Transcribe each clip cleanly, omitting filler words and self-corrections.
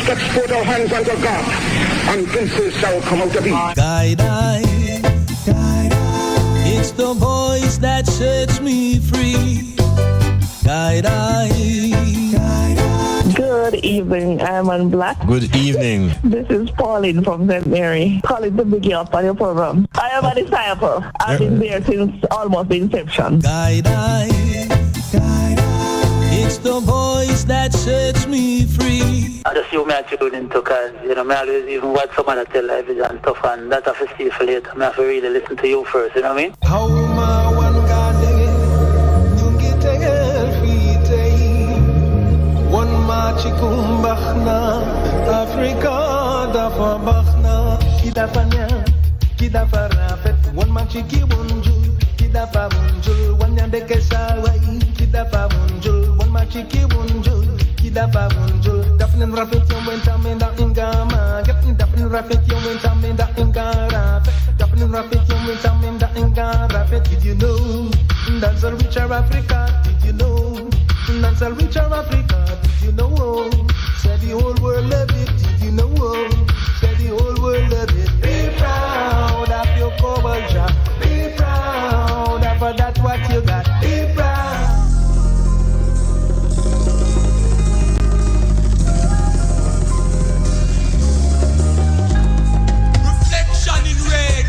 stretch forth our hands unto God, and princes shall come out of thee. Guide I, it's the voice that sets me free. Guide I. Good evening, Iman Blak. Good evening. This is Pauline from St. Mary. Calling to big you up on your program. I am a disciple. I've been there since almost the inception. Guide I. It's the voice that sets me free. I just you may have to tune into because, me always even watch someone that tell life is and stuff and that I have to see for later. I have to really listen to you first, you know what I mean? How my one one machikumbachna Afrika dafa bachna kidafanya kidafarafet one machiki bunjul kidafa bunjul one yandeke sawai kidafa bunjul one machiki bunjul kidafa bunjul dafnen rafet yom wentamenda ingama dafnen rafet yom wentamenda ingara dafnen rafet yom wentamenda ingara. Did you know that's a richer Africa? Did you know that's a richer Africa? Did you know? Said the whole world love it. Did you know? Said the whole world love it. Be proud of your culture. Be proud of that what you got. Be proud. Reflection in red.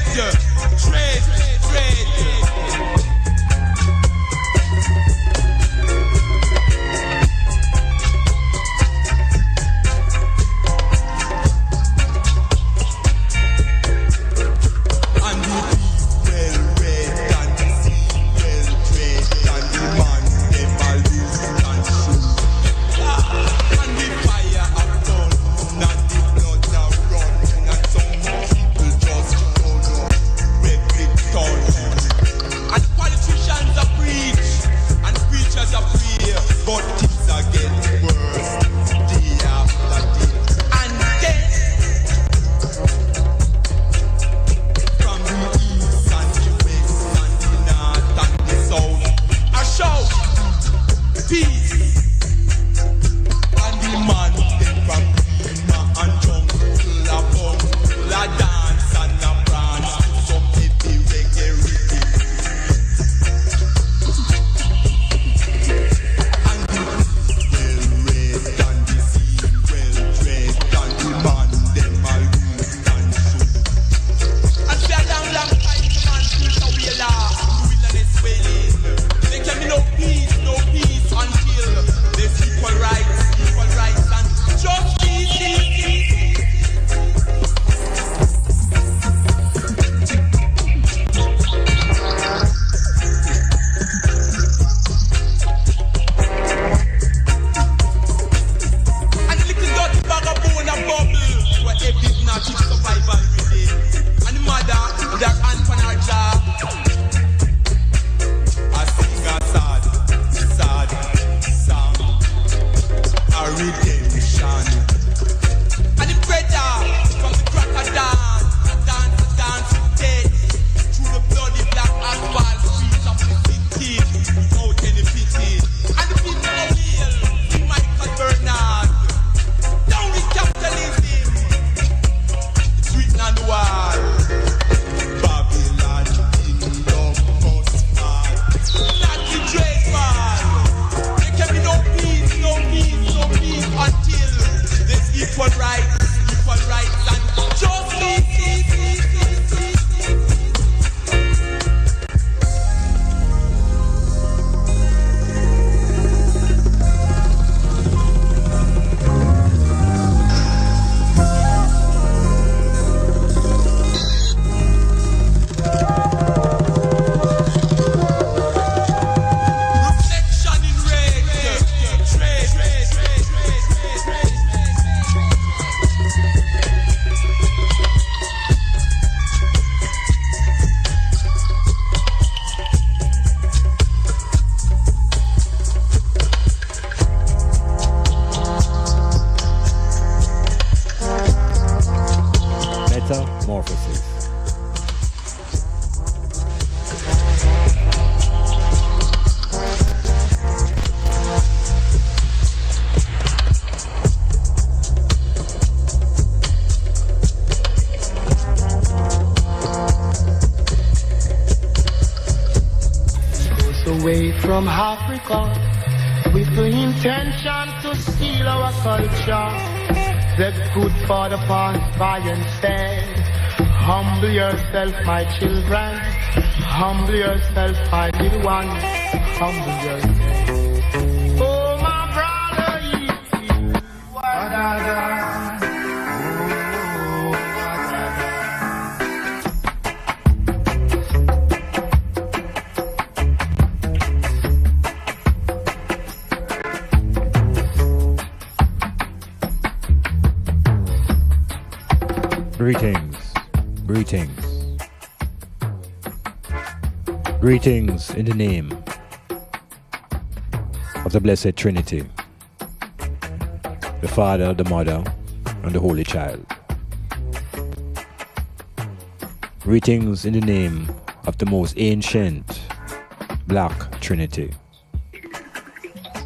Trade. METAMORPHOSIS. from Africa with the intention to steal our culture. The good Father passed by and said, humble yourself, my children. Humble yourself, my little ones. Humble yourself. Oh, my brother, Greetings, greetings, greetings in the name of the Blessed Trinity, the Father, the Mother, and the Holy Child. Greetings in the name of the most ancient Black Trinity,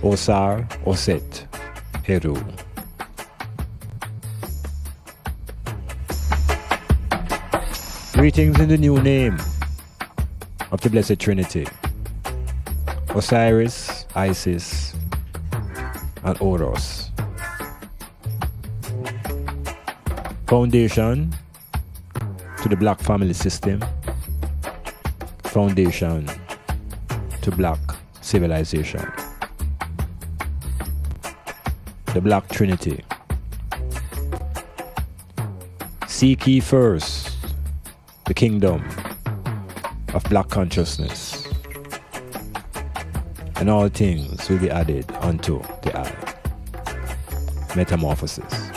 Osar, Oset, Heru. Greetings in the new name of the Blessed Trinity, Osiris, Isis, and Horus. Foundation to the Black family system, foundation to Black civilization. The Black Trinity. Seek ye first the kingdom of Black consciousness, and all things will be added unto the eye. Metamorphosis.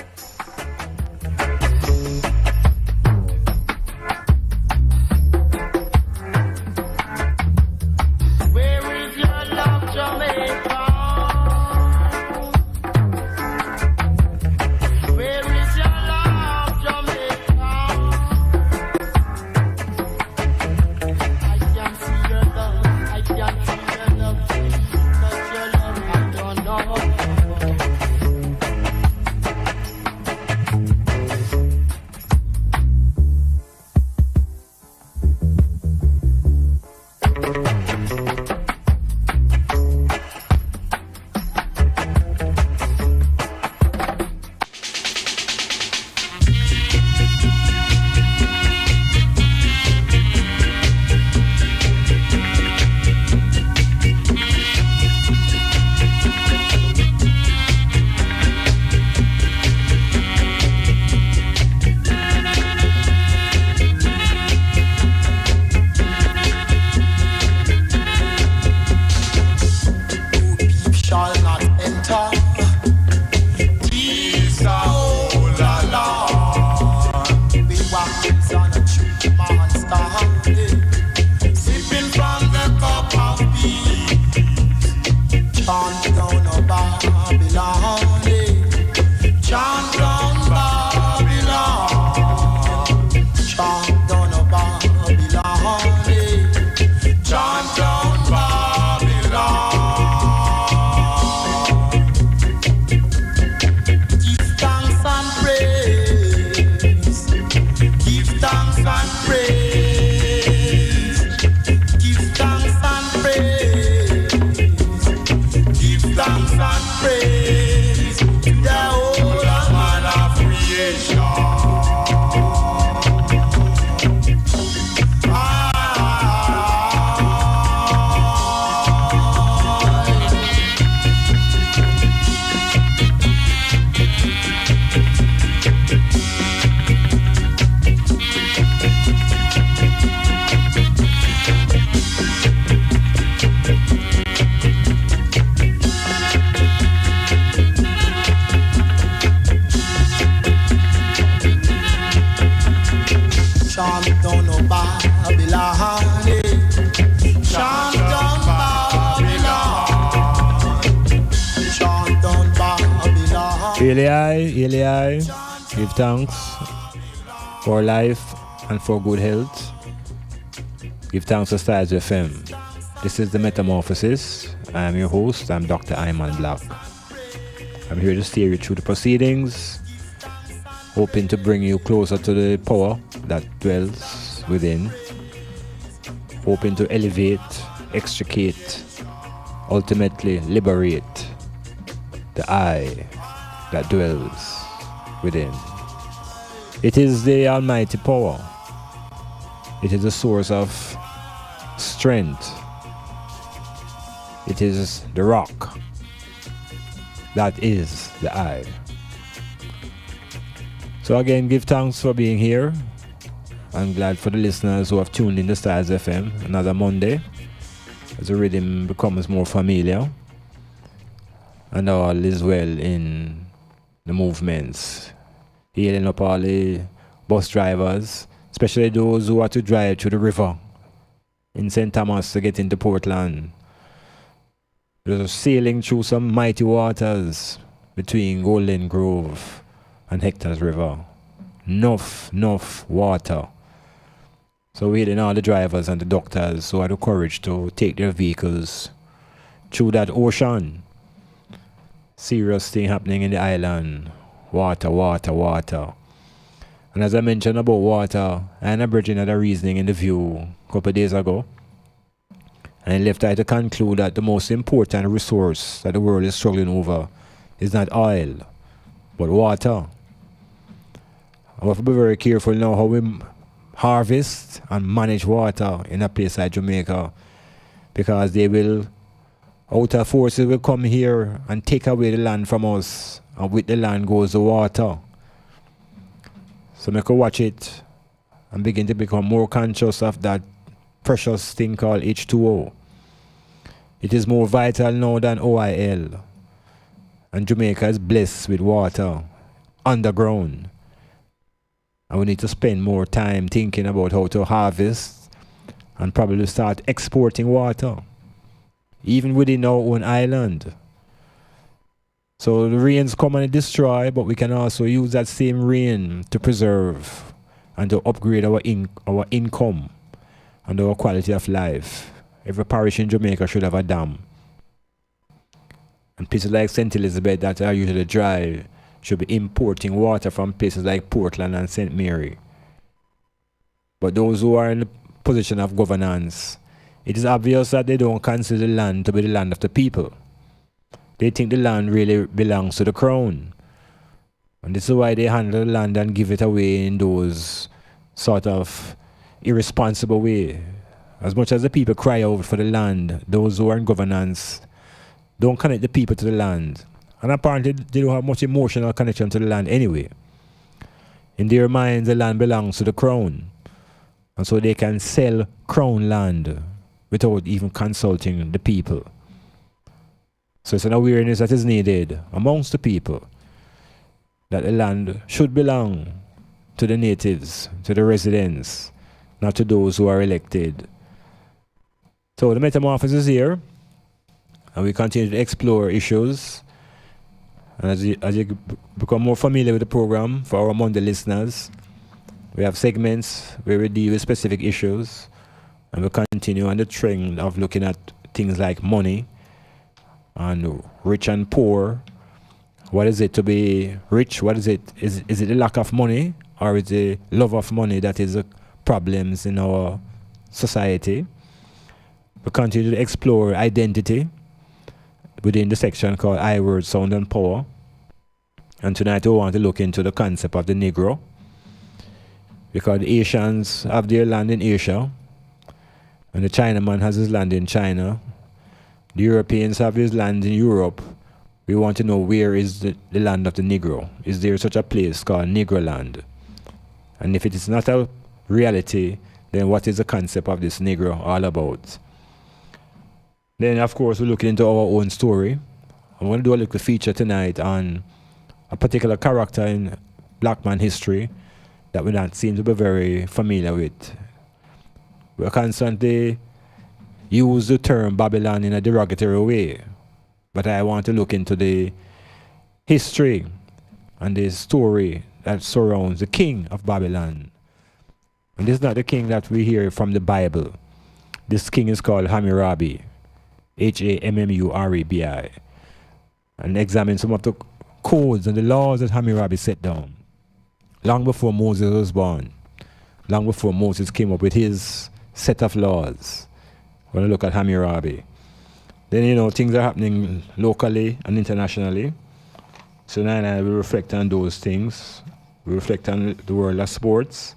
Eli, give thanks for life and for good health. Give thanks to Styles FM. This is the Metamorphosis. I am your host. I'm Dr. Iman Blak. I'm here to steer you through the proceedings, hoping to bring you closer to the power that dwells within, hoping to elevate, extricate, ultimately liberate the I that dwells within. It is the almighty power. It is a source of strength. It is the rock. That is the I. So again, give thanks for being here. I'm glad for the listeners who have tuned in to Styles FM another Monday as the rhythm becomes more familiar and all is well in the movements. Healing up all the bus drivers, especially those who are to drive through the river in St. Thomas to get into Portland. They're sailing through some mighty waters between Golden Grove and Hector's River. Enough water. So we're healing all the drivers and the doctors who have the courage to take their vehicles through that ocean. Serious thing happening in the island. Water. And as I mentioned about water, I had a bridging of the reasoning in the View a couple of days ago. And I left out to conclude that the most important resource that the world is struggling over is not oil, but water. We have to be very careful now how we harvest and manage water in a place like Jamaica, because they will, outer forces will come here and take away the land from us, and with the land goes the water. So we can watch it and begin to become more conscious of that precious thing called H2O. It is more vital now than oil. And Jamaica is blessed with water underground. And we need to spend more time thinking about how to harvest and probably start exporting water, even within our own island. So the rains come and destroy, but we can also use that same rain to preserve and to upgrade our income and our quality of life. Every parish in Jamaica should have a dam. And places like St. Elizabeth that are usually dry should be importing water from places like Portland and St. Mary. But those who are in the position of governance, it is obvious that they don't consider the land to be the land of the people. They think the land really belongs to the crown. And this is why they handle the land and give it away in those sort of irresponsible way. As much as the people cry out for the land, those who are in governance don't connect the people to the land. And apparently they don't have much emotional connection to the land anyway. In their minds, the land belongs to the crown. And so they can sell crown land without even consulting the people. So it's an awareness that is needed amongst the people that the land should belong to the natives, to the residents, not to those who are elected. So the metamorphosis is here, and we continue to explore issues. And as you become more familiar with the program, for our Monday listeners, we have segments where we deal with specific issues, and we continue on the trend of looking at things like money and rich and poor. What is it to be rich? What is it? Is it the lack of money, or is it the love of money that is the problems in our society? We continue to explore identity within the section called I, Word, Sound and Power. And tonight we want to look into the concept of the Negro, because the Asians have their land in Asia, and the Chinaman has his land in China. The Europeans have his land in Europe. We want to know, where is the land of the Negro? Is there such a place called Negro land? And if it is not a reality, then what is the concept of this Negro all about? Then, of course, we're looking into our own story. I'm going to do a little feature tonight on a particular character in Black man history that we don't seem to be very familiar with. We constantly use the term Babylon in a derogatory way, but I want to look into the history and the story that surrounds the king of Babylon. And this is not the king that we hear from the Bible. This king is called Hammurabi, Hammurabi, and examine some of the codes and the laws that Hammurabi set down long before Moses was born, long before Moses came up with his set of laws. We're going to look at Hammurabi. Then, things are happening locally and internationally. So now we reflect on those things. We reflect on the world of sports.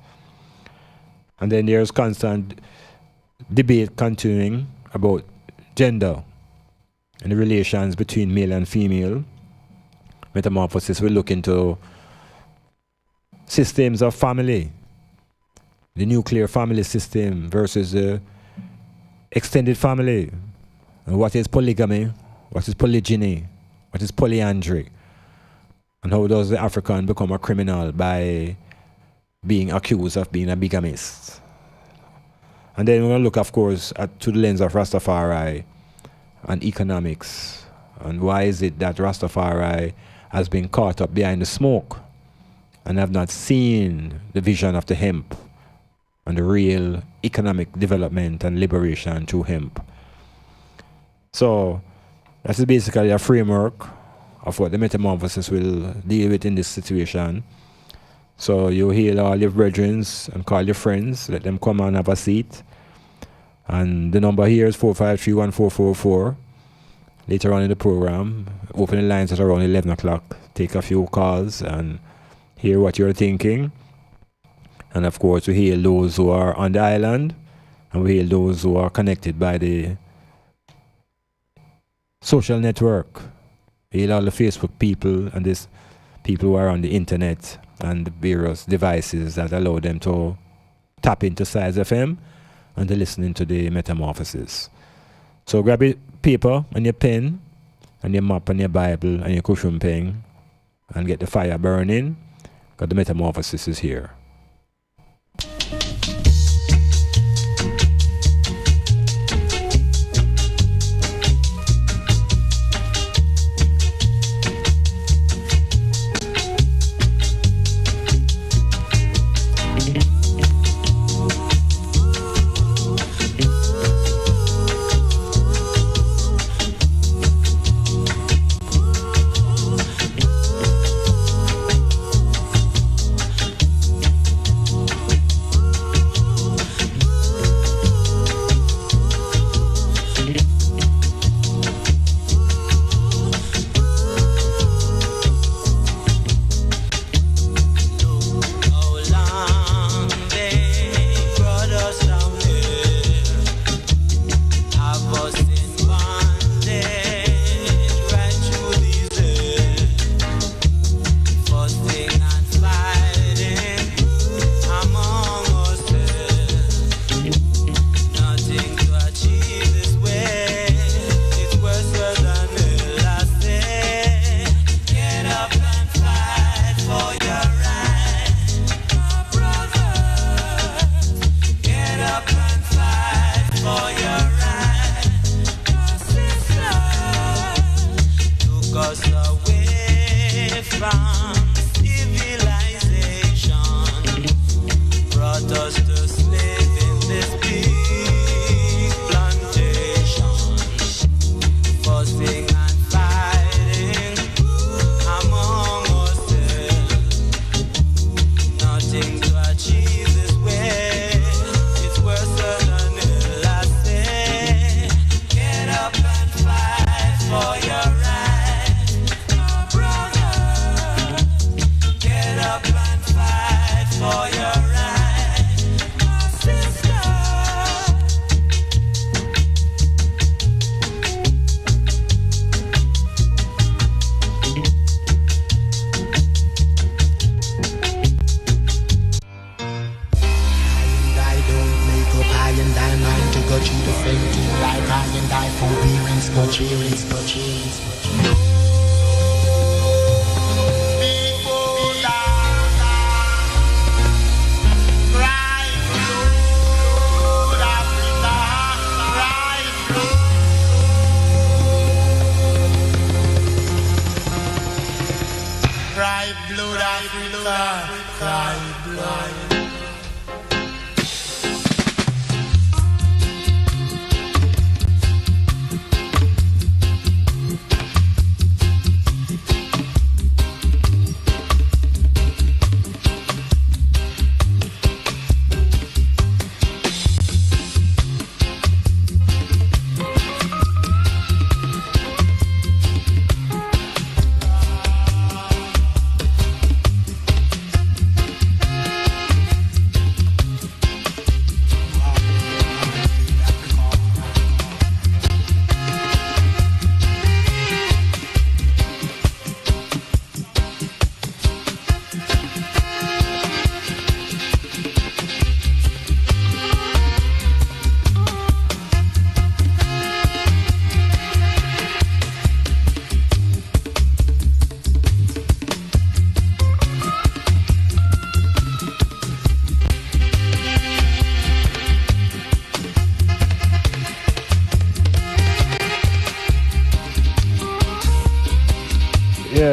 And then there's constant debate continuing about gender and the relations between male and female. Metamorphosis will look into systems of family, the nuclear family system versus the extended family. And what is polygamy? What is polygyny? What is polyandry? And how does the African become a criminal by being accused of being a bigamist? And then we're going to look, of course, to the lens of Rastafari and economics. And why is it that Rastafari has been caught up behind the smoke and have not seen the vision of the hemp and the real economic development and liberation through hemp? So that is basically a framework of what the metamorphosis will deal with in this situation. So you hail all your brethren and call your friends, let them come and have a seat. And the number here is 453-1444. Later on in the program, open the lines at around 11 o'clock. Take a few calls and hear what you're thinking. And of course, we hail those who are on the island, and we hail those who are connected by the social network. We hail all the Facebook people and these people who are on the internet and the various devices that allow them to tap into Size FM and to listen to the metamorphosis. So grab your paper and your pen and your map and your Bible and your cushion pen and get the fire burning, because the metamorphosis is here.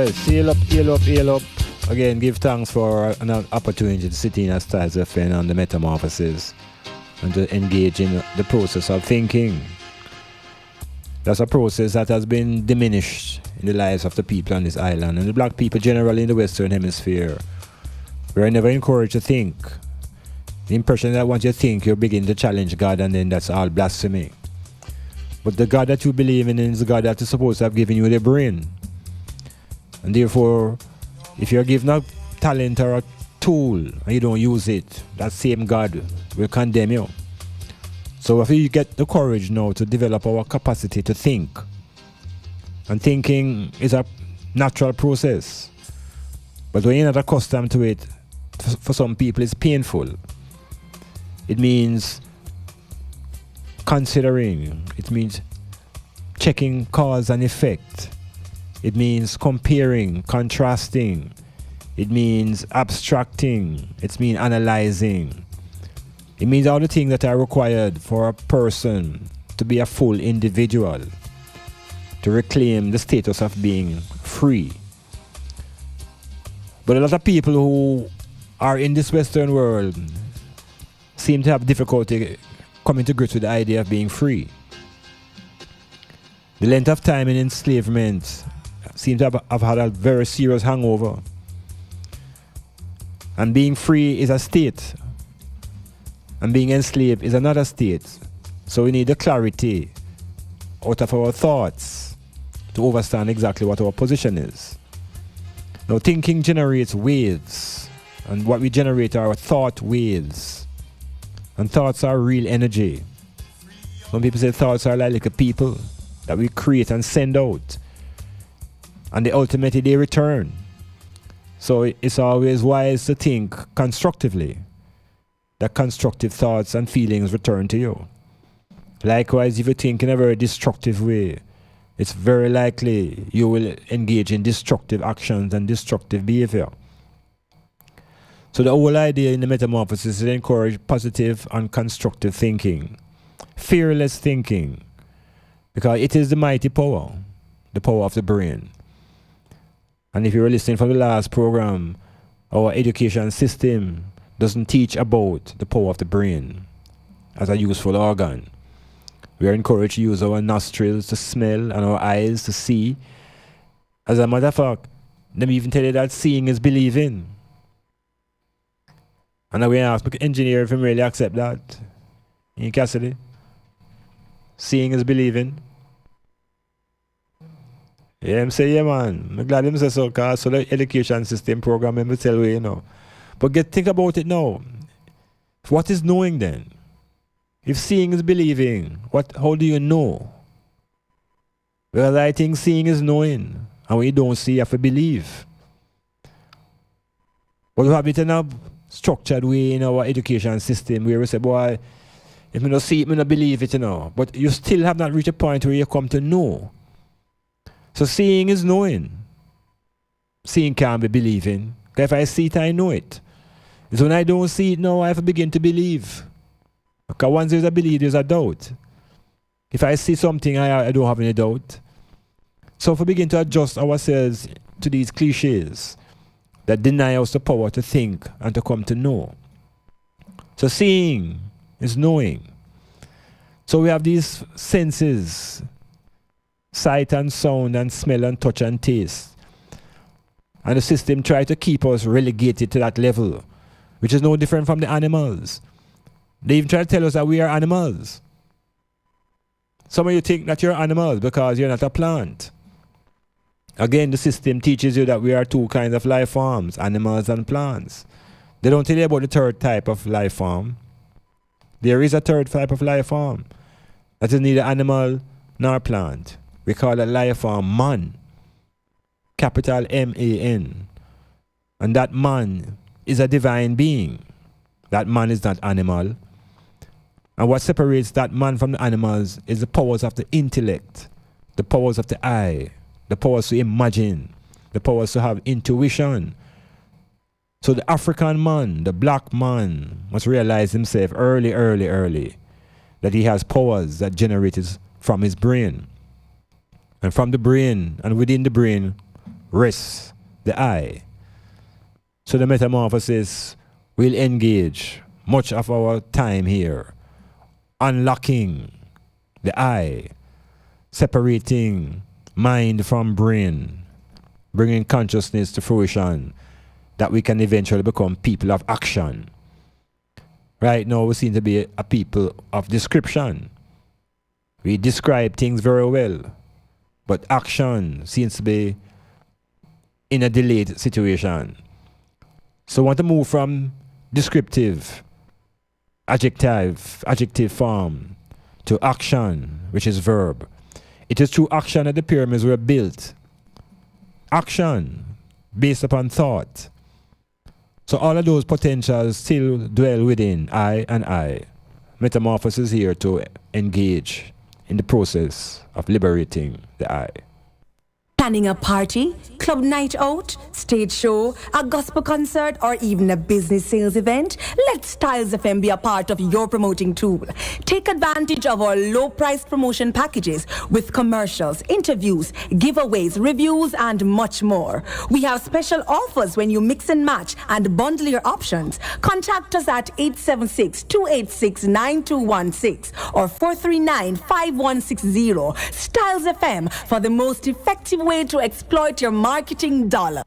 Yes, heal up. Again, give thanks for an opportunity to sit in as Styles FM on the Metamorphosis and to engage in the process of thinking. That's a process that has been diminished in the lives of the people on this island and the black people generally in the Western Hemisphere. We are never encouraged to think. The impression that once you think, you begin to challenge God, and then that's all blasphemy. But the God that you believe in is the God that is supposed to have given you the brain. And therefore, if you're given a talent or a tool and you don't use it, that same God will condemn you. So if we get the courage now to develop our capacity to think, and thinking is a natural process, but when you're not accustomed to it, for some people it's painful. It means considering, it means checking cause and effect, it means comparing, contrasting, it means abstracting, it means analyzing. It means all the things that are required for a person to be a full individual, to reclaim the status of being free. But a lot of people who are in this Western world seem to have difficulty coming to grips with the idea of being free. The length of time in enslavement seems to have had a very serious hangover. And being free is a state, and being enslaved is another state. So we need the clarity out of our thoughts to understand exactly what our position is. Now, thinking generates waves, and what we generate are thought waves. And thoughts are real energy. Some people say thoughts are like little people that we create and send out, and ultimately they return. So it's always wise to think constructively, that constructive thoughts and feelings return to you. Likewise, if you think in a very destructive way, it's very likely you will engage in destructive actions and destructive behavior. So the whole idea in the metamorphosis is to encourage positive and constructive thinking, fearless thinking, because it is the mighty power, the power of the brain. And if you were listening from the last program, our education system doesn't teach about the power of the brain as a useful organ. We are encouraged to use our nostrils to smell and our eyes to see. As a matter of fact, let me even tell you that seeing is believing. And I'm going to ask the engineer if he really accept that. In Cassidy, seeing is believing. Yeah, I'm saying, yeah, man. I'm glad him say so, because so the education system program, I'm tell you, you know. But think about it now. What is knowing then? If seeing is believing, how do you know? Well, I think seeing is knowing. And when you don't see, you have to believe. But we have it in a structured way in our education system where we say, boy, if you don't see it, you don't believe it, you know. But you still have not reached a point where you come to know. So seeing is knowing. Seeing can't be believing. Because if I see it, I know it. It's when I don't see it now, I have to begin to believe. Because once there's a belief, there's a doubt. If I see something, I don't have any doubt. So if we begin to adjust ourselves to these cliches that deny us the power to think and to come to know. So seeing is knowing. So we have these senses, sight and sound and smell and touch and taste. And the system tries to keep us relegated to that level, which is no different from the animals. They even try to tell us that we are animals. Some of you think that you're animals because you're not a plant. Again, the system teaches you that we are two kinds of life forms, animals and plants. They don't tell you about the third type of life form. There is a third type of life form that is neither animal nor plant. We call that life form man. Capital M-A-N. And that man is a divine being. That man is not animal. And what separates that man from the animals is the powers of the intellect, the powers of the eye, the powers to imagine, the powers to have intuition. So the African man, the black man, must realize himself early, that he has powers that generated from his brain. And from the brain and within the brain rests the I. So the metamorphosis will engage much of our time here, unlocking the I, separating mind from brain, bringing consciousness to fruition, that we can eventually become people of action. Right now we seem to be a people of description. We describe things very well, but action seems to be in a delayed situation. So I want to move from descriptive, adjective form to action, which is verb. It is through action that the pyramids were built. Action based upon thought. So all of those potentials still dwell within I and I. Metamorphosis is here to engage in the process of liberating the I. Planning a party, club night out, stage show, a gospel concert, or even a business sales event? Let Styles FM be a part of your promoting tool. Take advantage of our low-priced promotion packages with commercials, interviews, giveaways, reviews, and much more. We have special offers when you mix and match and bundle your options. Contact us at 876-286-9216 or 439-5160. Styles FM for the most effective way to exploit your marketing dollar.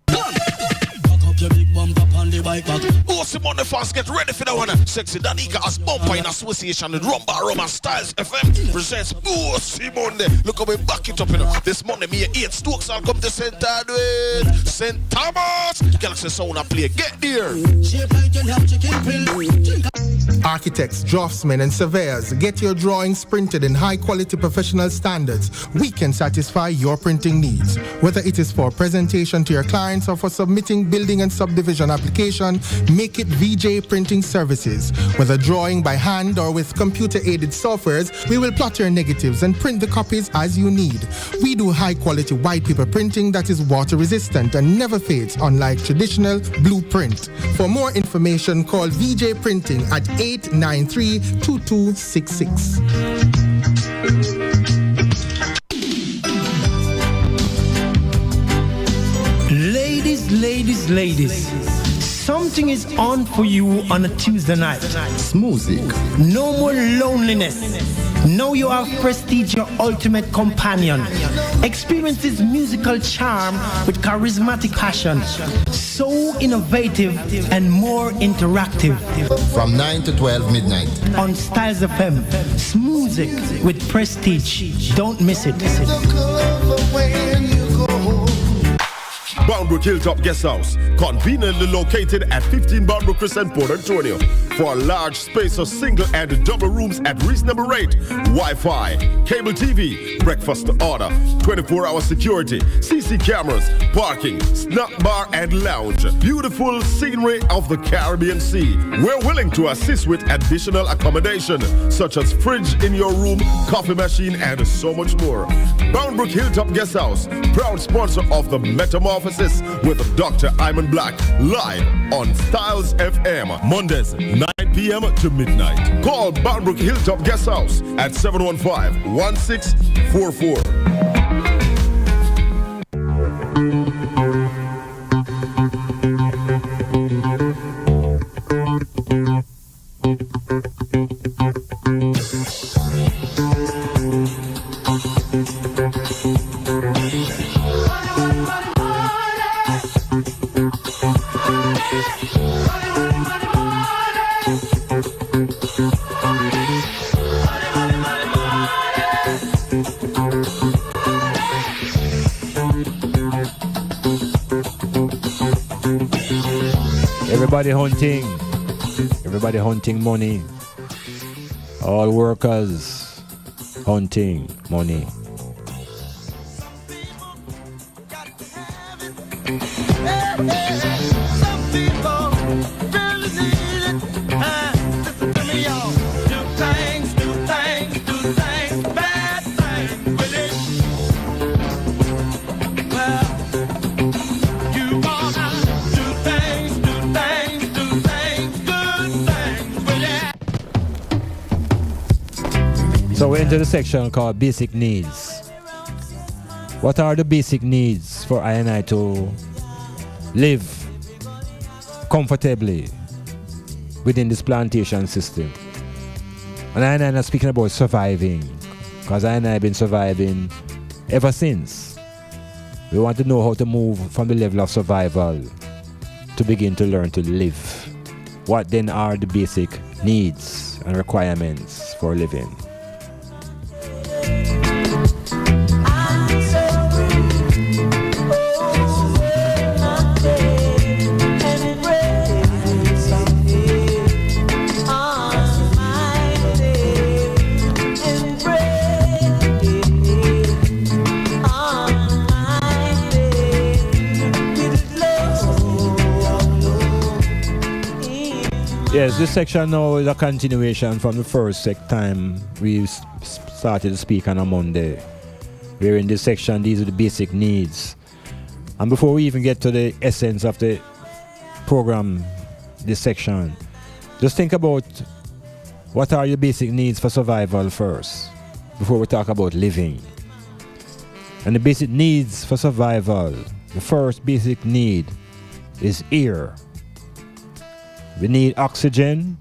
Your big bump up on the bike back. Oh, Simone the fans, get ready for that one. Sexy Danica as bumper in association with Rumba Roma Styles FM presents Oh, Simone. Look how we back it up, you know. This Monday, me and 8 Stokes, I'll come to St. Edward, St. Thomas. Galaxy Sound and play. Get there. Architects, draftsmen, and surveyors, get your drawings printed in high-quality professional standards. We can satisfy your printing needs. Whether it is for presentation to your clients or for submitting building and subdivision application, make it VJ Printing Services. Whether drawing by hand or with computer-aided softwares, we will plot your negatives and print the copies as you need. We do high-quality white paper printing that is water-resistant and never fades, unlike traditional blueprint. For more information, call VJ Printing at 893-2266. Ladies, something is on for you on a Tuesday night. Music. No more loneliness. Now you have Prestige, your ultimate companion. Experience this musical charm with charismatic passion. So innovative and more interactive. From 9 to 12 midnight. On Styles FM. Music with Prestige. Don't miss it. Boundbrook Hilltop Guest House, conveniently located at 15 Boundbrook Crescent, Port Antonio. For a large space of single and double rooms at reasonable rate, Wi-Fi, cable TV, breakfast to order, 24-hour security, CC cameras, parking, snack bar and lounge. Beautiful scenery of the Caribbean Sea. We're willing to assist with additional accommodation, such as fridge in your room, coffee machine, and so much more. Boundbrook Hilltop Guest House, proud sponsor of the Metamorphosis with Dr. Iman Blak, live on Styles FM, Mondays, 9 p.m. to midnight. Call Boundbrook Hilltop Guest House at 715-1644. Everybody hunting money. All workers hunting money. So we're into the section called basic needs. What are the basic needs for I and I to live comfortably within this plantation system. And I and I am not speaking about surviving, because I and I have been surviving ever since. We want to know how to move from the level of survival to begin to learn to live. What then are the basic needs and requirements for living? Yes, this section now is a continuation from the first time we started to speak on a Monday. We're in this section, these are the basic needs. And before we even get to the essence of the program, this section, just think about what are your basic needs for survival first, before we talk about living. And the basic needs for survival, the first basic need is air. We need oxygen,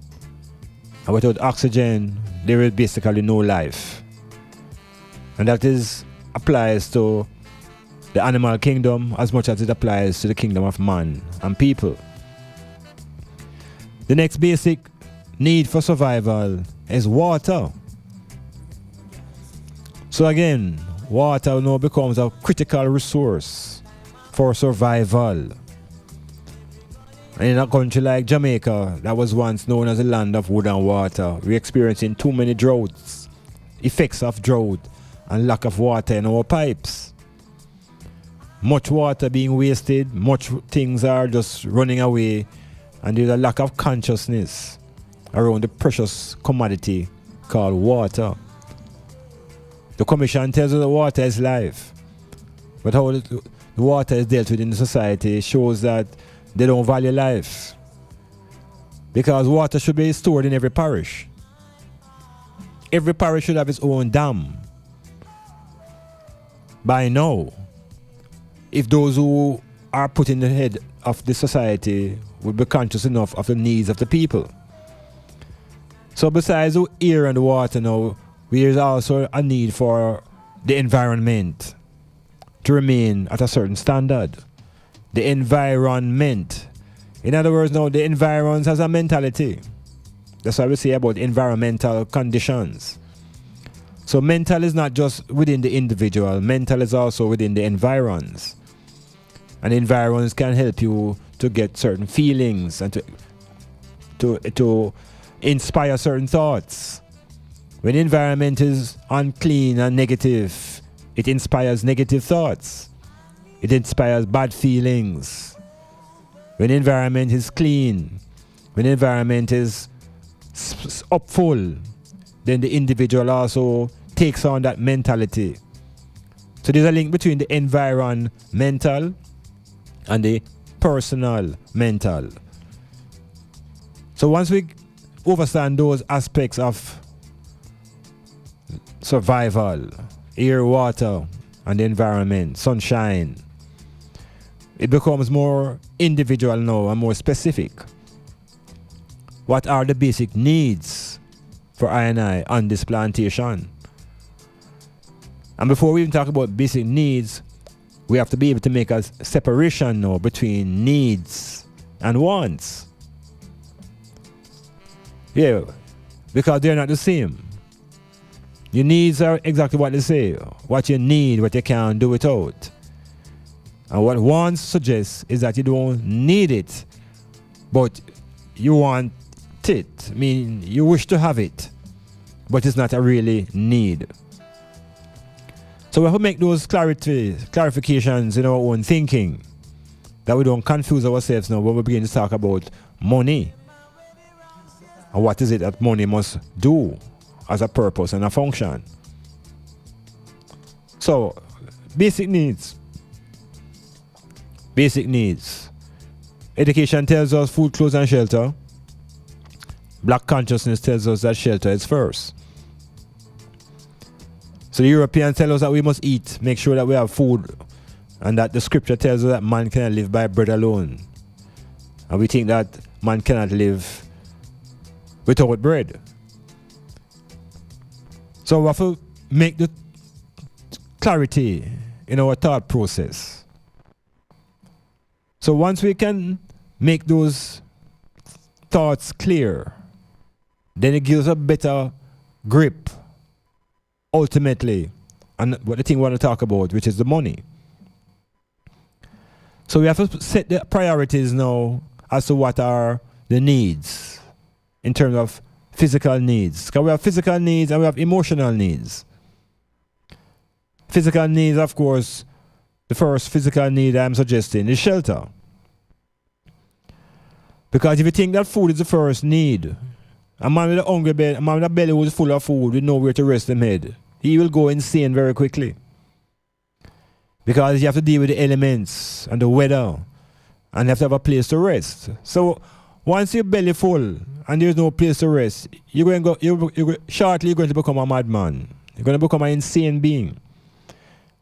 and without oxygen, there is basically no life. And that applies to the animal kingdom as much as it applies to the kingdom of man and people. The next basic need for survival is water. So again, water now becomes a critical resource for survival. And in a country like Jamaica, that was once known as the land of wood and water, we're experiencing too many droughts, effects of drought, and lack of water in our pipes. Much water being wasted, much things are just running away, and there's a lack of consciousness around the precious commodity called water. The Commission tells us that water is life, but how the water is dealt with in the society shows that they don't value life, because water should be stored in every parish. Every parish should have its own dam. By now, if those who are put in the head of the society would be conscious enough of the needs of the people. So besides the air and the water now, there is also a need for the environment to remain at a certain standard. The environment. In other words, now the environment has a mentality. That's what we say about environmental conditions. So mental is not just within the individual, mental is also within the environs. And environs can help you to get certain feelings and to inspire certain thoughts. When the environment is unclean and negative, it inspires negative thoughts. It inspires bad feelings. When the environment is clean, when the environment is up full, then the individual also takes on that mentality. So there's a link between the environmental and the personal mental. So once we understand those aspects of survival, air, water, and the environment, sunshine, it becomes more individual now and more specific. What are the basic needs for I and I on this plantation? And before we even talk about basic needs, we have to be able to make a separation now between needs and wants. Yeah, because they're not the same. Your needs are exactly what they say. What you need, what you can't do without. And what wants suggests is that you don't need it, but you want it. I mean, you wish to have it, but it's not a really need. So we have to make those clarifications in our own thinking, that we don't confuse ourselves now when we begin to talk about money. And what is it that money must do as a purpose and a function. So, basic needs. Basic needs. Education tells us food, clothes, and shelter. Black consciousness tells us that shelter is first. So the Europeans tell us that we must eat, make sure that we have food And that the scripture tells us that man cannot live by bread alone. And we think that man cannot live without bread. So we have to make the clarity in our thought process. So once we can make those thoughts clear, then it gives a better grip ultimately on what the thing we want to talk about, which is the money. So we have to set the priorities now as to what are the needs in terms of physical needs. Because we have physical needs and we have emotional needs. Physical needs, of course, the first physical need I'm suggesting is shelter. Because if you think that food is the first need, a man with a hungry belly, a man with a belly who's full of food with nowhere to rest his head, he will go insane very quickly. Because you have to deal with the elements and the weather, and you have to have a place to rest. So once your belly full and there's no place to rest, shortly you're going to become a madman. You're going to become an insane being.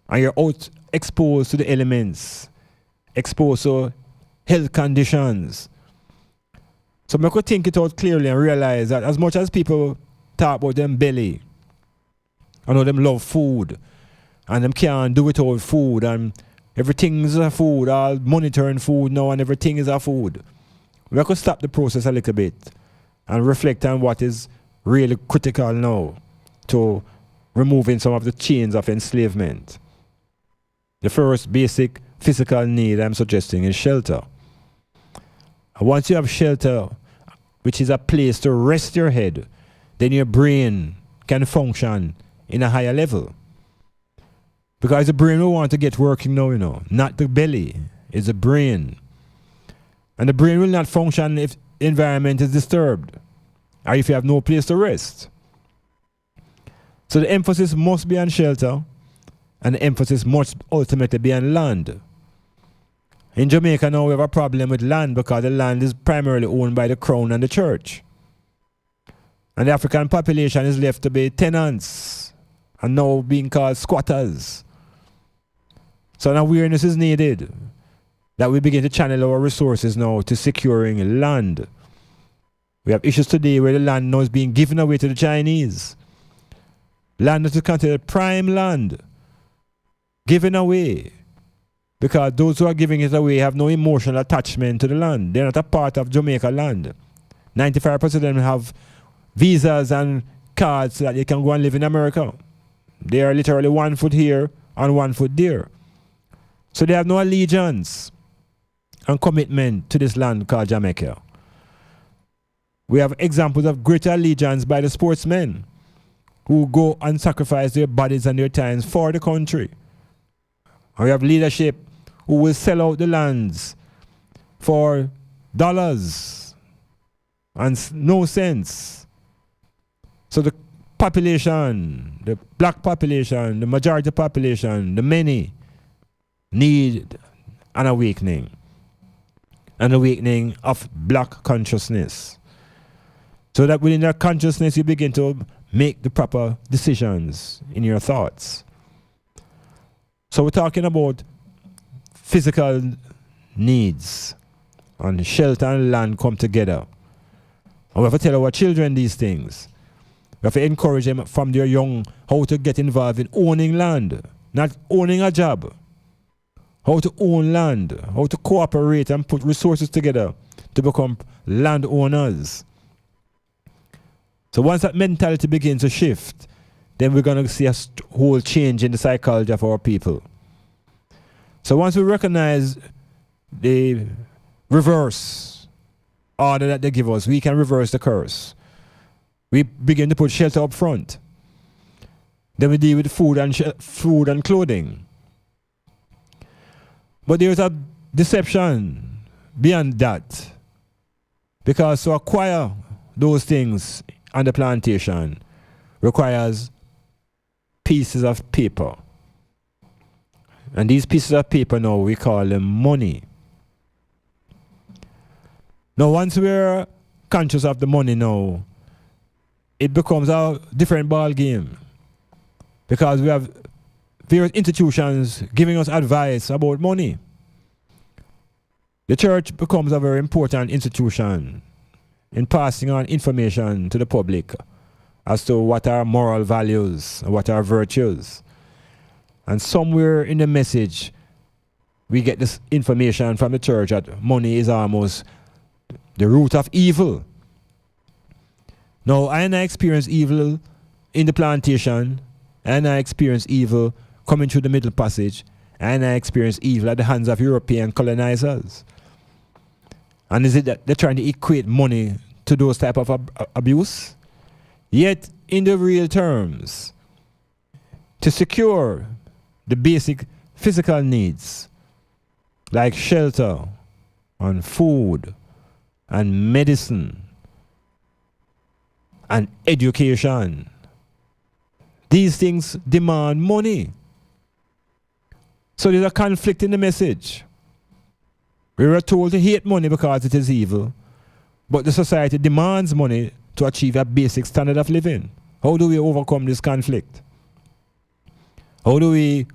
And you're out exposed to the elements, exposed to health conditions. So I could think it out clearly and realize that as much as people talk about them belly, I know them love food, and them can't do without food, and everything's a food, all monitoring food now, and everything is a food. We could stop the process a little bit and reflect on what is really critical now to removing some of the chains of enslavement. The first basic physical need I'm suggesting is shelter. And once you have shelter, which is a place to rest your head, then your brain can function in a higher level. Because the brain will want to get working now, not the belly, it's the brain. And the brain will not function if the environment is disturbed or if you have no place to rest. So the emphasis must be on shelter, and the emphasis must ultimately be on land. In Jamaica now we have a problem with land because the land is primarily owned by the crown and the church. And the African population is left to be tenants and now being called squatters. So an awareness is needed that we begin to channel our resources now to securing land. We have issues today where the land now is being given away to the Chinese. Land that is considered prime land, given away. Because those who are giving it away have no emotional attachment to the land. They're not a part of Jamaica land. 95% of them have visas and cards so that they can go and live in America. They are literally 1 foot here and 1 foot there. So they have no allegiance and commitment to this land called Jamaica. We have examples of greater allegiance by the sportsmen who go and sacrifice their bodies and their times for the country. And we have leadership who will sell out the lands for dollars and no cents. So the population, the black population, the majority population, the many need an awakening of black consciousness. So that within that consciousness you begin to make the proper decisions in your thoughts. So we're talking about physical needs, and shelter and land come together. And we have to tell our children these things. We have to encourage them from their young how to get involved in owning land, not owning a job. How to own land, how to cooperate and put resources together to become landowners. So once that mentality begins to shift, then we're going to see a whole change in the psychology of our people. So once we recognize the reverse order that they give us, we can reverse the curse. We begin to put shelter up front. Then we deal with food and clothing. But there is a deception beyond that. Because to acquire those things on the plantation requires pieces of paper. And these pieces of paper now, we call them money. Now, once we're conscious of the money now, it becomes a different ball game. Because we have various institutions giving us advice about money. The church becomes a very important institution in passing on information to the public as to what are moral values, what are virtues. And somewhere in the message, we get this information from the church that money is almost the root of evil. Now, I experienced evil in the plantation, and I experienced evil coming through the Middle Passage, and I experienced evil at the hands of European colonizers. And is it that they're trying to equate money to those type of abuse? Yet, in the real terms, to secure the basic physical needs like shelter and food and medicine and education, these things demand money. So there's a conflict in the message. We were told to hate money because it is evil, but the society demands money to achieve a basic standard of living. How do we overcome this conflict? How do we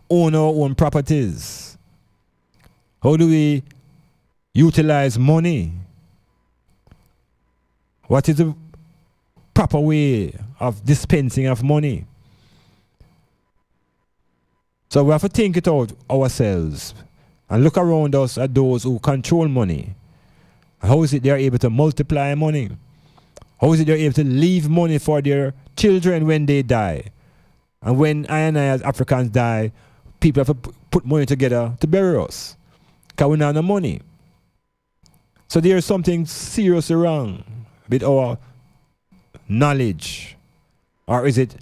own our own properties? How do we utilize money? What is the proper way of dispensing of money? So we have to think it out ourselves and look around us at those who control money. How is it they are able to multiply money? How is it they are able to leave money for their children when they die? And when I and I as Africans die, people have to put money together to bury us, because we don't have no money. So there is something seriously wrong with our knowledge. Or is it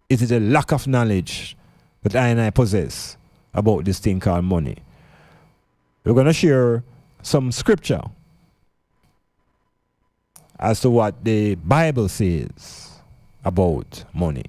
a lack of knowledge that I and I possess about this thing called money? We're going to share some scripture as to what the Bible says about money.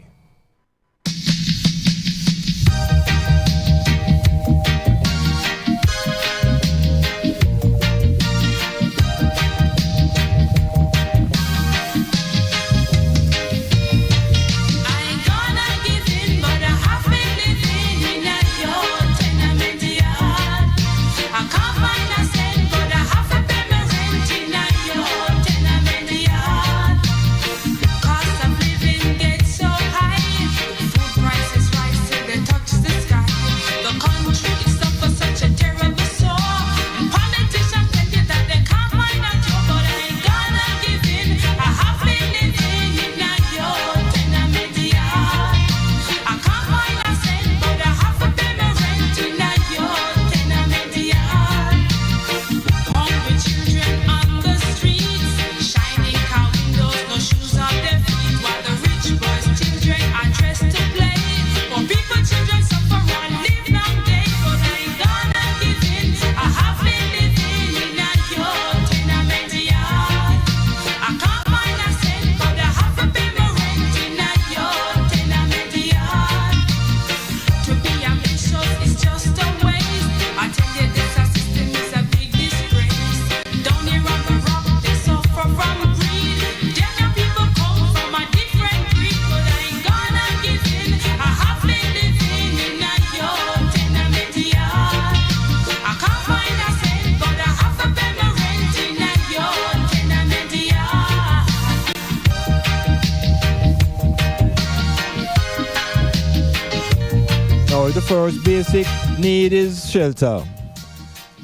The first basic need is shelter,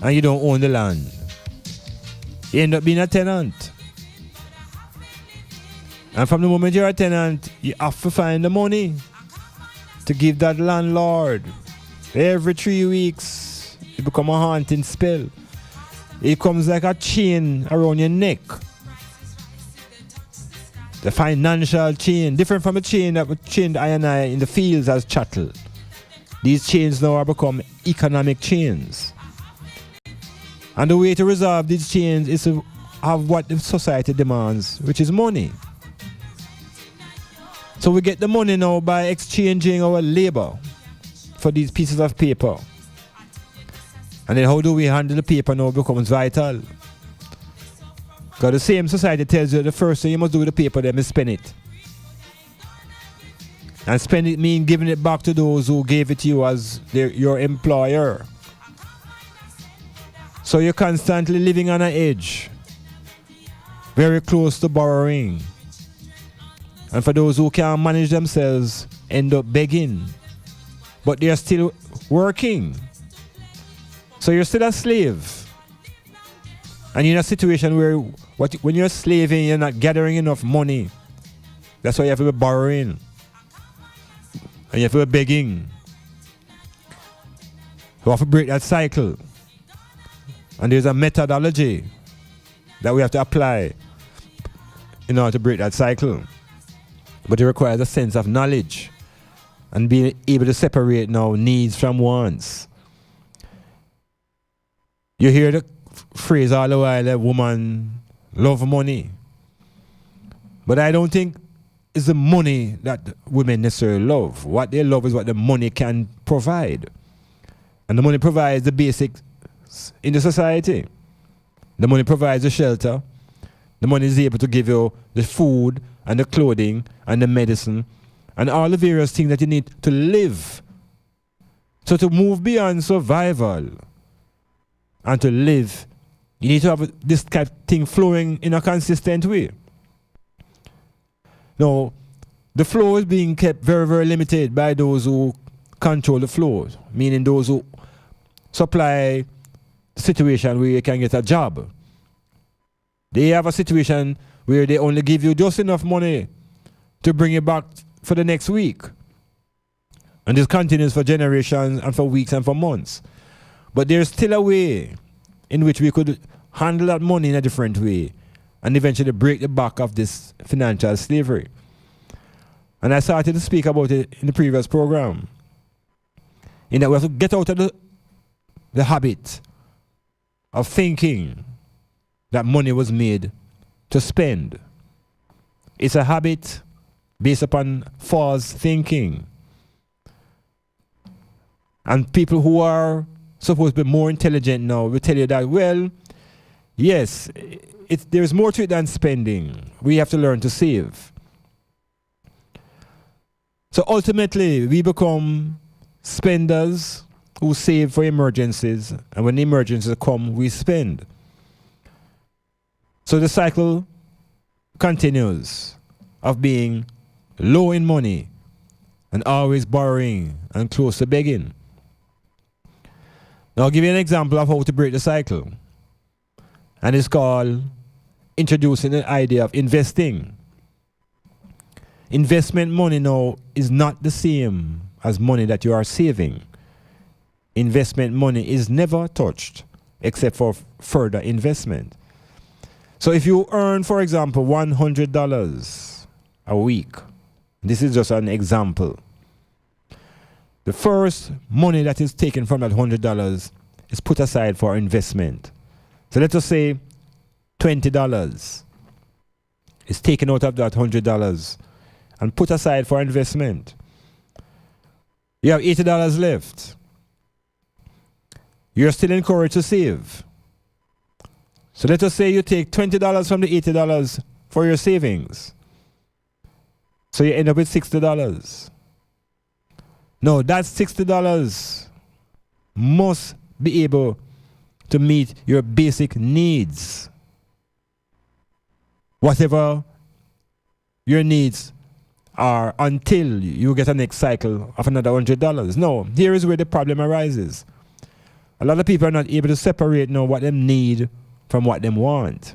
and you don't own the land. You end up being a tenant. And from the moment you're a tenant, you have to find the money to give that landlord. Every 3 weeks, it becomes a haunting spell. It comes like a chain around your neck. The financial chain, different from a chain that would chain I and I in the fields as chattel. These chains now have become economic chains. And the way to resolve these chains is to have what the society demands, which is money. So we get the money now by exchanging our labor for these pieces of paper. And then how do we handle the paper now becomes vital. Because the same society tells you the first thing you must do with the paper then is spend it. And spend it mean giving it back to those who gave it to you as your employer. So you're constantly living on an edge, very close to borrowing. And for those who can't manage themselves, end up begging. But they're still working. So you're still a slave. And you're in a situation where when you're slaving, you're not gathering enough money. That's why you have to be borrowing. And you have to be begging. You have to break that cycle. And there's a methodology that we have to apply in order to break that cycle. But it requires a sense of knowledge and being able to separate now needs from wants. You hear the phrase all the while that woman love money. But I don't think it's the money that women necessarily love. What they love is what the money can provide. And the money provides the basics in the society. The money provides the shelter. The money is able to give you the food and the clothing and the medicine and all the various things that you need to live. So to move beyond survival and to live, you need to have this kind of thing flowing in a consistent way. Now, the flow is being kept very, very limited by those who control the flow, meaning those who supply the situation where you can get a job. They have a situation where they only give you just enough money to bring you back for the next week. And this continues for generations and for weeks and for months. But there's still a way in which we could handle that money in a different way and eventually break the back of this financial slavery. And I started to speak about it in the previous program. In that we have to get out of the habit of thinking that money was made to spend. It's a habit based upon false thinking. And people who are supposed to be more intelligent now will tell you that, well, yes, there's more to it than spending. We have to learn to save. So ultimately, we become spenders who save for emergencies, and when the emergencies come, we spend. So the cycle continues of being low in money and always borrowing and close to begging. Now I'll give you an example of how to break the cycle. And it's called introducing the idea of investing. Investment money now is not the same as money that you are saving. Investment money is never touched except for further investment. So if you earn, for example, $100 a week, this is just an example. The first money that is taken from that $100 is put aside for investment. So let us say $20 is taken out of that $100 and put aside for investment. You have $80 left. You're still encouraged to save. So let us say you take $20 from the $80 for your savings. So you end up with $60. No, that $60 must be able to meet your basic needs. Whatever your needs are until you get a next cycle of another $100. No, here is where the problem arises. A lot of people are not able to separate now what they need from what they want.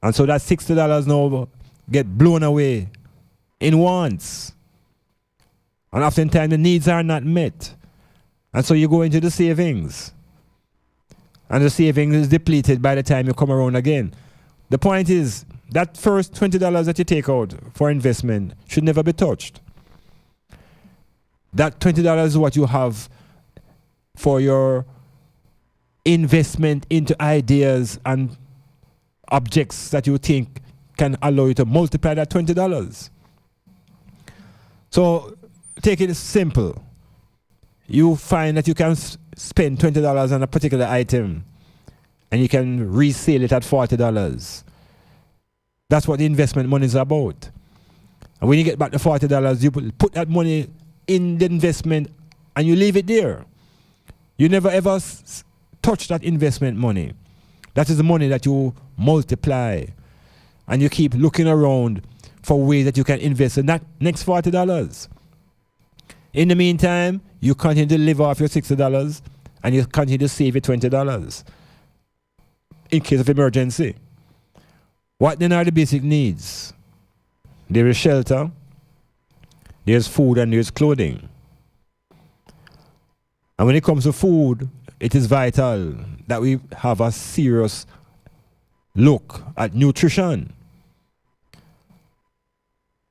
And so that $60 now get blown away in wants. And oftentimes the needs are not met. And so you go into the savings. And the savings is depleted by the time you come around again. The point is, that first $20 that you take out for investment should never be touched. That $20 is what you have for your investment into ideas and objects that you think can allow you to multiply that $20. So take it simple. You find that you can spend $20 on a particular item and you can resell it at $40. That's what the investment money is about. And when you get back the $40, you put that money in the investment and you leave it there. You never ever touch that investment money. That is the money that you multiply. And you keep looking around for ways that you can invest in that next $40. In the meantime, you continue to live off your $60 and you continue to save your $20 in case of emergency. What then are the basic needs? There is shelter, there's food, and there's clothing. And when it comes to food, it is vital that we have a serious look at nutrition.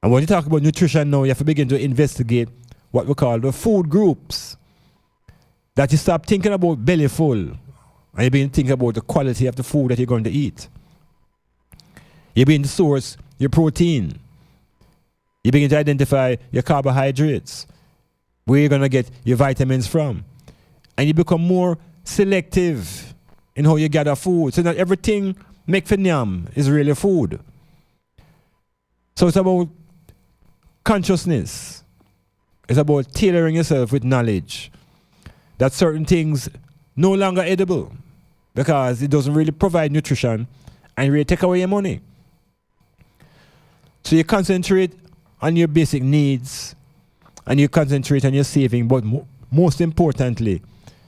And when you talk about nutrition now, you have to begin to investigate what we call the food groups. That you stop thinking about belly full and you begin to think about the quality of the food that you're going to eat. You begin to source your protein. You begin to identify your carbohydrates, where you're going to get your vitamins from. And you become more selective in how you gather food, so that everything make for yam is really food. So it's about consciousness. It's about tailoring yourself with knowledge that certain things no longer edible because it doesn't really provide nutrition and really take away your money. So you concentrate on your basic needs and you concentrate on your saving, but most importantly,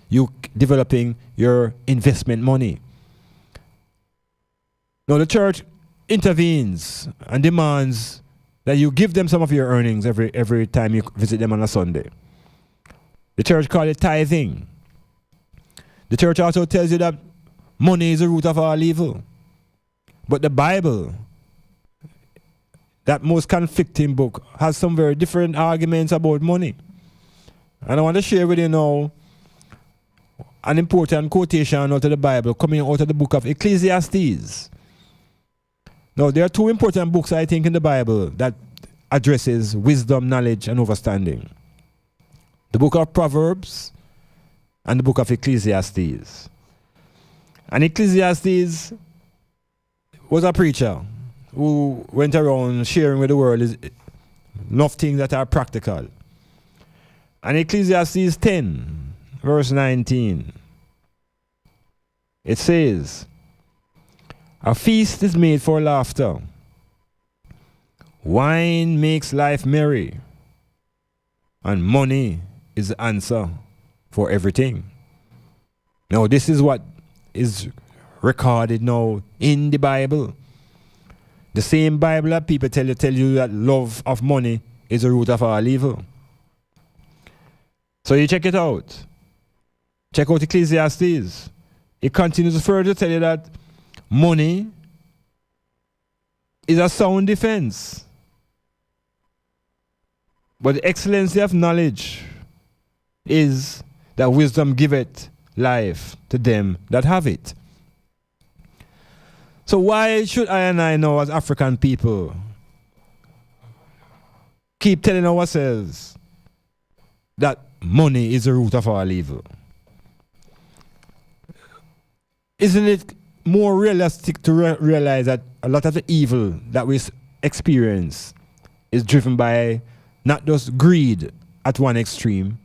you developing your investment money. Now the church intervenes and demands that you give them some of your earnings every time you visit them on a Sunday. The church calls it tithing. The church also tells you that money is the root of all evil. But the Bible, that most conflicting book, has some very different arguments about money. And I want to share with you now an important quotation out of the Bible coming out of the book of Ecclesiastes. Now, there are two important books, I think, in the Bible that addresses wisdom, knowledge, and understanding. The book of Proverbs and the book of Ecclesiastes. And Ecclesiastes was a preacher who went around sharing with the world enough things that are practical. And Ecclesiastes 10, verse 19, it says, "A feast is made for laughter. Wine makes life merry. And money is the answer for everything." Now, this is what is recorded now in the Bible. The same Bible that people tell you that love of money is the root of all evil. So you check it out. Check out Ecclesiastes. It continues further to tell you that money is a sound defense. But the excellency of knowledge is that wisdom giveth life to them that have it. So why should I and I know as African people keep telling ourselves that money is the root of all evil? Isn't it more realistic to realize that a lot of the evil that we experience is driven by not just greed at one extreme,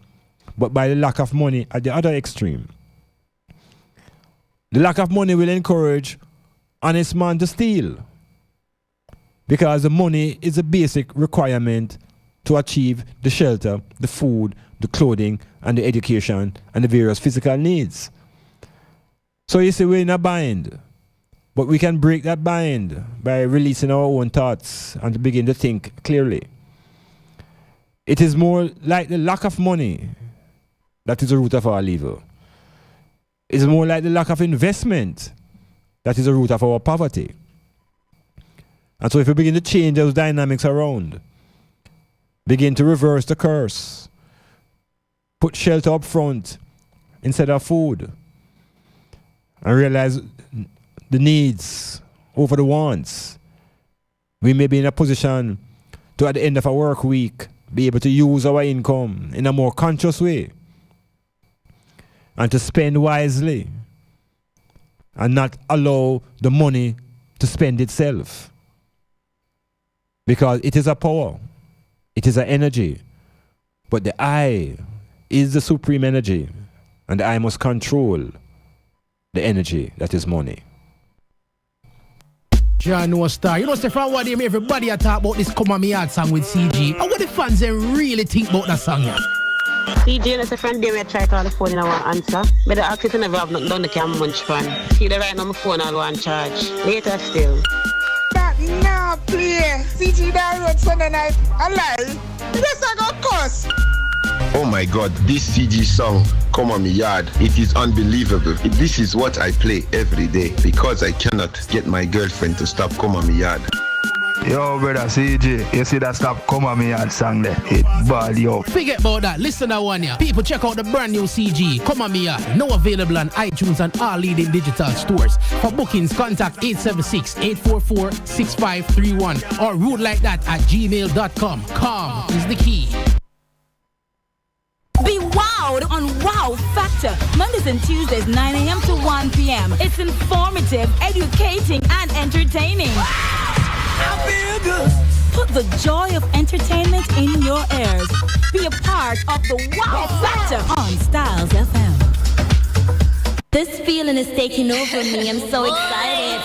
but by the lack of money at the other extreme? The lack of money will encourage honest man to steal, because the money is a basic requirement to achieve the shelter, the food, the clothing, and the education, and the various physical needs. So you see, we're in a bind, but we can break that bind by releasing our own thoughts and to begin to think clearly. It is more like the lack of money that is the root of all evil. It's more like the lack of investment that is the root of our poverty. And so if we begin to change those dynamics around, begin to reverse the curse, put shelter up front instead of food, and realize the needs over the wants, we may be in a position to, at the end of a work week, be able to use our income in a more conscious way and to spend wisely and not allow the money to spend itself. Because it is a power. It is an energy. But the I is the supreme energy. And the I must control the energy that is money. John No Star. You know, say from what day, everybody talk about this Come On Me Yard song with CG. And what the fans they really think about that song? Yeah? CG, you know, say from day, I try to call the phone and I want answer. But the access never have nothing done, the camera munch fan. See the right now my phone I want charge. Later still. That now play. CG that road Sunday night. Alive. Yes, I got cuss. Oh my God, this CG song, Come On Me Yard, it is unbelievable. This is what I play every day because I cannot get my girlfriend to stop Come On Me Yard. Yo, brother CG, you see that Stop Come On Me Yard song there? It bad, yo. Forget about that, listen to that one, yeah. People, check out the brand new CG, Come On Me Yard. Now available on iTunes and all leading digital stores. For bookings, contact 876-844-6531 or rudelikeThat@gmail.com. Calm is the key. Be wowed on Wow Factor, Mondays and Tuesdays, 9 a.m. to 1 p.m. It's informative, educating, and entertaining. I feel good. Put the joy of entertainment in your ears. Be a part of the Wow Factor on Styles FM. This feeling is taking over me. I'm so excited.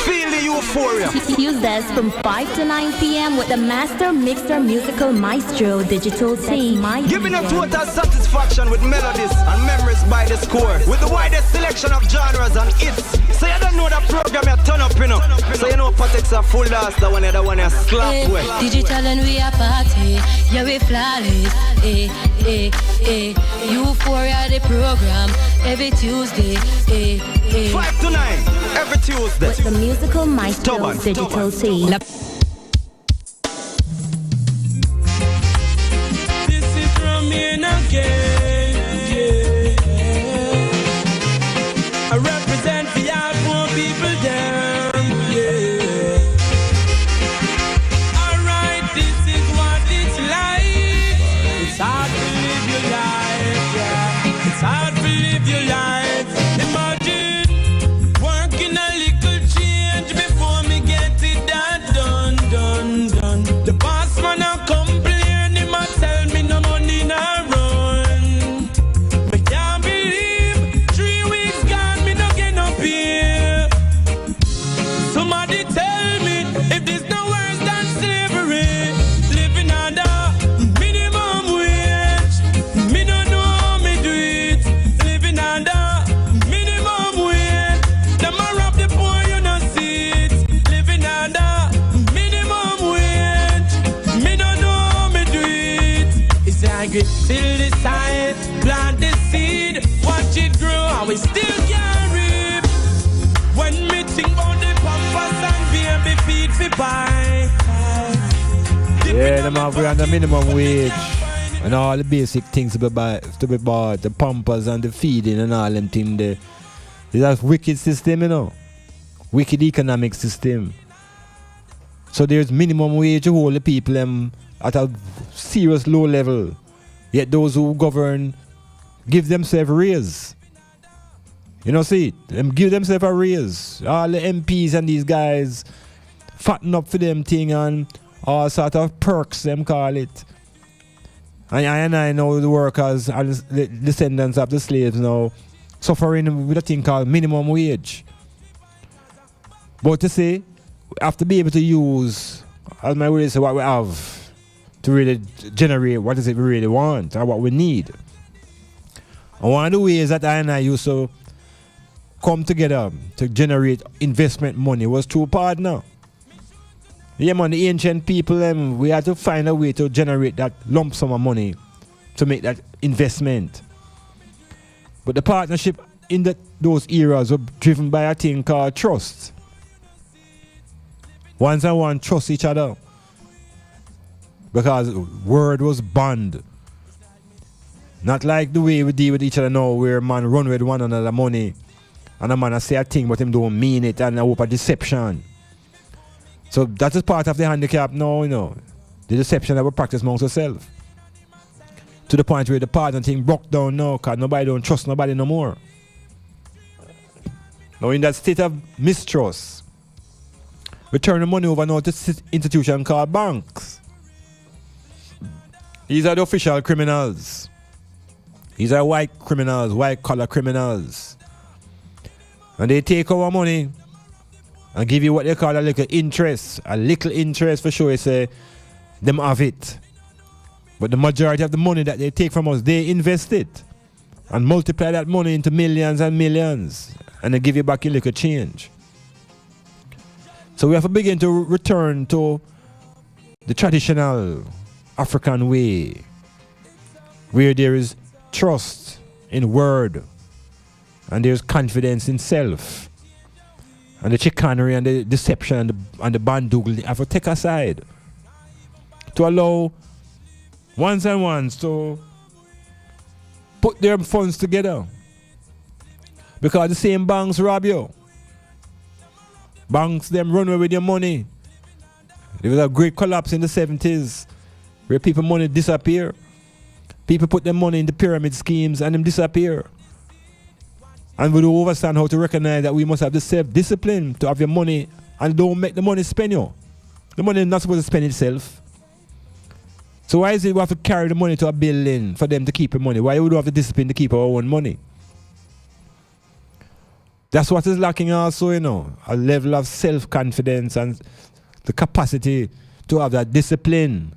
Feel the euphoria. Tuesdays from 5 to 9 p.m. with the Master Mixer Musical Maestro Digital Team. Giving a total satisfaction with melodies and memories by the score. With the widest selection of genres and hits. So you don't know that program you turn up, you know. So you know Patek's a full dance, the one you slap with. Digital and we are party. Yeah, we flawless. Euphoria the program. Every Tuesday. 5 to 9. Every Tuesday. With the Musical Maestro Digital Team. This is from me and again. Yeah. I represent the poor people down. Yeah. Alright, this is what it's like. It's hard to live your life. Yeah. It's hard to live your life. Imagine working a little change before me get it that done. The boss man a complain, him a tell me no money no run. Me can't believe 3 weeks gone, me no get no pay. Somebody tell me if this no worse than slavery, living under minimum wage. Me don't know how me do it, living under minimum wage. Them a rob the poor, you no see it, living under minimum wage. Me don't know how me do it. It's like it till the side, plant the seed, watch it grow, and we still can't reap. When me think about the pampers and baby feed fi buy. Yeah, them have we on the minimum wage. And all the basic things to be bought, the pampers and the feeding and all them things there. It's a wicked system, you know. Wicked economic system. So there's minimum wage to hold the people at a serious low level. Yet those who govern give themselves a raise. You know, see, them give themselves a raise. All the MPs and these guys fatten up for them thing and all sort of perks, them call it. And I know the workers and the descendants of the slaves now suffering with a thing called minimum wage. But to say, we have to be able to use, as my way say, what we have to really generate what is it we really want or what we need. And one of the ways that I used to come together to generate investment money was through partner. Yeah, man, the ancient people, we had to find a way to generate that lump sum of money to make that investment. But the partnership in those eras were driven by a thing called trust. Once and one trust each other. Because word was bond. Not like the way we deal with each other now, where man run with one another money and a man say a thing but him don't mean it and I hope a deception. So that is part of the handicap now, you know. The deception that we practice amongst ourselves. To the point where the partner thing broke down now because nobody don't trust nobody no more. Now in that state of mistrust, We turn the money over now to institution called banks. These are the official criminals. These are white criminals, white collar criminals. And they take our money and give you what they call a little interest for sure. You say them have it. But the majority of the money that they take from us, they invest it and multiply that money into millions and millions, and they give you back your little change. So we have to begin to return to the traditional African way, where there is trust in word and there's confidence in self, and the chicanery and the deception and the bandoogle they have to take aside to allow ones and ones to put their funds together, because the same banks rob you. Banks them run away with your money. There was a great collapse in the 70s where people money disappear. People put their money in the pyramid schemes and them disappear. And we don't understand how to recognize that we must have the self-discipline to have your money and don't make the money spend you. The money is not supposed to spend itself. So why is it we have to carry the money to a building for them to keep the money? Why would we have the discipline to keep our own money? That's what is lacking also, you know, a level of self-confidence and the capacity to have that discipline,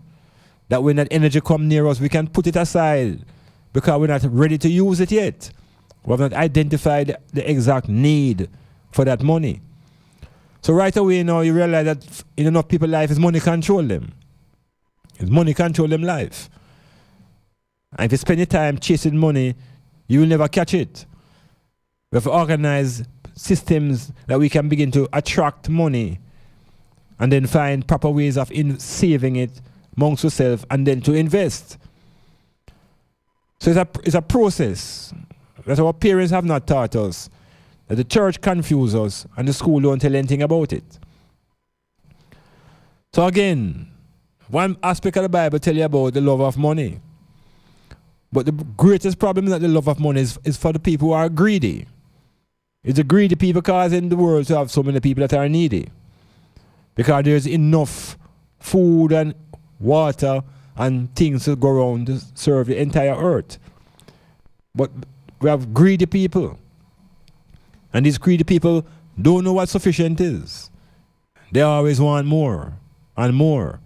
that when that energy comes near us, we can put it aside because we're not ready to use it yet. We have not identified the exact need for that money. So right away, you know, you realize that in enough people's life is money control them. It's money control them life. And if you spend your time chasing money, you will never catch it. We have to organize systems that we can begin to attract money and then find proper ways of saving it amongst ourselves and then to invest. So it's a process that our parents have not taught us, that the church confuses us and the school don't tell anything about it. So again, one aspect of the Bible tell you about the love of money. But the greatest problem is that the love of money is for the people who are greedy. It's the greedy people causing the world to have so many people that are needy. Because there's enough food and water and things to go around to serve the entire earth. But we have greedy people. And these greedy people don't know what sufficient is. They always want more and more.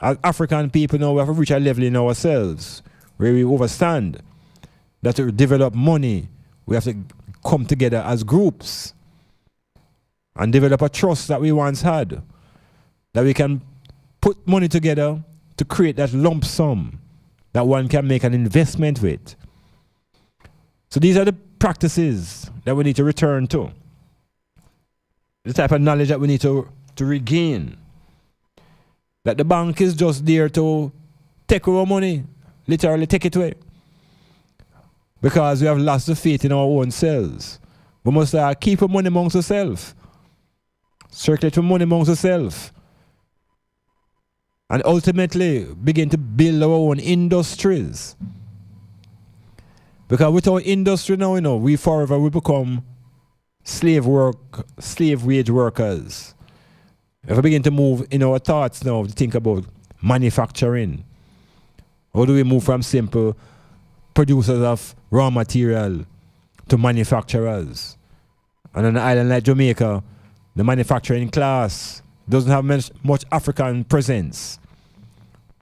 As African people now, we have to reach a level in ourselves where we understand that to develop money, we have to come together as groups and develop a trust that we once had, that we can put money together to create that lump sum that one can make an investment with. So these are the practices that we need to return to, the type of knowledge that we need to regain. That the bank is just there to take our money, literally take it away. Because we have lost the faith in our own selves. We must keep our money amongst ourselves. Circulate our money amongst ourselves. And ultimately begin to build our own industries. Because with our industry now, you know, we forever will become slave wage workers. If we begin to move in our thoughts now to think about manufacturing, how do we move from simple producers of raw material to manufacturers? And on an island like Jamaica, the manufacturing class doesn't have much African presence.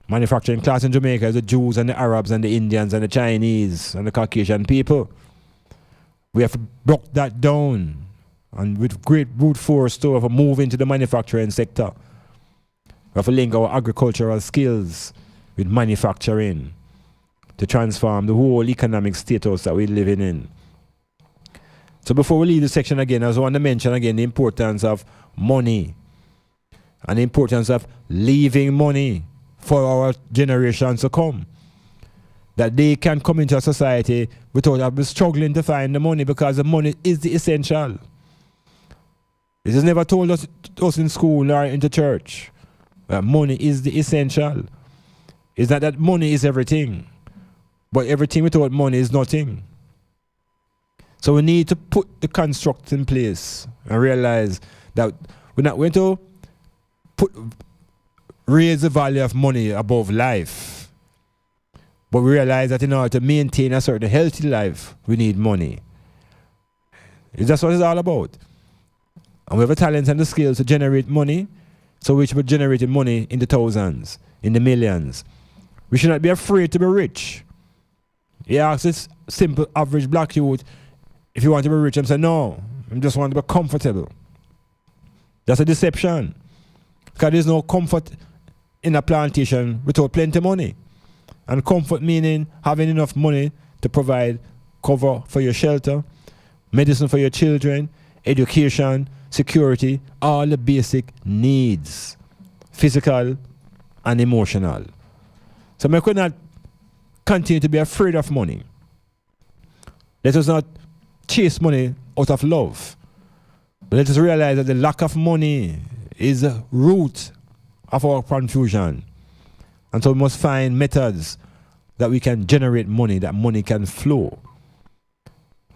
Manufacturing class in Jamaica is the Jews and the Arabs and the Indians and the Chinese and the Caucasian people. We have to break that down and with great brute force to have a move into the manufacturing sector. We have to link our agricultural skills with manufacturing to transform the whole economic status that we're living in. So before we leave the section again, I just want to mention again the importance of money and the importance of leaving money for our generations to come. That they can come into a society without struggling to find the money, because the money is the essential. It is never told us in school or in the church that money is the essential. It's not that money is everything, but everything without money is nothing. So we need to put the construct in place and realize that We're not going to raise the value of money above life. But we realize that in order to maintain a certain healthy life, we need money. That's what it's all about. And we have the talents and the skills to generate money, so we should be generating money in the thousands, in the millions. We should not be afraid to be rich. He asks this simple average black youth, if you want to be rich, I'm saying, no, I just want to be comfortable. That's a deception. Because there's no comfort in a plantation without plenty of money. And comfort meaning having enough money to provide cover for your shelter, medicine for your children, education, security, all the basic needs, physical and emotional. So we could not continue to be afraid of money. Let us not chase money out of love. But let us realize that the lack of money is the root of our confusion. And so we must find methods that we can generate money, that money can flow.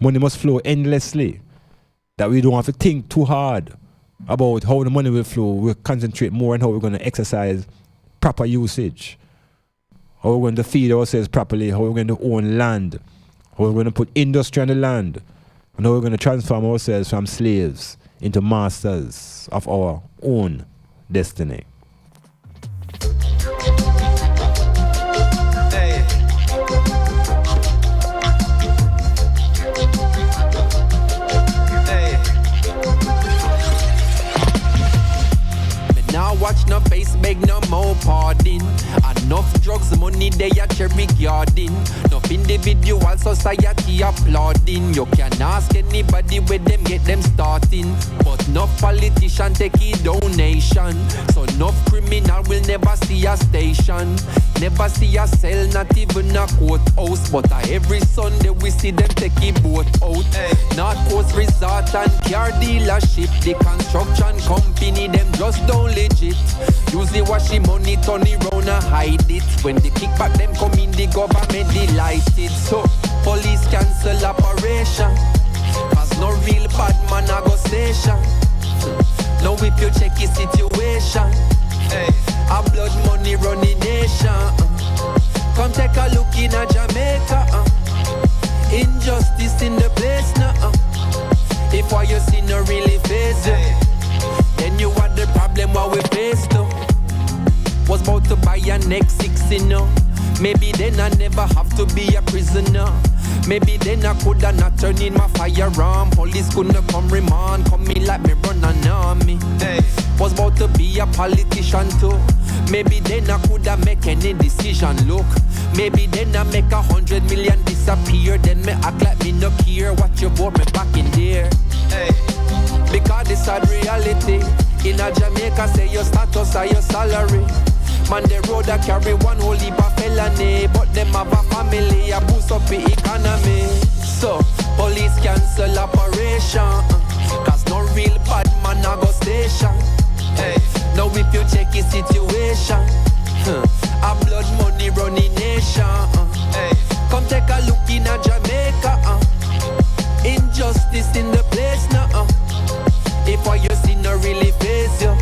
Money must flow endlessly. That we don't have to think too hard about how the money will flow. We'll concentrate more on how we're going to exercise proper usage. How we're going to feed ourselves properly, how we're going to own land, how we're going to put industry on the land, and how we're going to transform ourselves from slaves into masters of our own destiny. Now watch no face, beg no more pardon. Enough drugs, money they a cherry garden. Enough individual society applauding. You can ask anybody where them get them starting. But no politician take a donation. So no criminal will never see a station. Never see a cell, not even a courthouse. But every Sunday we see them take a boat out. North Coast Resort and car dealership. The construction company, them just don't legit. Usually wash the money, turn it round and hide it. When the kickback them come in, the government delighted. So police cancel operation, cause no real bad man a go station. Now if you check the situation, a blood money running nation. Come take a look in a Jamaica. Injustice in the place now. If what you see no really face you, then you are the problem what we face though. Was about to buy a next 60 now. Maybe then I never have to be a prisoner. Maybe then I coulda not turn in my firearm. Police couldn't come remand, come in like me run an army. Was about to be a politician too. Maybe then I coulda make any decision. Look, maybe then I make 100 million disappear. Then me act like me no care what you bought me back in there. Because this sad reality. In a Jamaica say your status or your salary. Man the road a carry one whole heap of felony. But them have a family a boost up the economy. So police cancel operation, cause no real bad man a go station. Now if you check the situation, a blood money running nation. Come take a look in a Jamaica. Injustice in the place now. If what you see no really face you,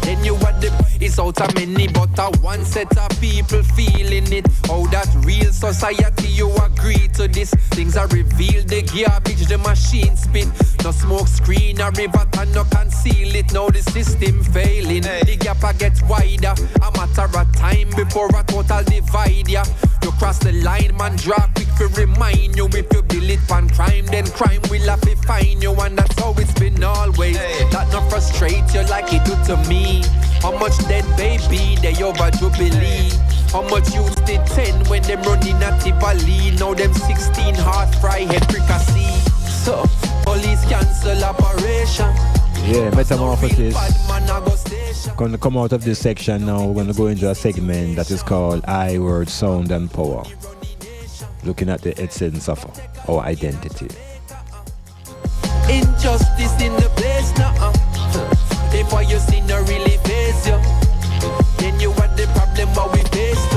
then you are the it's out of many but a one set of people feeling it. How that real society you agree to this. Things are revealed, the garbage the machine spit. No smoke screen or river and no conceal it. Now the system failing, the gap a get wider. A matter of time before a total divide ya. You cross the line, man, draw quick to remind you. If you build it on crime, then crime will have to find you. And that's how it's been always. That not frustrate you like it do to me. How much dead baby they over Jubilee? How much used the 10 when them running at Tivoli? Now them 16 hard fry head fricassee. So police cancel operation. Yeah, Metamorphosis. Going to come out of this section now. We're going to go into a segment that is called I, Word, Sound and Power. Looking at the essence of our identity. Injustice in the place now. If what you see no really face you, then you are the problem what we face to.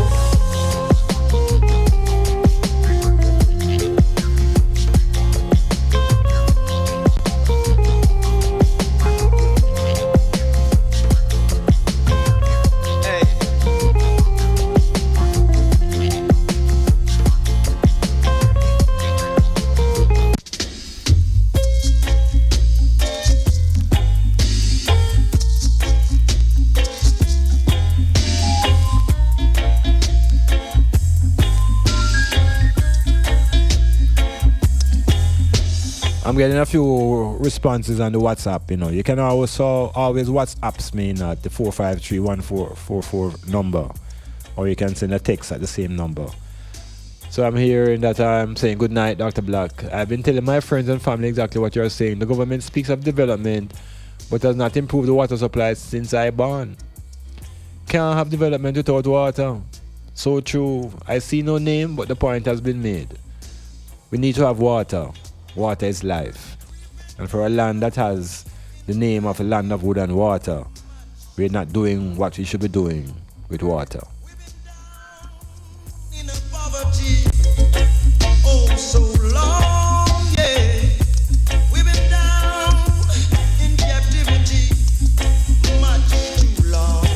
getting a few responses on the WhatsApp, you know. You can always WhatsApps me at the 453-1444 number. Or you can send a text at the same number. So I'm hearing that I'm saying good night, Dr. Black. I've been telling my friends and family exactly what you're saying. The government speaks of development, but does not improve the water supply since I born. Can't have development without water. So true. I see no name, but the point has been made. We need to have water. Water is life. And for a land that has the name of a land of wood and water, we're not doing what we should be doing with water. Oh, so long, yeah. We've been down in captivity much too long.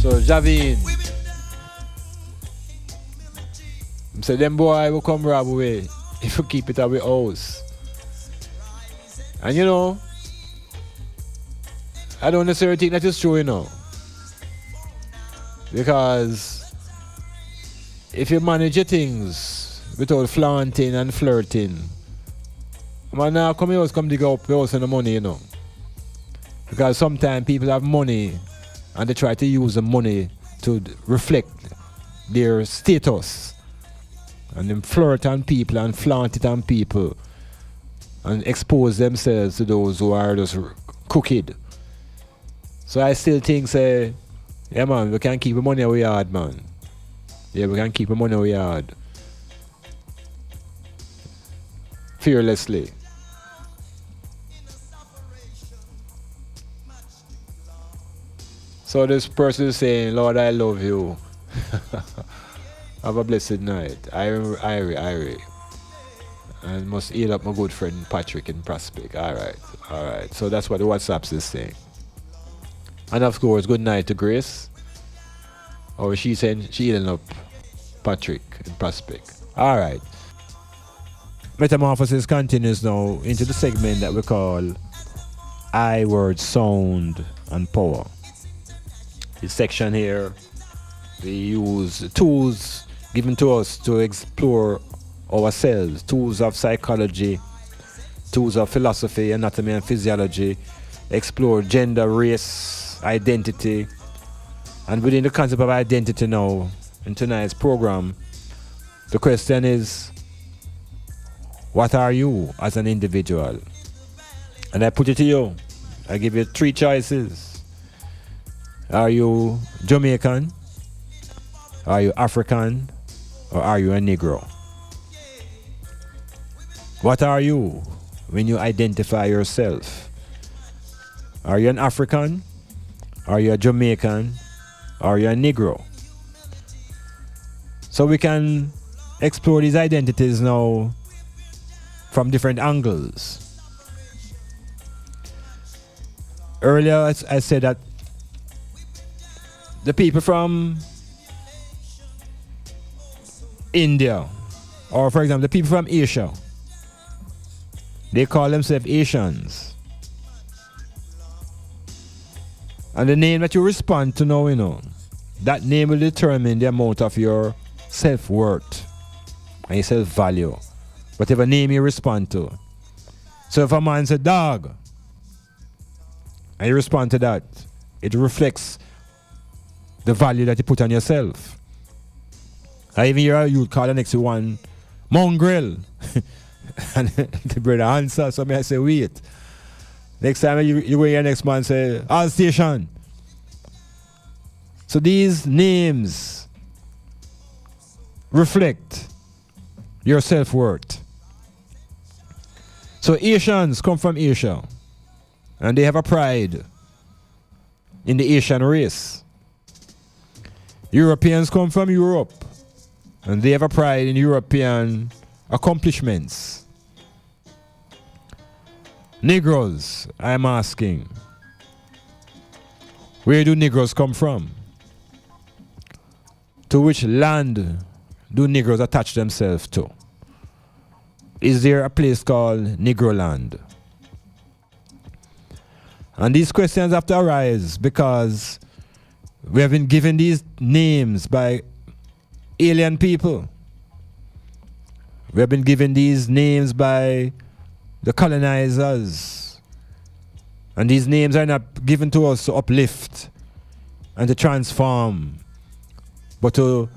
So Gavin, so them boy will come rob away if you keep it at our house. And you know, I don't necessarily think that is true, you know. Because if you manage your things without flaunting and flirting, man, now come here, come dig up your house and the money, you know. Because sometimes people have money and they try to use the money to reflect their status. And then flirt on people and flaunt it on people and expose themselves to those who are just crooked. So I still think, say, yeah man, we can keep the money we had, man. Yeah, we can keep the money we had. Fearlessly. So this person is saying, Lord, I love you. Have a blessed night. Irie. And must heal up my good friend Patrick in Prospect. Alright. So that's what the WhatsApps is saying. And of course, good night to Grace. Or she saying she healing up Patrick in Prospect. Alright. Metamorphosis continues now into the segment that we call I Word, Sound and Power. This section here, we use tools given to us to explore ourselves, tools of psychology, tools of philosophy, anatomy and physiology, explore gender, race, identity. And within the concept of identity now, in tonight's program, the question is, what are you as an individual? And I put it to you. I give you 3 choices. Are you Jamaican? Are you African? Or are you a Negro? What are you when you identify yourself? Are you an African? Are you a Jamaican? Are you a Negro? So we can explore these identities now from different angles. Earlier I said that the people from India, or for example the people from Asia, they call themselves Asians. And the name that you respond to now, you know, that name will determine the amount of your self-worth and your self-value. Whatever name you respond to. So if a man says dog, and you respond to that, it reflects the value that you put on yourself. I even hear you call the next one mongrel. And the brother answer, so I say, wait. Next time you go your next man say, all station. So these names reflect your self-worth. So Asians come from Asia, and they have a pride in the Asian race. Europeans come from Europe, and they have a pride in European accomplishments. Negroes, I'm asking, where do Negroes come from? To which land do Negroes attach themselves to? Is there a place called Negroland? And these questions have to arise because we have been given these names by alien people. We have been given these names by the colonizers. And these names are not given to us to uplift and to transform, but to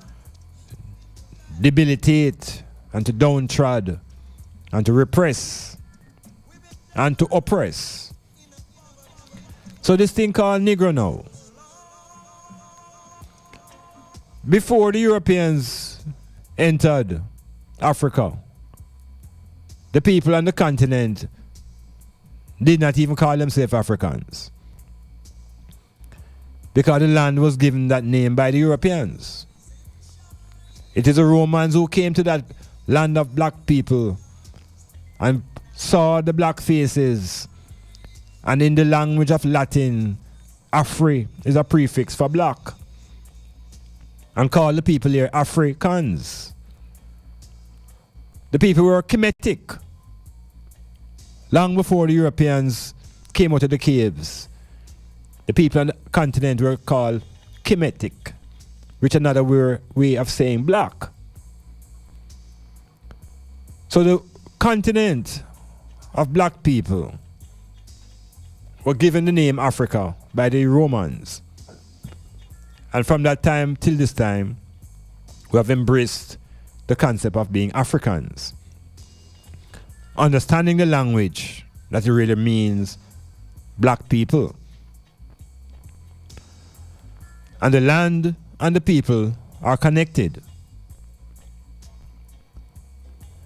debilitate and to downtrod and to repress and to oppress. So this thing called Negro now. Before the Europeans entered Africa, the people on the continent did not even call themselves Africans, because the land was given that name by the Europeans. It is the Romans who came to that land of black people and saw the black faces, and in the language of Latin, Afri is a prefix for black, and called the people here Africans. The people were Kemetic long before the Europeans came out of the caves. The people on the continent were called Kemetic, which is another way of saying black. So the continent of black people were given the name Africa by the Romans. And from that time till this time, we have embraced the concept of being Africans. Understanding the language that it really means black people. And the land and the people are connected.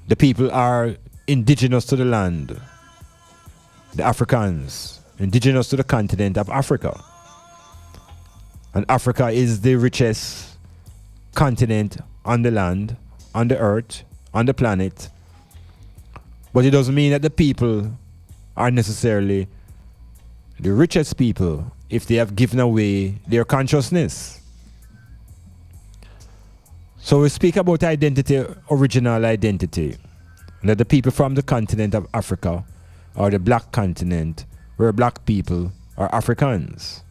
The people are indigenous to the land. The Africans, indigenous to the continent of Africa. And Africa is the richest continent on the land, on the earth, on the planet. But it doesn't mean that the people are necessarily the richest people if they have given away their consciousness. So we speak about identity, original identity. That the people from the continent of Africa, or the black continent, where black people are Africans.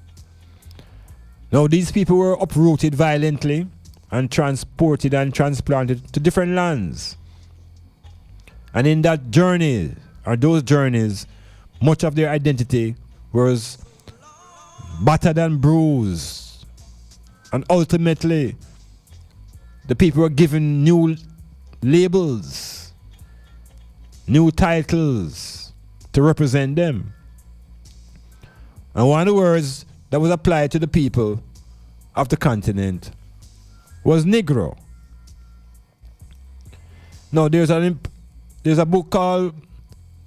Now these people were uprooted violently and transported and transplanted to different lands. And in that journey, or those journeys, much of their identity was battered and bruised. And ultimately, the people were given new labels, new titles to represent them. And one of the words that was applied to the people of the continent was Negro. Now there's a book called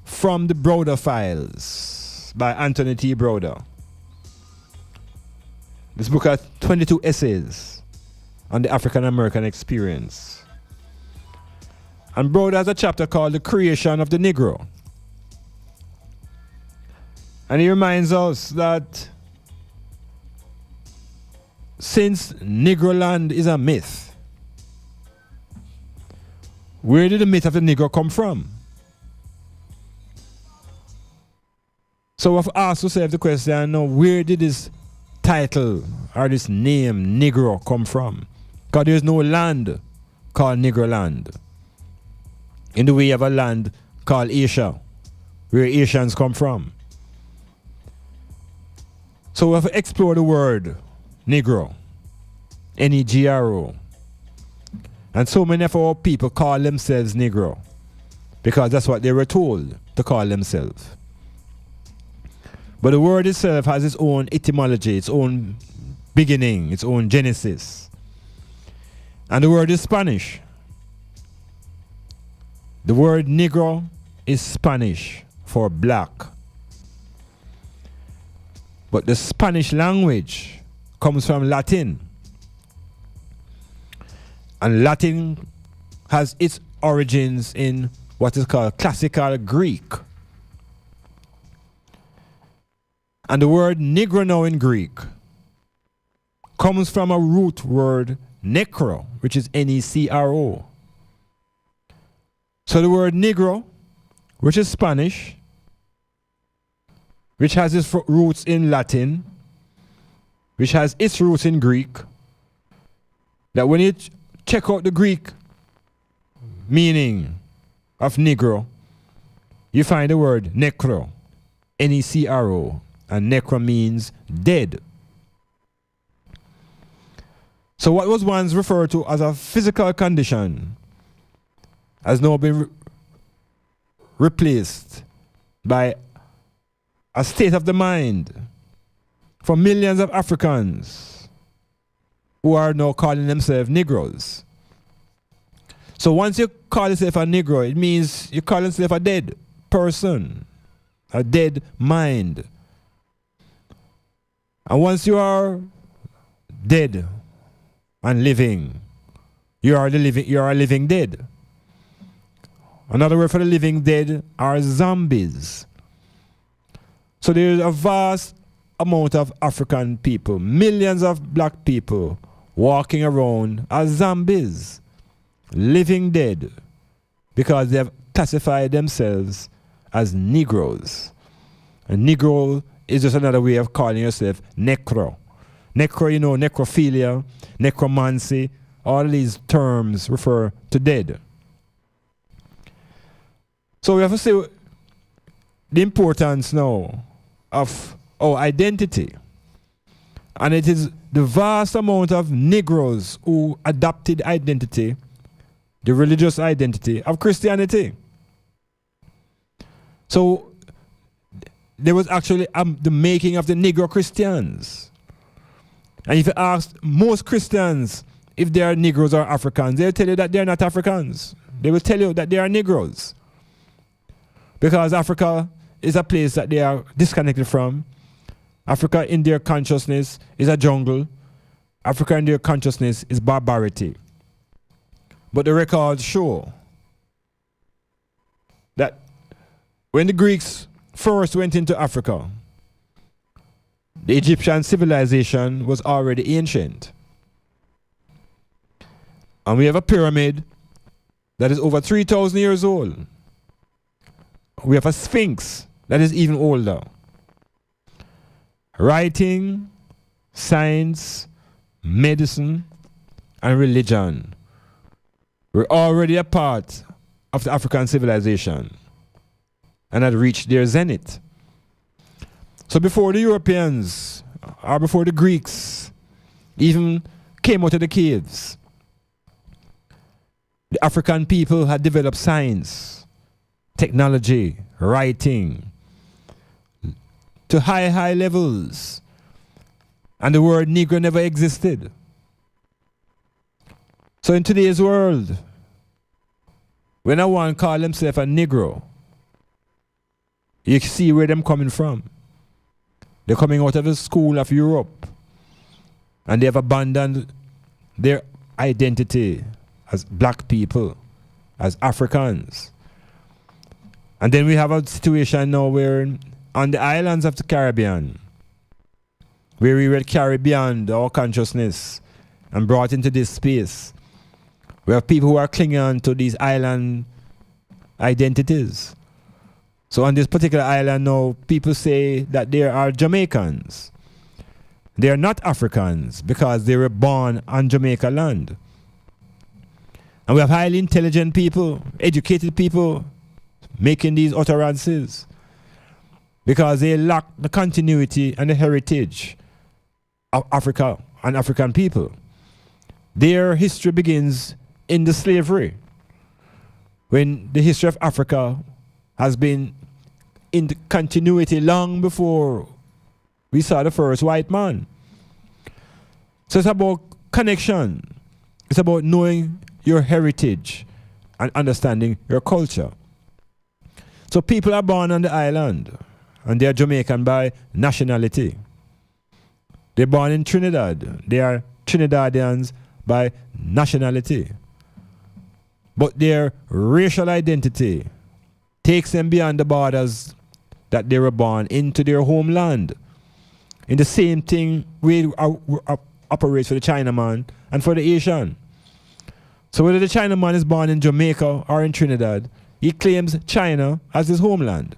From the Browder Files by Anthony T. Browder. This book has 22 essays on the African American experience. And Browder has a chapter called The Creation of the Negro. And he reminds us that since Negro land is a myth, where did the myth of the Negro come from? So we've asked ourselves the question, now, where did this title or this name Negro come from? Because there's no land called Negro land. In the way of a land called Asia, where Asians come from. So we've explored the word Negro, N-E-G-R-O. And so many of our people call themselves Negro because that's what they were told to call themselves. But the word itself has its own etymology, its own beginning, its own genesis. And the word is Spanish. The word Negro is Spanish for black. But the Spanish language comes from Latin. And Latin has its origins in what is called classical Greek. And the word Negro now in Greek comes from a root word necro, which is N-E-C-R-O. So the word Negro, which is Spanish, which has its roots in Latin, which has its roots in Greek, that when you check out the Greek meaning of Negro, you find the word necro, Necro, and necro means dead. So what was once referred to as a physical condition has now been replaced by a state of the mind for millions of Africans who are now calling themselves Negroes. So once you call yourself a Negro, it means you call yourself a dead person, a dead mind. And once you are dead and living, you are a living dead. Another word for the living dead are zombies. So there is a vast amount of African people, millions of black people walking around as zombies, living dead, because they have classified themselves as Negroes. And Negro is just another way of calling yourself necro. Necro, you know, necrophilia, necromancy, all these terms refer to dead. So we have to say the importance now of our identity. And it is the vast amount of Negroes who adopted identity, the religious identity of Christianity. So there was actually the making of the Negro Christians. And if you ask most Christians if they are Negroes or Africans, they'll tell you that they're not Africans. They will tell you that they are Negroes. Because Africa is a place that they are disconnected from. Africa in their consciousness is a jungle. Africa in their consciousness is barbarity. But the records show that when the Greeks first went into Africa, the Egyptian civilization was already ancient. And we have a pyramid that is over 3,000 years old. We have a sphinx that is even older. Writing, science, medicine, and religion were already a part of the African civilization and had reached their zenith. So before the Europeans or before the Greeks even came out of the caves, the African people had developed science, technology, writing to high levels. And the word Negro never existed. So in today's world, when one call himself a Negro, you see where them coming from. They're coming out of the school of Europe, and they have abandoned their identity as black people, as Africans. And then we have a situation now where on the islands of the Caribbean, where we were carried beyond our consciousness and brought into this space, we have people who are clinging on to these island identities. So on this particular island now, people say that they are Jamaicans. They are not Africans because they were born on Jamaica land. And we have highly intelligent people, educated people making these utterances because they lack the continuity and the heritage of Africa and African people. Their history begins in the slavery, when the history of Africa has been in the continuity long before we saw the first white man. So it's about connection. It's about knowing your heritage and understanding your culture. So people are born on the island and they are Jamaican by nationality. They're born in Trinidad. They are Trinidadians by nationality. But their racial identity takes them beyond the borders that they were born into their homeland. In the same thing we operates for the Chinaman and for the Asian. So whether the Chinaman is born in Jamaica or in Trinidad, he claims China as his homeland.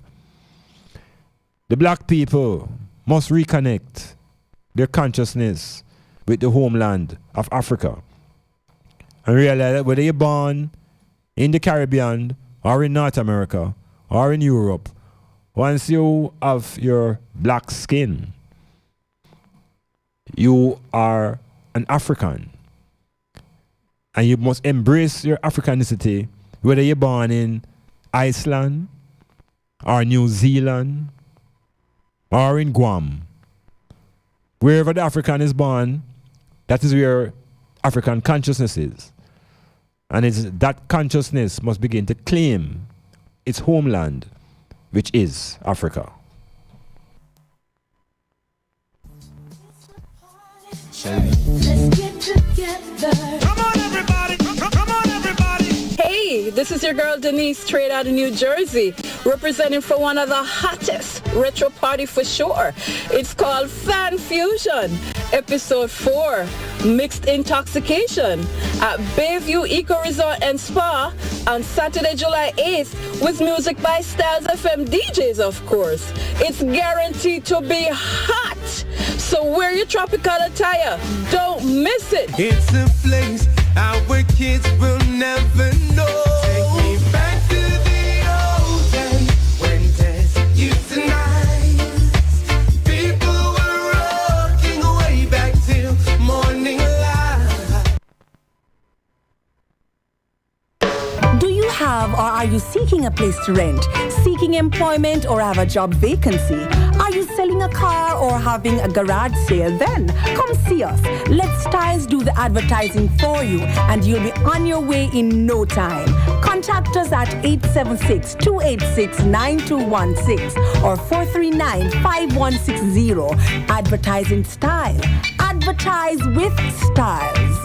The black people must reconnect their consciousness with the homeland of Africa and realize that whether you're born in the Caribbean or in North America or in Europe, once you have your black skin, you are an African. And you must embrace your Africanicity, whether you're born in Iceland, or New Zealand, or in Guam. Wherever the African is born, that is where African consciousness is. And it's that consciousness must begin to claim its homeland, which is Africa. Let's get together. Come on, everybody. Come on, everybody. Hey, this is your girl Denise, straight out of New Jersey, representing for one of the hottest retro party for sure. It's called Fan Fusion, Episode 4, Mixed Intoxication, at Bayview Eco Resort and Spa on Saturday, July 8th, with music by Styles FM DJs, of course. It's guaranteed to be hot, so wear your tropical attire. Don't miss it. It's a place our kids will never know. Take me back to the old days when there's used to nights. People were rocking way back till morning light. Do you have or are you seeking a place to rent, seeking employment or have a job vacancy? Are you selling a car or having a garage sale? Then come see us. Let Styles do the advertising for you and you'll be on your way in no time. Contact us at 876-286-9216 or 439-5160. Advertising Style. Advertise with Styles.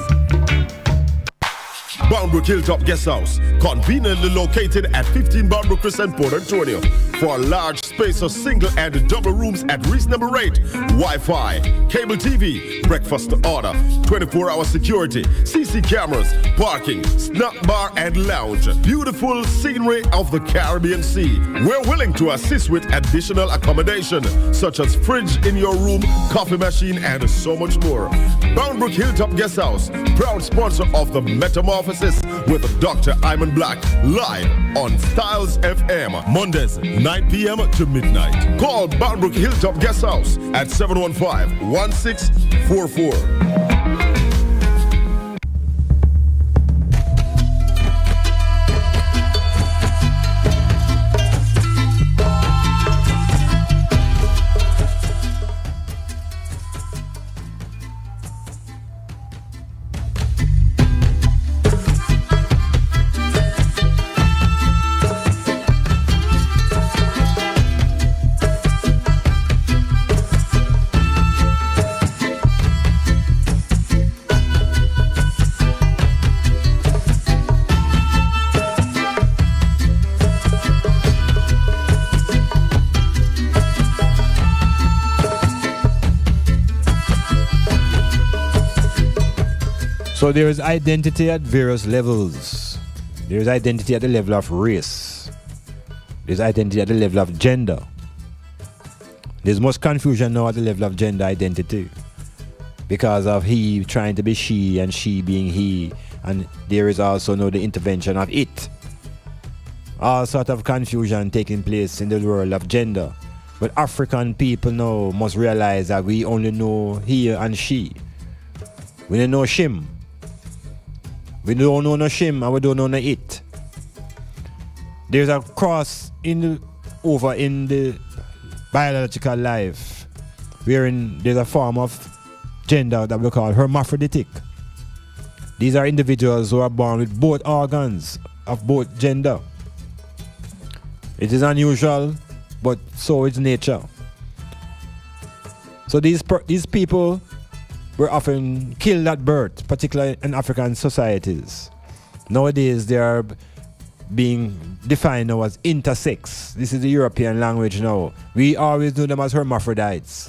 Boundbrook Hilltop Guest House, conveniently located at 15 Boundbrook Crescent, Port Antonio. For a large space of single and double rooms at reasonable rate, Wi-Fi, cable TV, breakfast to order, 24-hour security, CC cameras, parking, snack bar and lounge. Beautiful scenery of the Caribbean Sea. We're willing to assist with additional accommodation, such as fridge in your room, coffee machine, and so much more. Boundbrook Hilltop Guest House, proud sponsor of the Metamorphosis with Dr. Iman Blak, live on Styles FM, Mondays, 9 p.m. to midnight. Call Boundbrook Hilltop Guest House at 715-1644. So there is identity at various levels. There is identity at the level of race. There's identity at the level of gender. There's much confusion now at the level of gender identity because of he trying to be she and she being he, and there is also now the intervention of it. All sort of confusion taking place in the world of gender. But African people now must realize that we only know he and she. We don't know shim. We don't know no shim and we don't know no it. There's a cross over in the biological life wherein there's a form of gender that we call hermaphroditic. These are individuals who are born with both organs of both gender. It is unusual, but so is nature. So these people were often killed at birth, particularly in African societies. Nowadays, they are being defined now as intersex. This is the European language now. We always knew them as hermaphrodites.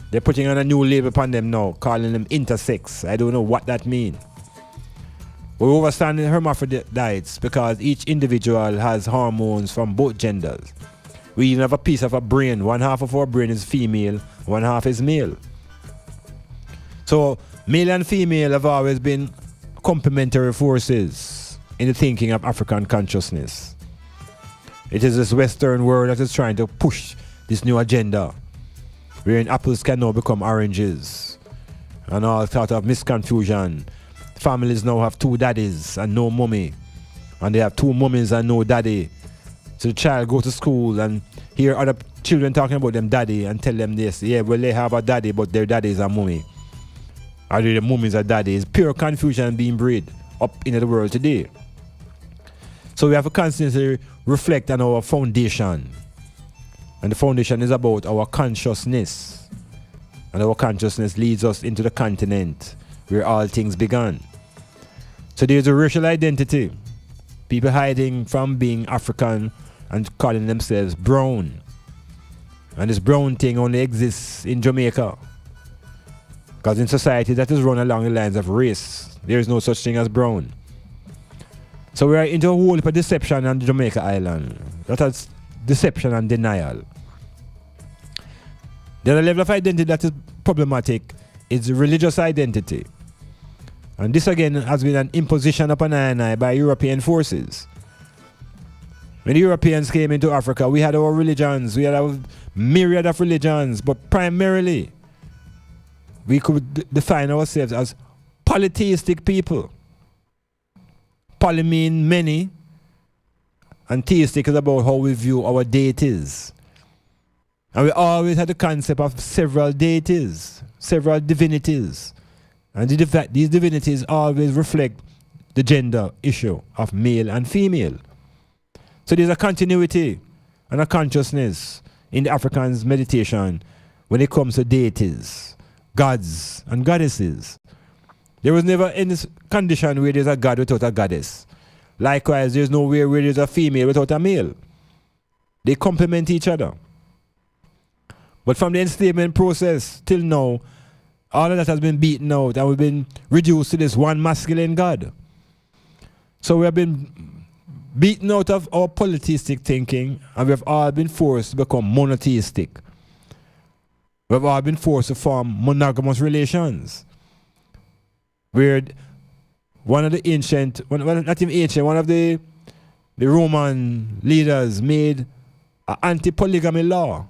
They're putting on a new label upon them now, calling them intersex. I don't know what that means. We understand hermaphrodites because each individual has hormones from both genders. We even have a piece of a brain. One half of our brain is female, one half is male. So male and female have always been complementary forces in the thinking of African consciousness. It is this Western world that is trying to push this new agenda, wherein apples can now become oranges, and all sort of misconfusion. Families now have 2 daddies and no mommy, and they have 2 mummies and no daddy. So the child go to school and hear other children talking about them daddy and tell them this. Yeah, well, they have a daddy, but their daddy is a mummy. Or the mummy is a daddy. It's pure confusion being bred up into the world today. So we have to constantly reflect on our foundation. And the foundation is about our consciousness. And our consciousness leads us into the continent where all things began. So there's a racial identity. People hiding from being African and calling themselves brown. And this brown thing only exists in Jamaica. Because in society that is run along the lines of race, there is no such thing as brown. So we are into a whole heap of deception on Jamaica Island. That is deception and denial. The other level of identity that is problematic is religious identity. And this again has been an imposition upon I by European forces. When the Europeans came into Africa, we had our religions, we had a myriad of religions, but primarily we could define ourselves as polytheistic people. Poly mean many, and theistic is about how we view our deities. And we always had the concept of several deities, several divinities. And these divinities always reflect the gender issue of male and female. So there's a continuity and a consciousness in the African's meditation when it comes to deities, gods and goddesses. There was never any condition where there's a god without a goddess. Likewise, there's nowhere where there's a female without a male. They complement each other. But from the enslavement process till now, all of that has been beaten out and we've been reduced to this one masculine god. So we have been beaten out of our polytheistic thinking and we have all been forced to become monotheistic. We have all been forced to form monogamous relations. Where one of the ancient, not even ancient, one of the Roman leaders made an anti-polygamy law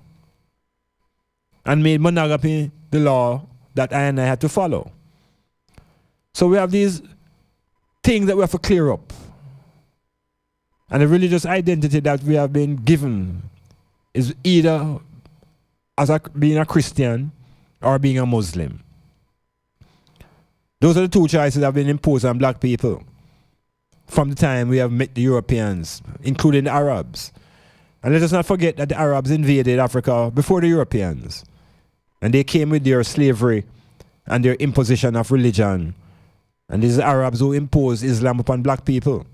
and made monogamy the law that I had to follow. So we have these things that we have to clear up. And the religious identity that we have been given is either as being a Christian or being a Muslim. Those are the 2 choices that have been imposed on black people from the time we have met the Europeans, including the Arabs. And let us not forget that the Arabs invaded Africa before the Europeans. And they came with their slavery and their imposition of religion. And these Arabs who imposed Islam upon black people.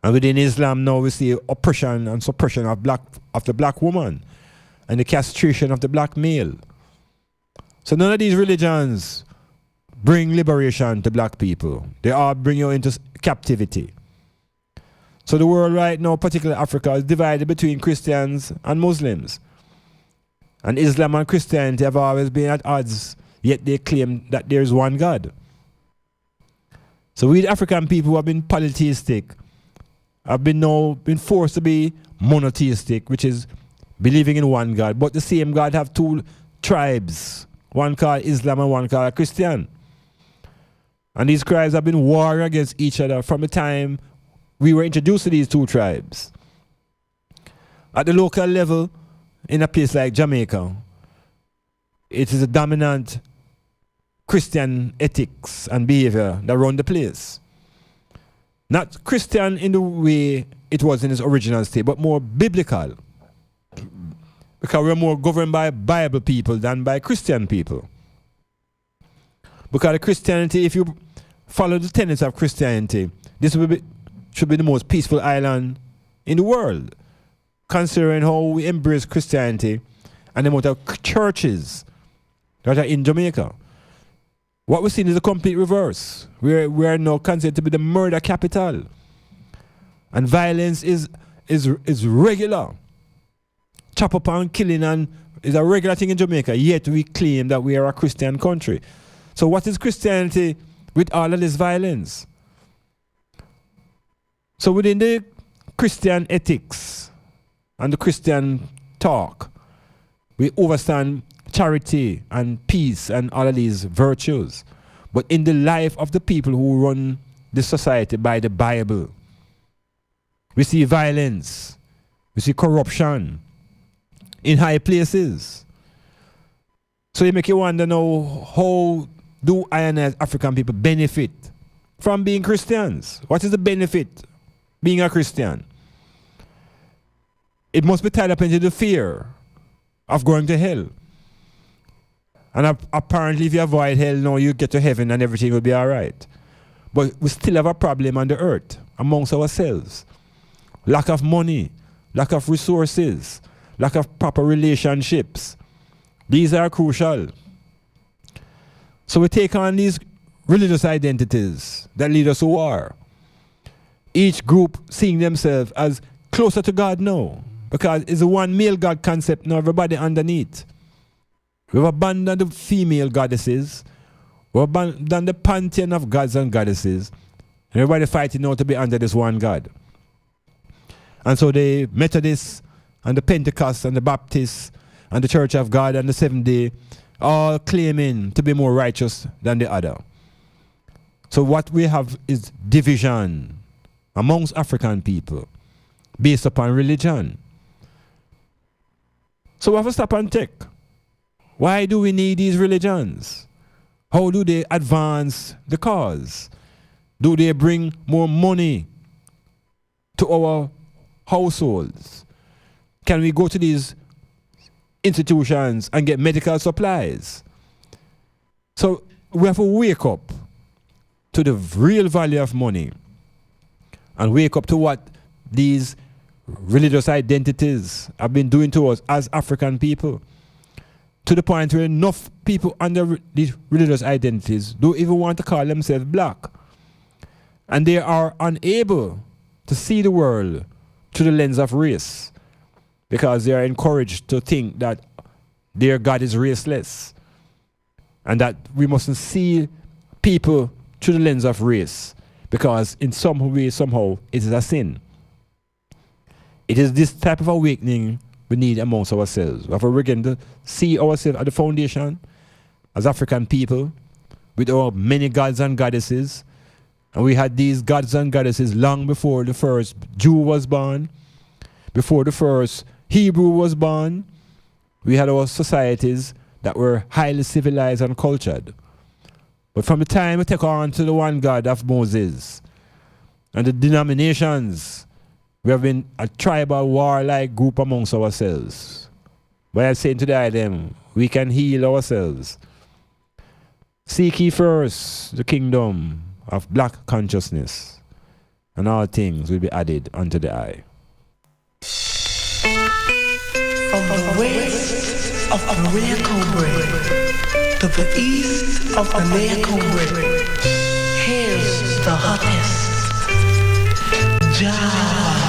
And within Islam now we see oppression and suppression of the black woman and the castration of the black male. So none of these religions bring liberation to black people. They all bring you into captivity. So the world right now, particularly Africa, is divided between Christians and Muslims. And Islam and Christianity have always been at odds, yet they claim that there is one God. So we, the African people who have been polytheistic, have been forced to be monotheistic, which is believing in one God. But the same God have 2 tribes, one called Islam and one called Christian. And these tribes have been warring against each other from the time we were introduced to these 2 tribes. At the local level, in a place like Jamaica, it is a dominant Christian ethics and behavior that run the place. Not Christian in the way it was in its original state, but more biblical. Because we're more governed by Bible people than by Christian people. Because the Christianity, if you follow the tenets of Christianity, this should be the most peaceful island in the world, considering how we embrace Christianity and the amount of churches that are in Jamaica. What we're seeing is a complete reverse. We are now considered to be the murder capital. And violence is regular. Chop up and killing is a regular thing in Jamaica, yet we claim that we are a Christian country. So what is Christianity with all of this violence? So within the Christian ethics and the Christian talk. We understand charity and peace and all of these virtues. But in the life of the people who run this society by the Bible, we see violence, we see corruption in high places. So you make you wonder now, how do I and as African people benefit from being Christians? What is the benefit being a Christian? It must be tied up into the fear of going to hell. And apparently if you avoid hell, no, you get to heaven and everything will be all right. But we still have a problem on the earth amongst ourselves. Lack of money, lack of resources, lack of proper relationships. These are crucial. So we take on these religious identities that lead us to war. Each group seeing themselves as closer to God now, because it's a one male God concept now, everybody underneath. We've abandoned the female goddesses. We've abandoned the pantheon of gods and goddesses. And everybody fighting now to be under this one God. And so the Methodists and the Pentecost and the Baptists and the Church of God and the Seventh Day all claiming to be more righteous than the other. So what we have is division amongst African people based upon religion. So we have to stop and take. Why do we need these religions? How do they advance the cause? Do they bring more money to our households? Can we go to these institutions and get medical supplies? So we have to wake up to the real value of money and wake up to what these religious identities have been doing to us as African people, to the point where enough people under these religious identities don't even want to call themselves black. And they are unable to see the world through the lens of race because they are encouraged to think that their God is raceless and that we mustn't see people through the lens of race because in some way, somehow, it is a sin. It is this type of awakening we need amongst ourselves. We have to begin to see ourselves at the foundation as African people with our many gods and goddesses. And we had these gods and goddesses long before the first Jew was born, before the first Hebrew was born. We had our societies that were highly civilized and cultured. But from the time we take on to the one God of Moses and the denominations, we have been a tribal warlike group amongst ourselves. But I'm saying to the item, we can heal ourselves. Seek ye first the kingdom of black consciousness, and all things will be added unto the eye. From the west of America to the east of America, here's the hottest Java.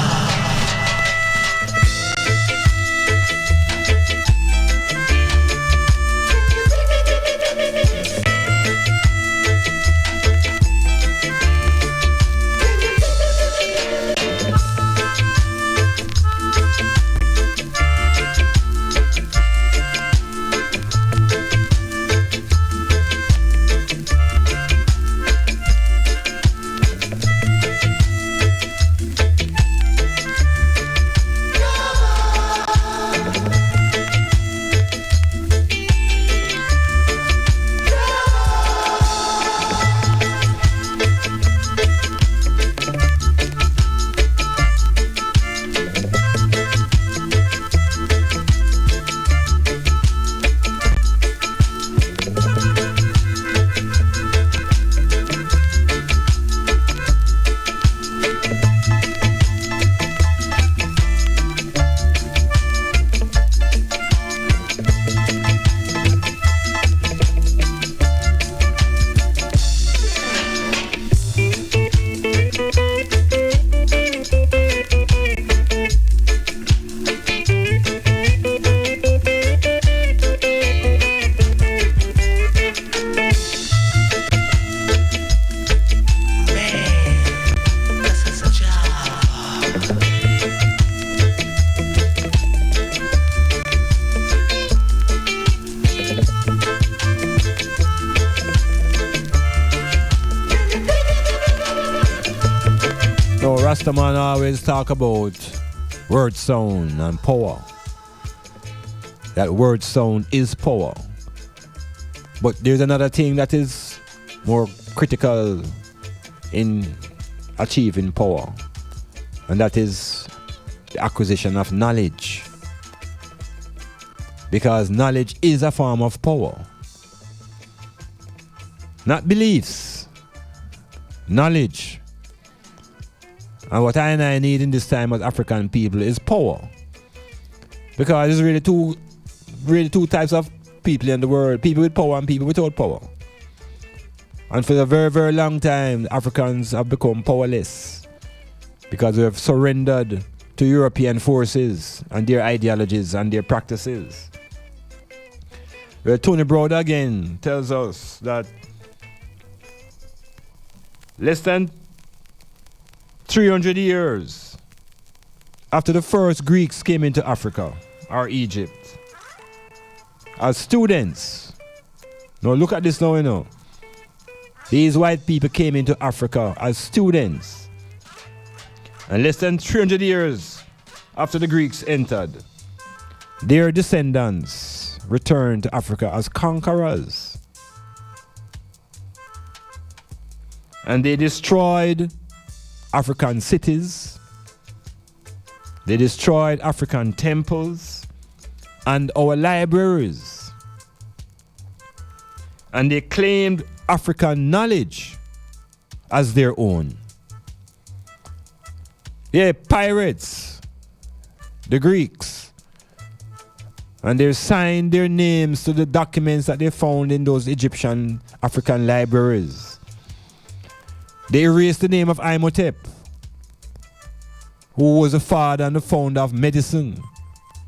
No, Rastaman always talk about word sound and power. That word sound is power. But there's another thing that is more critical in achieving power, and that is the acquisition of knowledge. Because knowledge is a form of power. Not beliefs. Knowledge. And what I and I need in this time as African people is power. Because there's really two types of people in the world. People with power and people without power. And for a very, very long time, Africans have become powerless. Because we have surrendered to European forces and their ideologies and their practices. Where Tony Browder again tells us that less than 300 years after the first Greeks came into Africa, or Egypt, as students. Now look at this now, you know. These white people came into Africa as students. And less than 300 years after the Greeks entered, their descendants returned to Africa as conquerors. And they destroyed African cities. They destroyed African temples and our libraries. And they claimed African knowledge as their own. Yeah, pirates, the Greeks. And they signed their names to the documents that they found in those Egyptian African libraries. They erased the name of Imhotep, who was the father and the founder of medicine.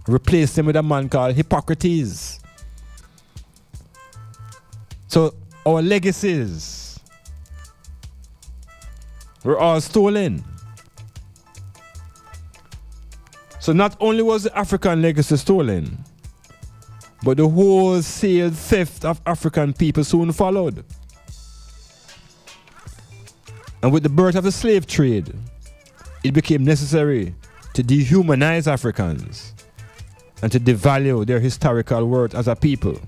Replaced him with a man called Hippocrates. So our legacies were all stolen. So not only was the African legacy stolen, but the wholesale theft of African people soon followed. And with the birth of the slave trade, it became necessary to dehumanize Africans and to devalue their historical worth as a people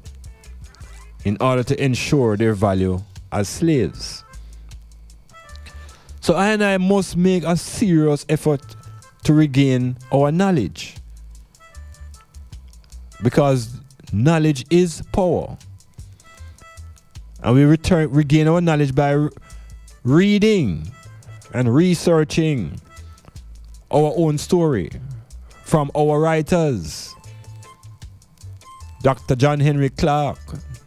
in order to ensure their value as slaves. So I and I must make a serious effort to regain our knowledge. Because knowledge is power. And we regain our knowledge by reading and researching our own story from our writers. Dr. John Henry Clark,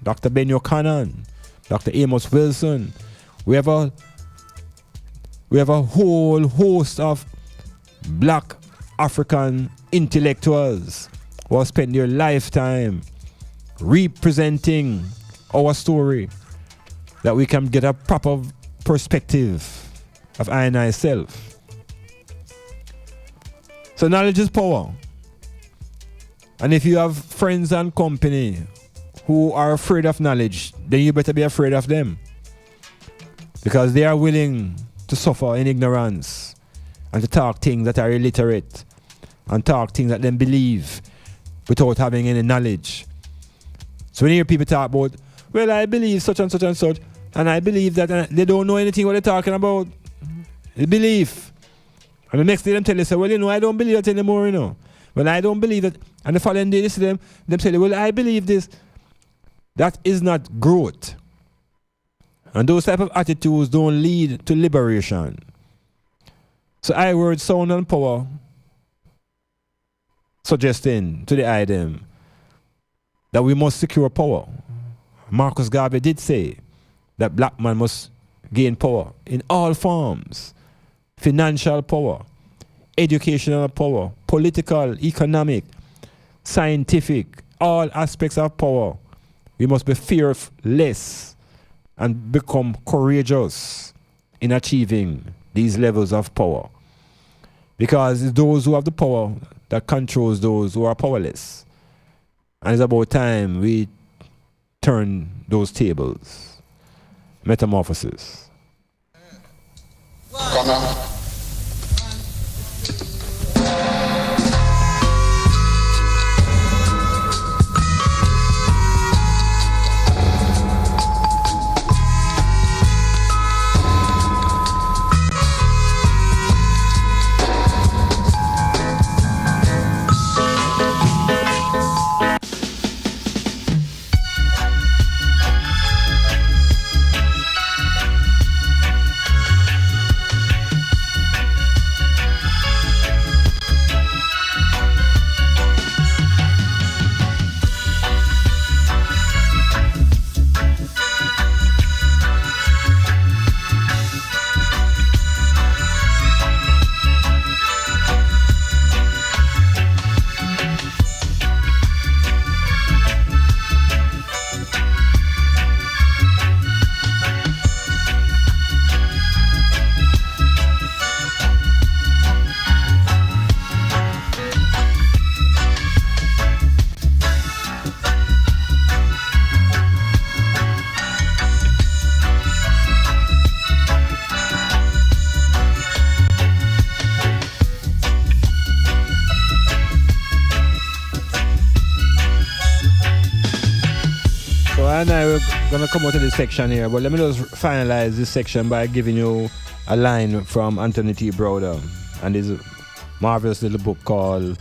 Dr. Benyo Cannon, Dr. Amos Wilson. We have a whole host of black African intellectuals who have spent their lifetime representing our story, that we can get a proper perspective of I and I self. So knowledge is power. And if you have friends and company who are afraid of knowledge, then you better be afraid of them. Because they are willing to suffer in ignorance and to talk things that are illiterate and talk things that they believe without having any knowledge. So when you hear people talk about, well, I believe such and such and such, and I believe that, and they don't know anything what they're talking about. They believe. And the next day them tell you, say, well, you know, I don't believe that anymore, you know. Well, I don't believe that. And the following day, this to them say, well, I believe this. That is not growth. And those type of attitudes don't lead to liberation. So I word sound and power suggesting to the item that we must secure power. Marcus Garvey did say that black man must gain power in all forms. Financial power, educational power, political, economic, scientific, all aspects of power. We must be fearless and become courageous in achieving these levels of power. Because it's those who have the power that controls those who are powerless. And it's about time we turn those tables. Metamorphosis. Come on. And I we're gonna come out of this section here, but let me just finalize this section by giving you a line from Anthony T. Browder and his marvelous little book called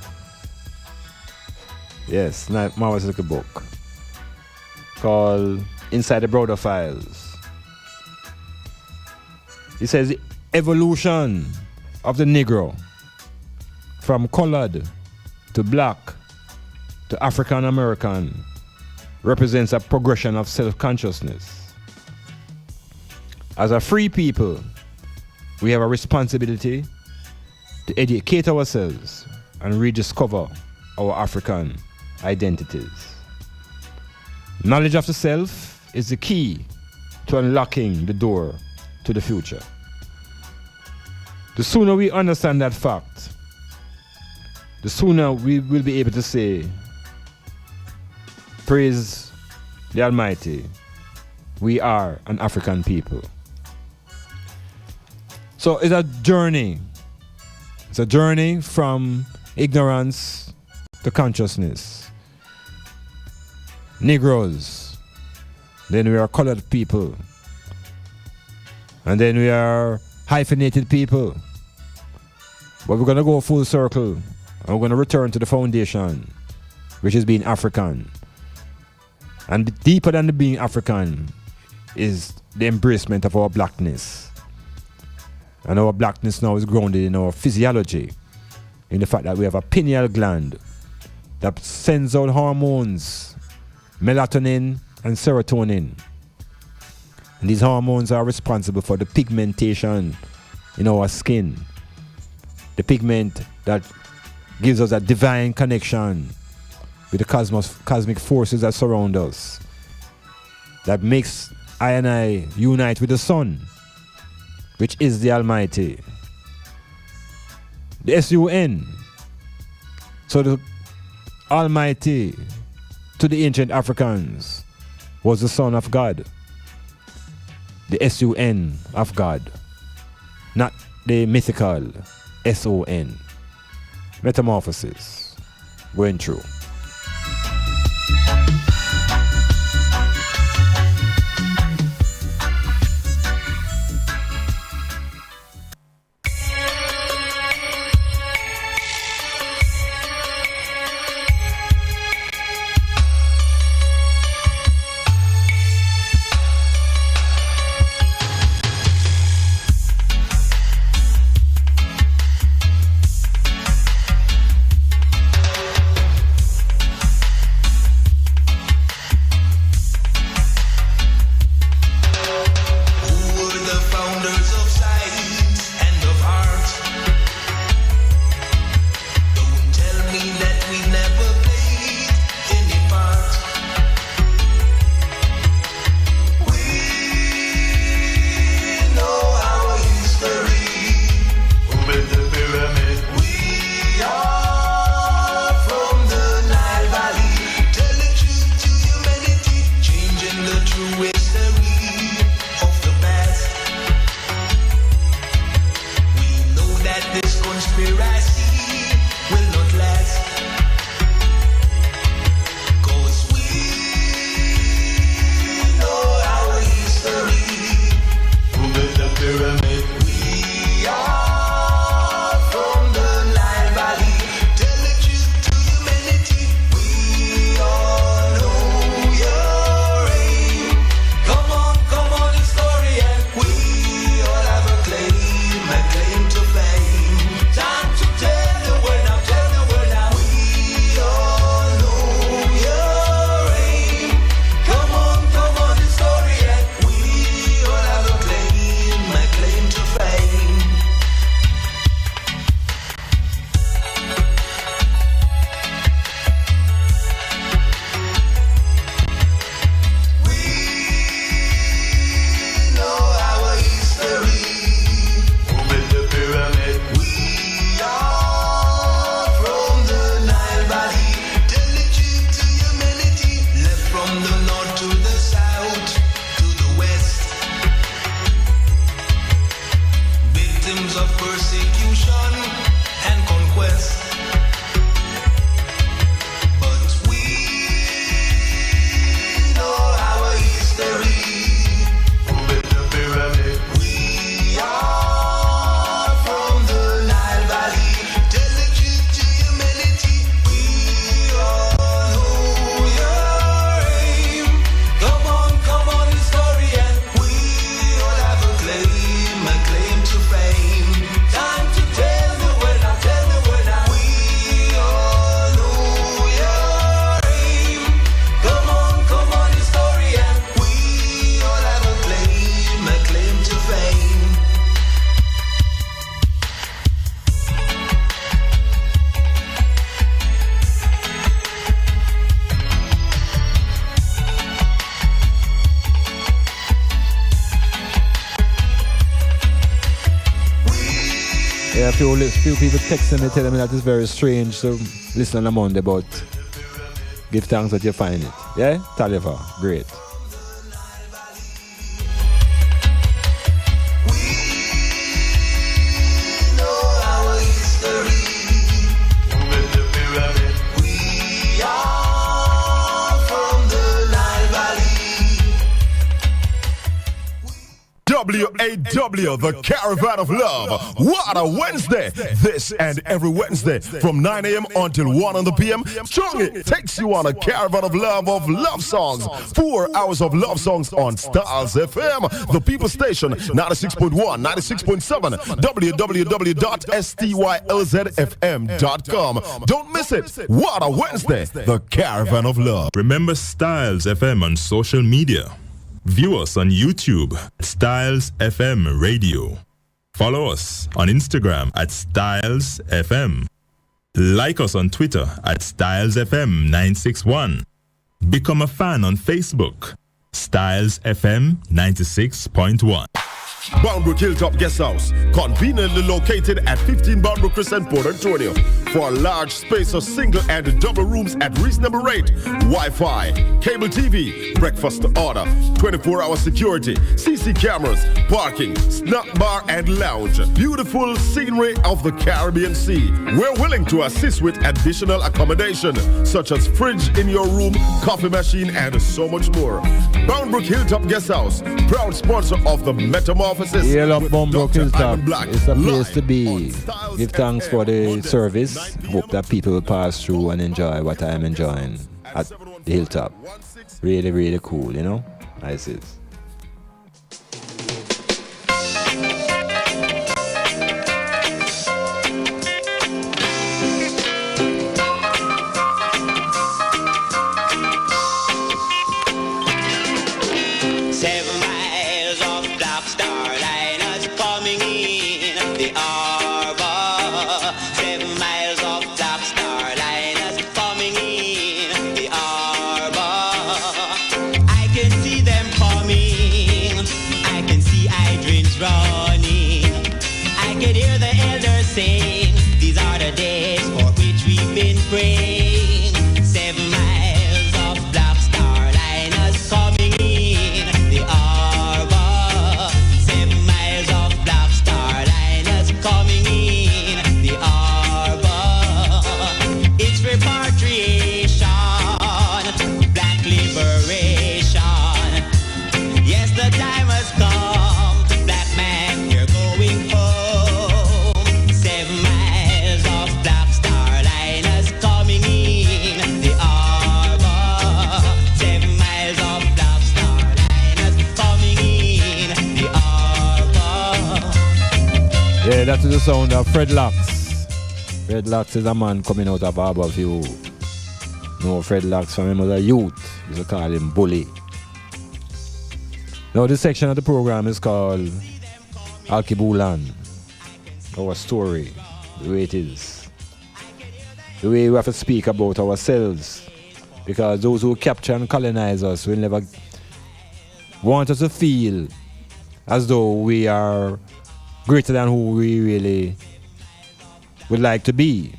marvelous little book called Inside the Browder Files. He says the evolution of the Negro from colored to black to African American represents a progression of self-consciousness. As a free people, we have a responsibility to educate ourselves and rediscover our African identities. Knowledge of the self is the key to unlocking the door to the future. The sooner we understand that fact, the sooner we will be able to say, praise the Almighty, we are an African people. So it's a journey. It's a journey from ignorance to consciousness. Negroes, then we are colored people, and then we are hyphenated people. But we're going to go full circle, and we're going to return to the foundation, which is being African. And deeper than the being African is the embracement of our blackness. And our blackness now is grounded in our physiology, in the fact that we have a pineal gland that sends out hormones, melatonin and serotonin. And these hormones are responsible for the pigmentation in our skin. The pigment that gives us a divine connection with the cosmic forces that surround us, that makes I and I unite with the sun, which is the Almighty. The S-U-N. So the Almighty to the ancient Africans was the Son of God. The S-U-N of God. Not the mythical S-O-N. Metamorphosis. Going through. Yeah, a few people texting me telling me that it's very strange to listen on a Monday, but give thanks that you find it. Yeah? Talifa, great. WAW, the Caravan of Love. What a Wednesday! This and every Wednesday from 9 a.m. until 1 p.m. Strongly takes you on a caravan of love songs. 4 hours of love songs on Styles FM, the People Station, 96.1, 96.7, www.stylzfm.com. Don't miss it. What a Wednesday! The Caravan of Love. Remember Styles FM on social media. View us on YouTube, Styles FM Radio. Follow us on Instagram at Styles FM. Like us on Twitter at Styles FM 961. Become a fan on Facebook, Styles FM 96.1. Boundbrook Hilltop Guest House, conveniently located at 15 Boundbrook Crescent, Port Antonio. For a large space of single and double rooms at reasonable rate, Wi-Fi, cable TV, breakfast to order, 24-hour security, CC cameras, parking, snack bar and lounge. Beautiful scenery of the Caribbean Sea. We're willing to assist with additional accommodation, such as fridge in your room, coffee machine, and so much more. Boundbrook Hilltop Guest House, proud sponsor of the MORPH OSIS. Yeah, love Boundbrook Hilltop. It's a place to be. Give thanks for the service. Hope that people will pass through and enjoy what I am enjoying at the Hilltop. Really, really cool, you know? Nice it. That is the sound of Fred Locks. Fred Locks is a man coming out of Harborview. No, Fred Locks from him as a youth. You used to call him Bully. Now this section of the program is called Alkibulan. Our story, the way it is. The way we have to speak about ourselves. Because those who capture and colonize us will never want us to feel as though we are greater than who we really would like to be.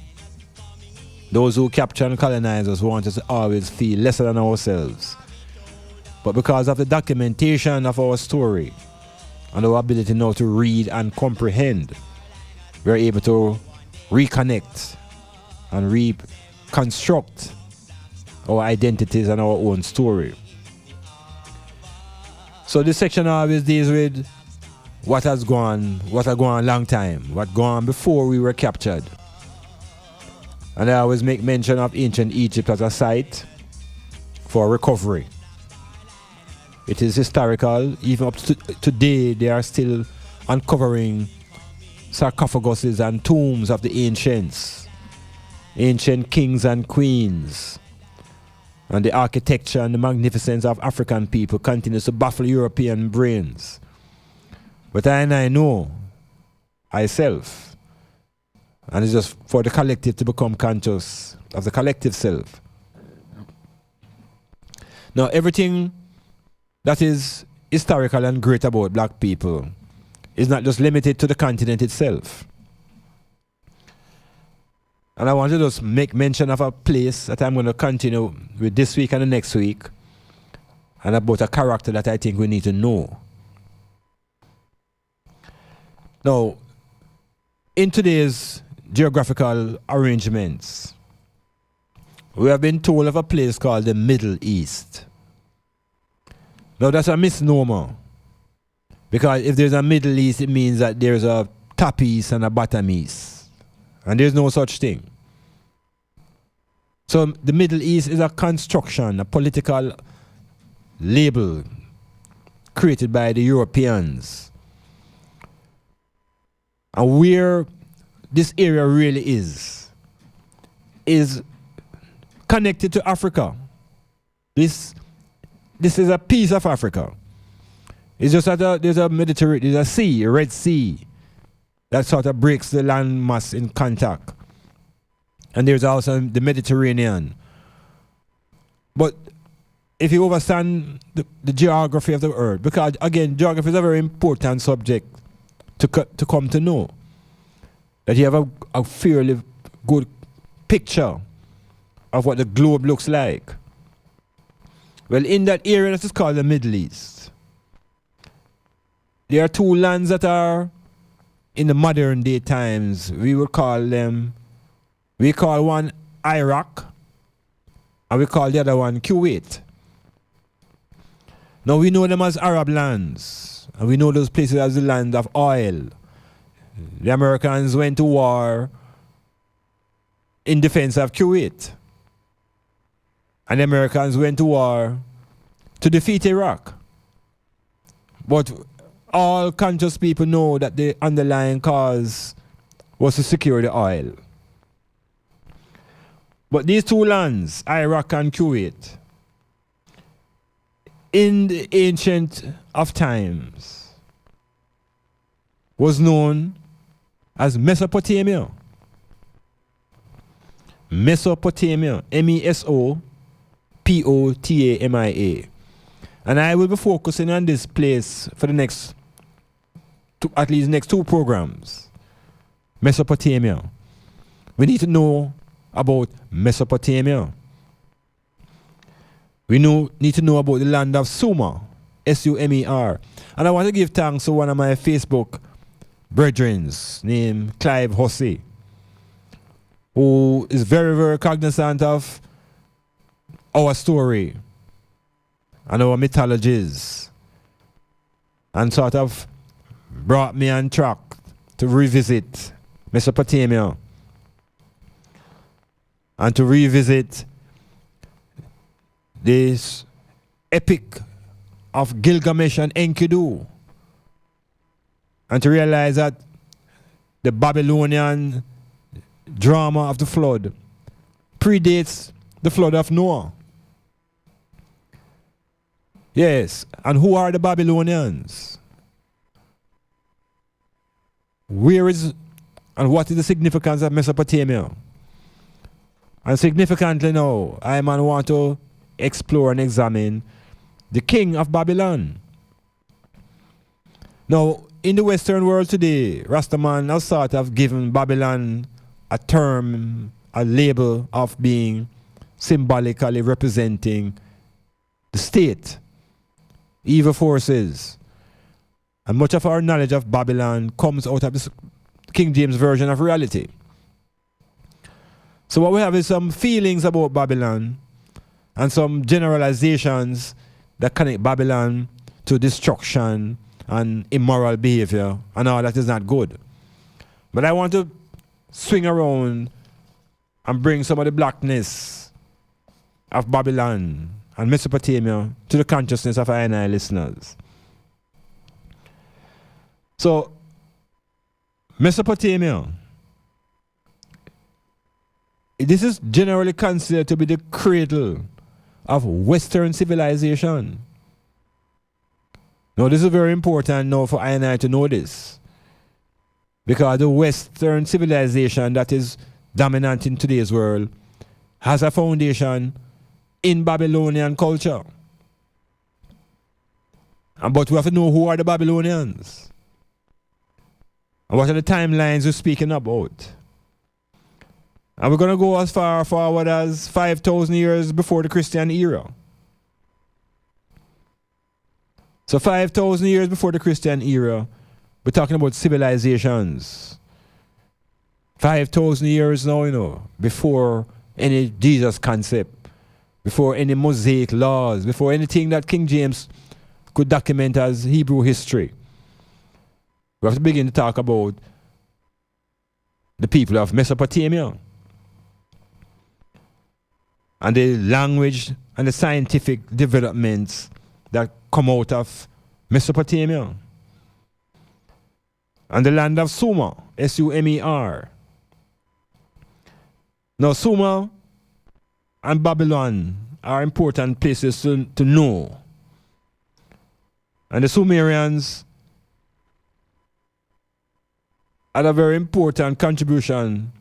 Those who capture and colonize us want us to always feel lesser than ourselves. But because of the documentation of our story and our ability now to read and comprehend, we're able to reconnect and reconstruct our identities and our own story. So this section always deals with what has gone a long time, what gone before we were captured. And I always make mention of ancient Egypt as a site for recovery. It is historical. Even up to today, they are still uncovering sarcophaguses and tombs of the ancients, ancient kings and queens. And the architecture and the magnificence of African people continues to baffle European brains. But I know myself, and it's just for the collective to become conscious of the collective self. Now, everything that is historical and great about black people is not just limited to the continent itself. And I want to just make mention of a place that I'm going to continue with this week and the next week, and about a character that I think we need to know. Now, in today's geographical arrangements, we have been told of a place called the Middle East. Now, that's a misnomer, because if there's a Middle East, it means that there's a top East and a bottom East. And there's no such thing. So the Middle East is a construction, a political label created by the Europeans. And where this area really is connected to Africa. This is a piece of Africa. It's just that there's a Mediterranean, there's a sea, a Red Sea, that sort of breaks the land mass in contact. And there's also the Mediterranean. But if you understand the geography of the earth, because again, geography is a very important subject to come to know, that you have a fairly good picture of what the globe looks like. Well, in that area that is called the Middle East, there are two lands that are in the modern day times. We call one Iraq and we call the other one Kuwait. Now we know them as Arab lands, and we know those places as the land of oil. The Americans went to war in defense of Kuwait, and the Americans went to war to defeat Iraq. But all conscious people know that the underlying cause was to secure the oil. But these two lands, Iraq and Kuwait, in the ancient of times, was known as Mesopotamia. Mesopotamia, Mesopotamia. And I will be focusing on this place for the next at least next two programs. Mesopotamia. We need to know about Mesopotamia. We need to know about the land of Sumer, Sumer. And I want to give thanks to one of my Facebook brethren named Clive Hussey, who is very, very cognizant of our story and our mythologies, and sort of brought me on track to revisit Mesopotamia and to revisit this epic of Gilgamesh and Enkidu, and to realize that the Babylonian drama of the flood predates the flood of Noah. Yes, and who are the Babylonians? Where is and what is the significance of Mesopotamia? And significantly now, I want to explore and examine the king of Babylon. Now, in the Western world today, Rastaman has sort of given Babylon a term, a label of being symbolically representing the state, evil forces. And much of our knowledge of Babylon comes out of the King James Version of reality. So what we have is some feelings about Babylon and some generalizations that connect Babylon to destruction and immoral behavior and all that is not good. But I want to swing around and bring some of the blackness of Babylon and Mesopotamia to the consciousness of our listeners. So, Mesopotamia, this is generally considered to be the cradle of Western civilization. Now, this is very important now for I and I to know this, because the Western civilization that is dominant in today's world has a foundation in Babylonian culture. But we have to know who are the Babylonians and what are the timelines we're speaking about. And we're going to go as far forward as 5,000 years before the Christian era. So 5,000 years before the Christian era, we're talking about civilizations. 5,000 years now, before any Jesus concept, before any Mosaic laws, before anything that King James could document as Hebrew history. We have to begin to talk about the people of Mesopotamia and the language and the scientific developments that come out of Mesopotamia and the land of Sumer, Sumer. Now, Sumer and Babylon are important places to know. And the Sumerians had a very important contribution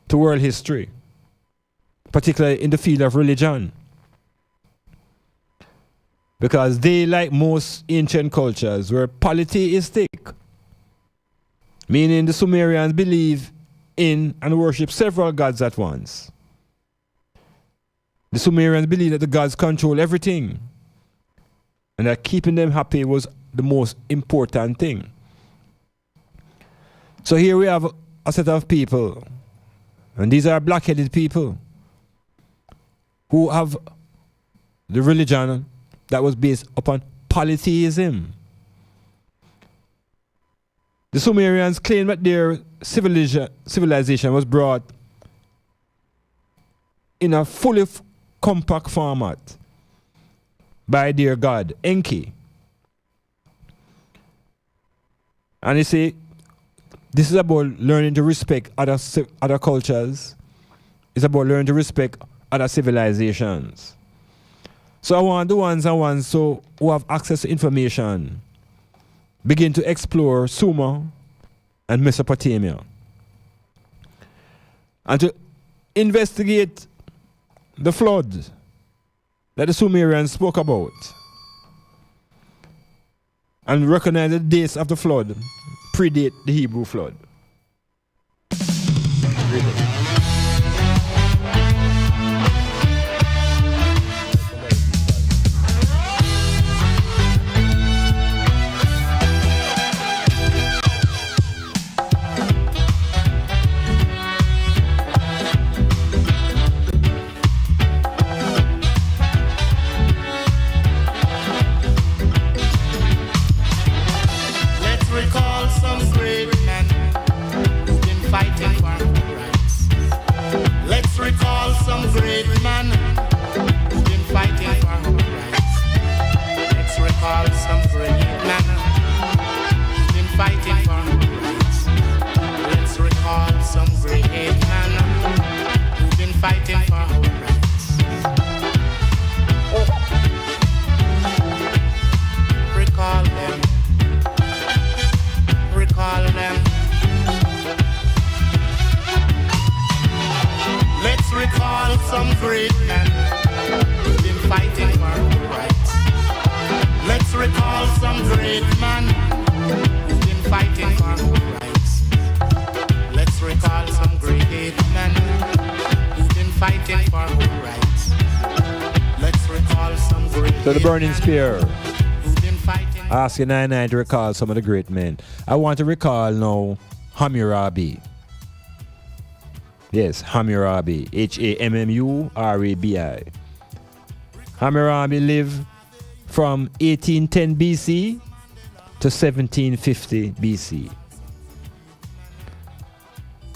to world history, particularly in the field of religion. Because they, like most ancient cultures, were polytheistic, meaning the Sumerians believe in and worship several gods at once. The Sumerians believed that the gods control everything, and that keeping them happy was the most important thing. So here we have a set of people, and these are black-headed people who have the religion that was based upon polytheism. The Sumerians claim that their civilization was brought in a fully compact format by their god, Enki. And you see, this is about learning to respect other cultures. It's about learning to respect other civilizations. So I want the ones who have access to information begin to explore Sumer and Mesopotamia and to investigate the flood that the Sumerians spoke about and recognize the dates of the flood predate the Hebrew flood. So the burning spear, asking 99 to recall some of the great men. I want to recall now Hammurabi. Yes, Hammurabi, Hammurabi. Hammurabi lived from 1810 BC to 1750 BC.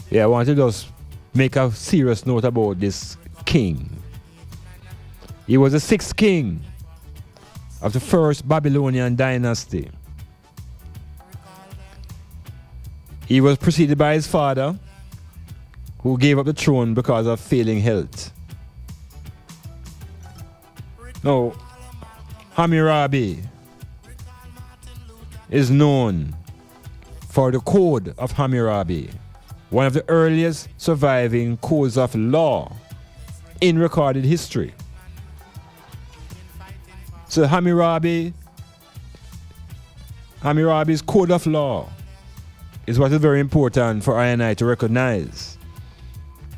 Yeah, I want to just make a serious note about this king. He was the sixth king of the first Babylonian dynasty. He was preceded by his father, who gave up the throne because of failing health. Now, Hammurabi is known for the Code of Hammurabi, one of the earliest surviving codes of law in recorded history. So Hammurabi's code of law is what is very important for I and I to recognize.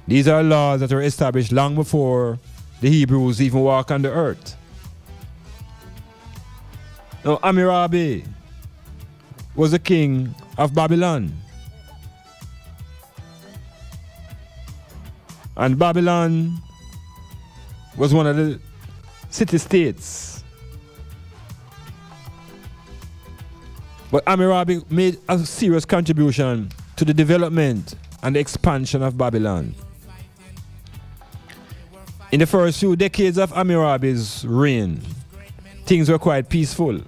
These are laws that were established long before the Hebrews even walked on the earth. Now, Hammurabi was the king of Babylon. And Babylon was one of the city-states. But Hammurabi made a serious contribution to the development and the expansion of Babylon. In the first few decades of Hammurabi's reign, things were quite peaceful.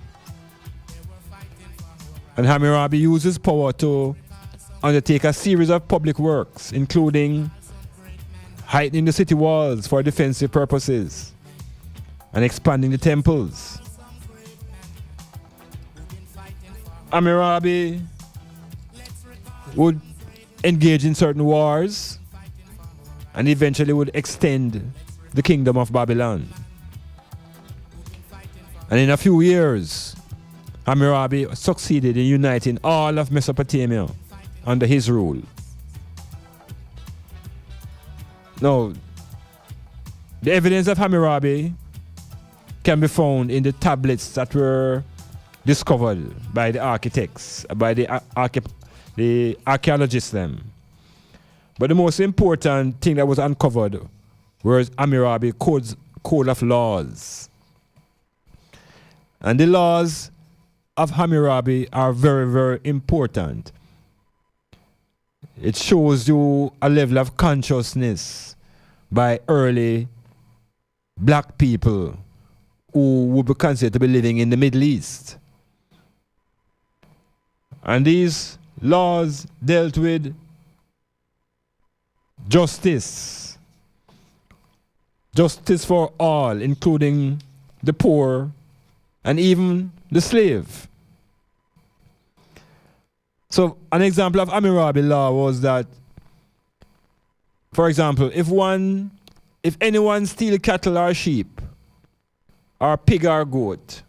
And Hammurabi used his power to undertake a series of public works, including heightening the city walls for defensive purposes and expanding the temples. Hammurabi would engage in certain wars and eventually would extend the kingdom of Babylon. And in a few years, Hammurabi succeeded in uniting all of Mesopotamia under his rule. Now, the evidence of Hammurabi can be found in the tablets that were discovered by the architects, by the archaeologists them. But the most important thing that was uncovered was Hammurabi code of laws. And the laws of Hammurabi are very, very important. It shows you a level of consciousness by early black people who would be considered to be living in the Middle East. And these laws dealt with justice. Justice for all, including the poor and even the slave. So an example of Hammurabi law was that, for example, if anyone steal cattle or sheep, or pig or goat,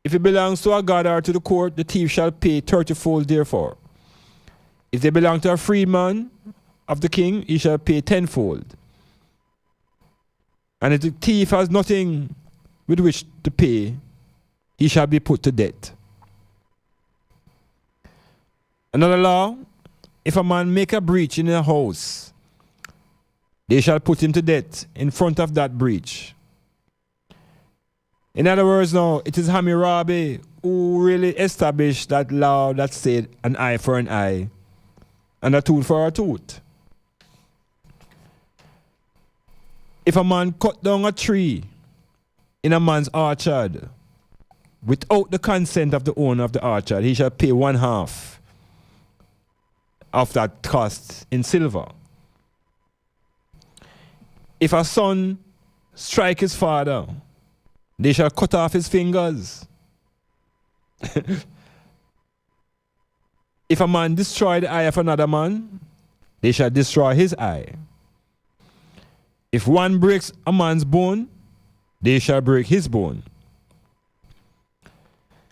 if it belongs to a god or to the court, the thief shall pay 30-fold therefore. If they belong to a freedman of the king, he shall pay 10-fold. And if the thief has nothing with which to pay, he shall be put to death. Another law, if a man make a breach in a house, they shall put him to death in front of that breach. In other words, now, it is Hammurabi who really established that law that said an eye for an eye and a tooth for a tooth. If a man cut down a tree in a man's orchard without the consent of the owner of the orchard, he shall pay 1/2 of that cost in silver. If a son strike his father, they shall cut off his fingers. If a man destroy the eye of another man, they shall destroy his eye. If one breaks a man's bone, they shall break his bone.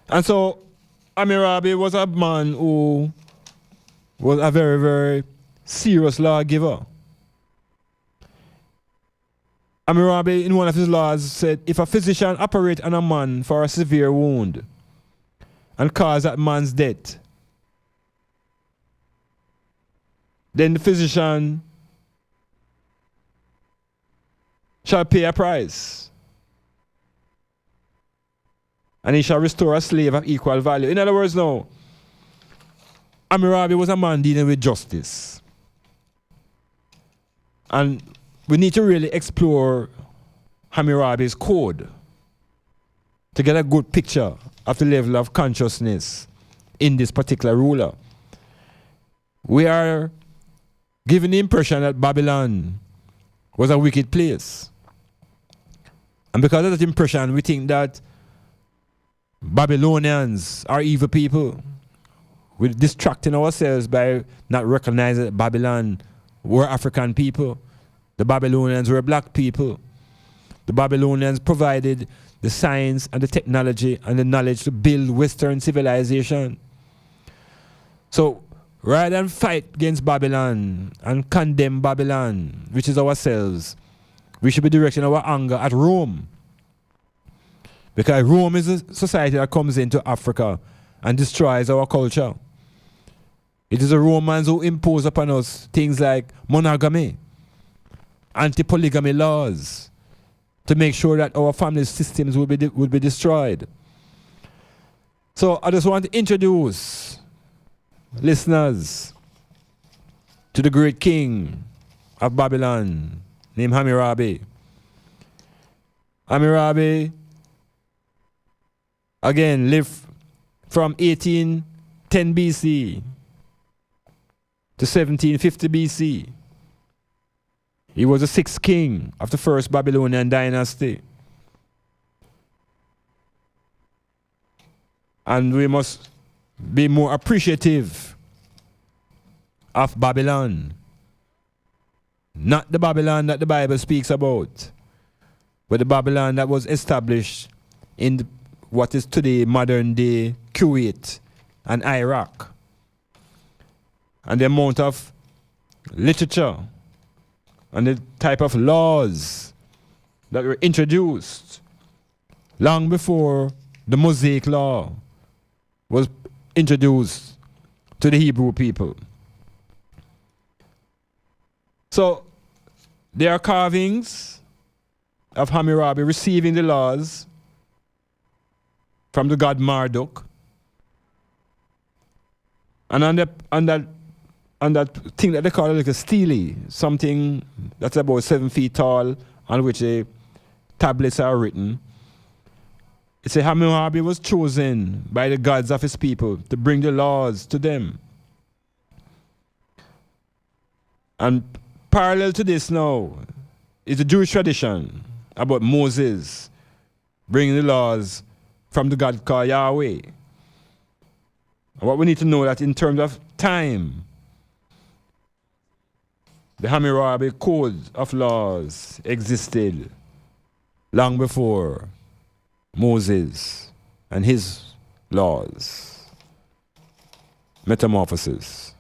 And so Hammurabi was a man who was a very, very serious lawgiver. Hammurabi, in one of his laws, said, if a physician operate on a man for a severe wound and cause that man's death, then the physician shall pay a price. And he shall restore a slave of equal value. In other words, now, Hammurabi was a man dealing with justice. And we need to really explore Hammurabi's code to get a good picture of the level of consciousness in this particular ruler. We are given the impression that Babylon was a wicked place. And because of that impression, we think that Babylonians are evil people. We're distracting ourselves by not recognizing that Babylon were African people. The Babylonians were black people. The Babylonians provided the science and the technology and the knowledge to build Western civilization. So rather than fight against Babylon and condemn Babylon, which is ourselves, we should be directing our anger at Rome. Because Rome is a society that comes into Africa and destroys our culture. It is the Romans who impose upon us things like monogamy, anti-polygamy laws, to make sure that our family systems will be destroyed. So I just want to introduce listeners to the great king of Babylon named Hammurabi. Hammurabi, again, lived from 1810 BC to 1750 BC. He was the sixth king of the first Babylonian dynasty. And we must be more appreciative of Babylon. Not the Babylon that the Bible speaks about, but the Babylon that was established in what is today modern day Kuwait and Iraq. And the amount of literature and the type of laws that were introduced long before the Mosaic law was introduced to the Hebrew people. So there are carvings of Hammurabi receiving the laws from the god Marduk. And on that thing that they call like a stele, something that's about 7 feet tall, on which the tablets are written. It says Hammurabi was chosen by the gods of his people to bring the laws to them. And parallel to this now is the Jewish tradition about Moses bringing the laws from the God called Yahweh. And what we need to know that in terms of time, the Hammurabi Code of Laws existed long before Moses and his laws. Metamorphosis.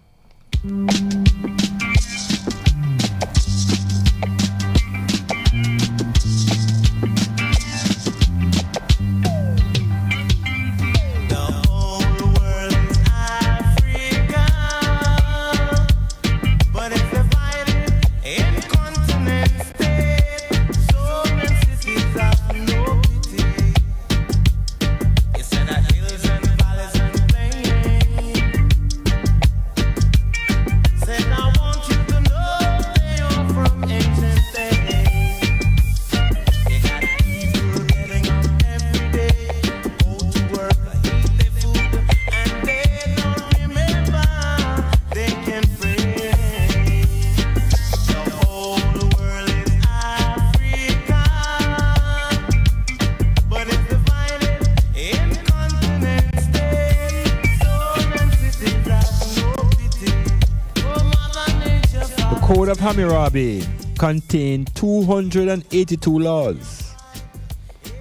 Code of Hammurabi contained 282 laws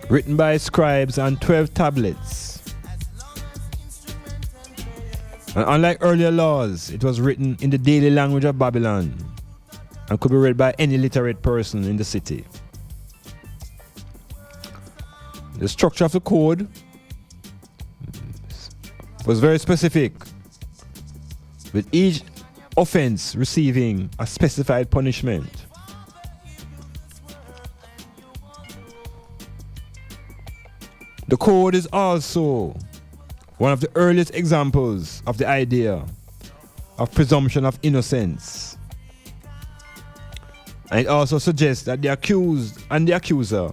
written by scribes on 12 tablets. And unlike earlier laws, it was written in the daily language of Babylon and could be read by any literate person in the city. The structure of the code was very specific, with each offense receiving a specified punishment. The code is also one of the earliest examples of the idea of presumption of innocence. And it also suggests that the accused and the accuser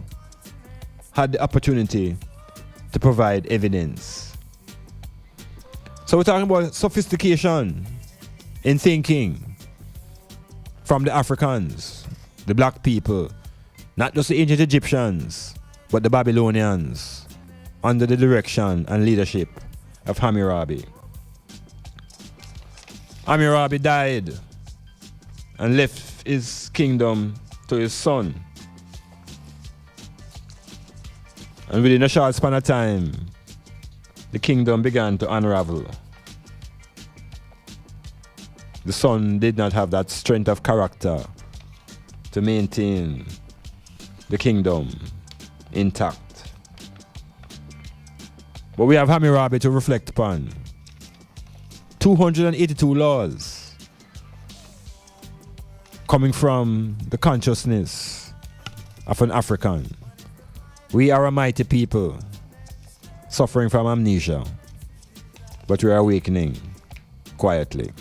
had the opportunity to provide evidence. So we're talking about sophistication in thinking from the Africans, the black people, not just the ancient Egyptians, but the Babylonians, under the direction and leadership of Hammurabi. Hammurabi died and left his kingdom to his son. And within a short span of time, the kingdom began to unravel. the son did not have that strength of character to maintain the kingdom intact. But we have Hammurabi to reflect upon. 282 laws coming from the consciousness of an African. We are a mighty people suffering from amnesia, but we are awakening quietly.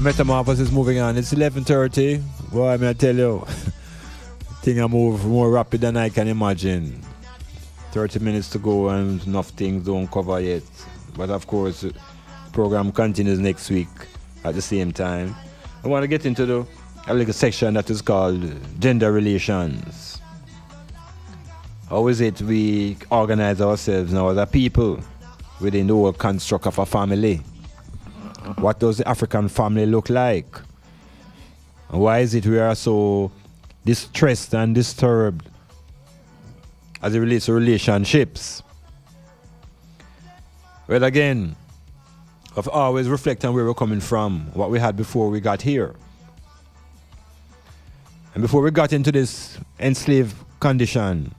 Metamorphosis is moving on. It's 11:30. Boy, I tell you, things move more rapid than I can imagine. 30 minutes to go and enough things don't cover yet. But of course, the program continues next week at the same time. I want to get into a little section that is called gender relations. How is it we organize ourselves now as a people within the whole construct of a family? What does the African family look like? And why is it we are so distressed and disturbed as it relates to relationships? Well, again, I've always reflected on where we're coming from, what we had before we got here. And before we got into this enslaved condition,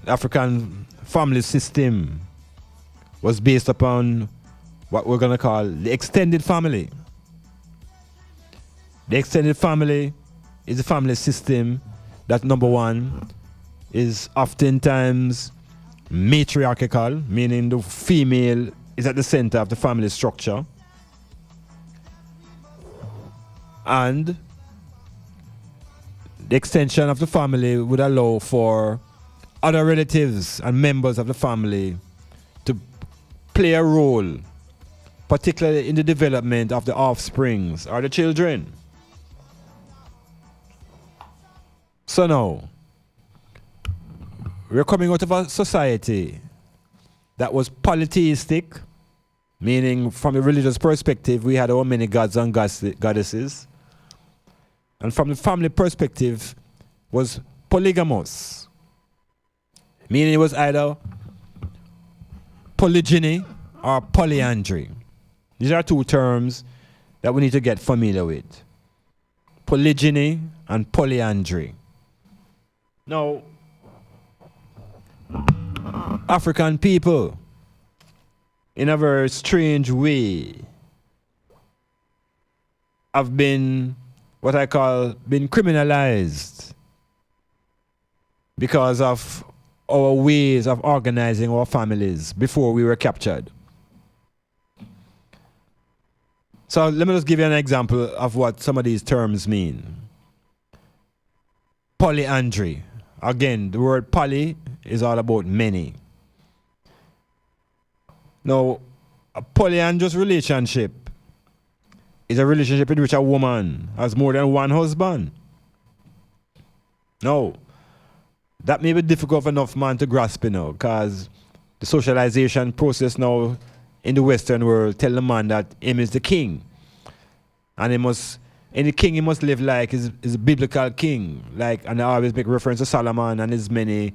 African family system was based upon what we're going to call the extended family. The extended family is a family system that, number one, is oftentimes matriarchal, meaning the female is at the center of the family structure. And the extension of the family would allow for other relatives and members of the family to play a role, particularly in the development of the offsprings or the children. So now, we're coming out of a society that was polytheistic, meaning from a religious perspective, we had our many gods and goddesses. And from the family perspective, was polygamous, meaning it was either polygyny or polyandry. These are two terms that we need to get familiar with. Polygyny and polyandry. Now, African people, in a very strange way, have been what I call been criminalized because of our ways of organizing our families before we were captured. So let me just give you an example of what some of these terms mean. Polyandry. Again, the word poly is all about many. Now, a polyandrous relationship is a relationship in which a woman has more than one husband. Now, that may be difficult for enough man to grasp, because the socialization process now in the Western world tell the man that him is the king. And any king he must live like is a biblical king. And I always make reference to Solomon and his many,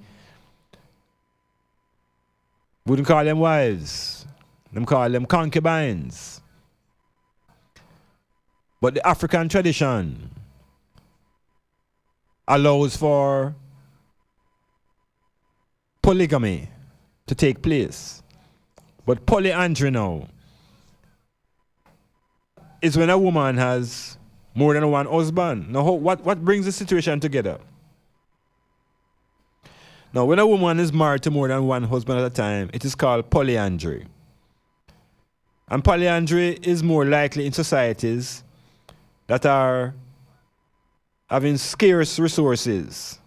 wouldn't call them wives, them call them concubines. But the African tradition allows for polygamy to take place. But polyandry now is when a woman has more than one husband. Now, what brings the situation together? Now, when a woman is married to more than one husband at a time, it is called polyandry. And polyandry is more likely in societies that are having scarce resources.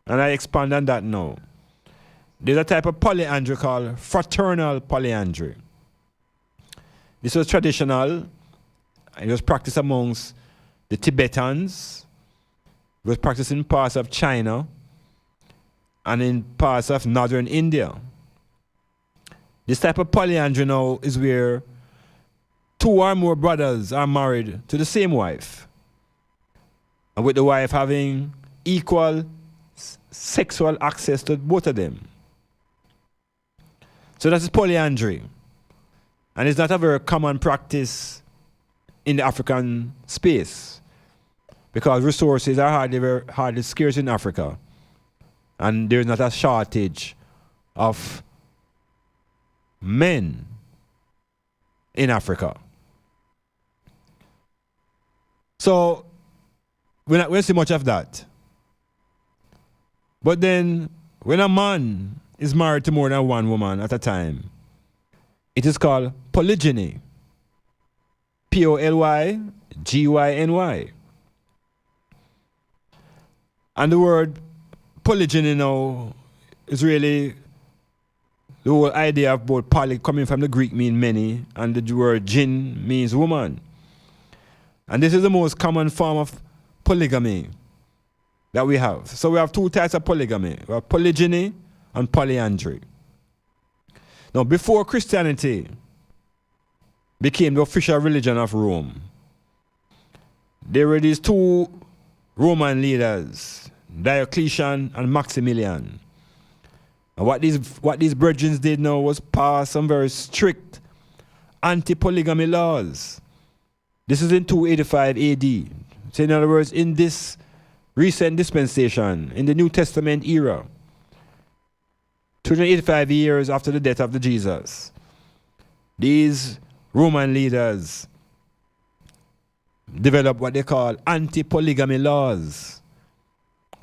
And I expand on that now. There's a type of polyandry called fraternal polyandry. This was traditional. It was practiced amongst the Tibetans. It was practiced in parts of China and in parts of northern India. This type of polyandry now is where two or more brothers are married to the same wife, and with the wife having equal sexual access to both of them. So that's polyandry. And it's not a very common practice in the African space because resources are hardly scarce in Africa. And there's not a shortage of men in Africa. So we don't see much of that. But then when a man is married to more than one woman at a time, it is called polygyny. Polygyny. And the word polygyny now is really the whole idea of both poly coming from the Greek mean many, and the word gyn means woman. And this is the most common form of polygamy that we have. So we have two types of polygamy. We have polygyny and polyandry. Now, before Christianity became the official religion of Rome, there were these two Roman leaders, Diocletian and Maximilian. And what these brethren did now was pass some very strict anti-polygamy laws. This is in 285 AD. So in other words, in this recent dispensation, in the New Testament era, 285 years after the death of the Jesus, these Roman leaders developed what they call anti-polygamy laws.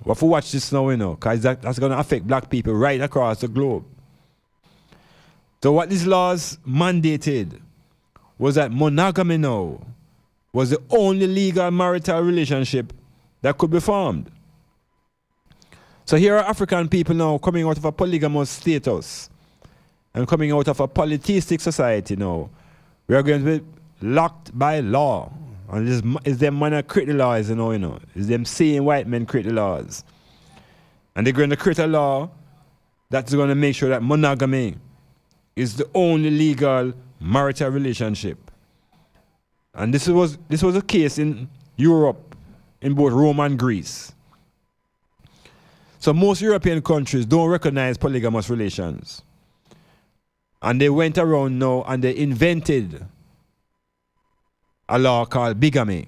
We have to watch this now, because that's going to affect black people right across the globe. So what these laws mandated was that monogamy now was the only legal marital relationship that could be formed. So here are African people now coming out of a polygamous status and coming out of a polytheistic society now. We are going to be locked by law. And it's them man that create the laws, It's them seeing white men create the laws. And they're going to create a law that's going to make sure that monogamy is the only legal marital relationship. And this was a case in Europe, in both Rome and Greece. So most European countries don't recognize polygamous relations. And they went around now and they invented a law called bigamy.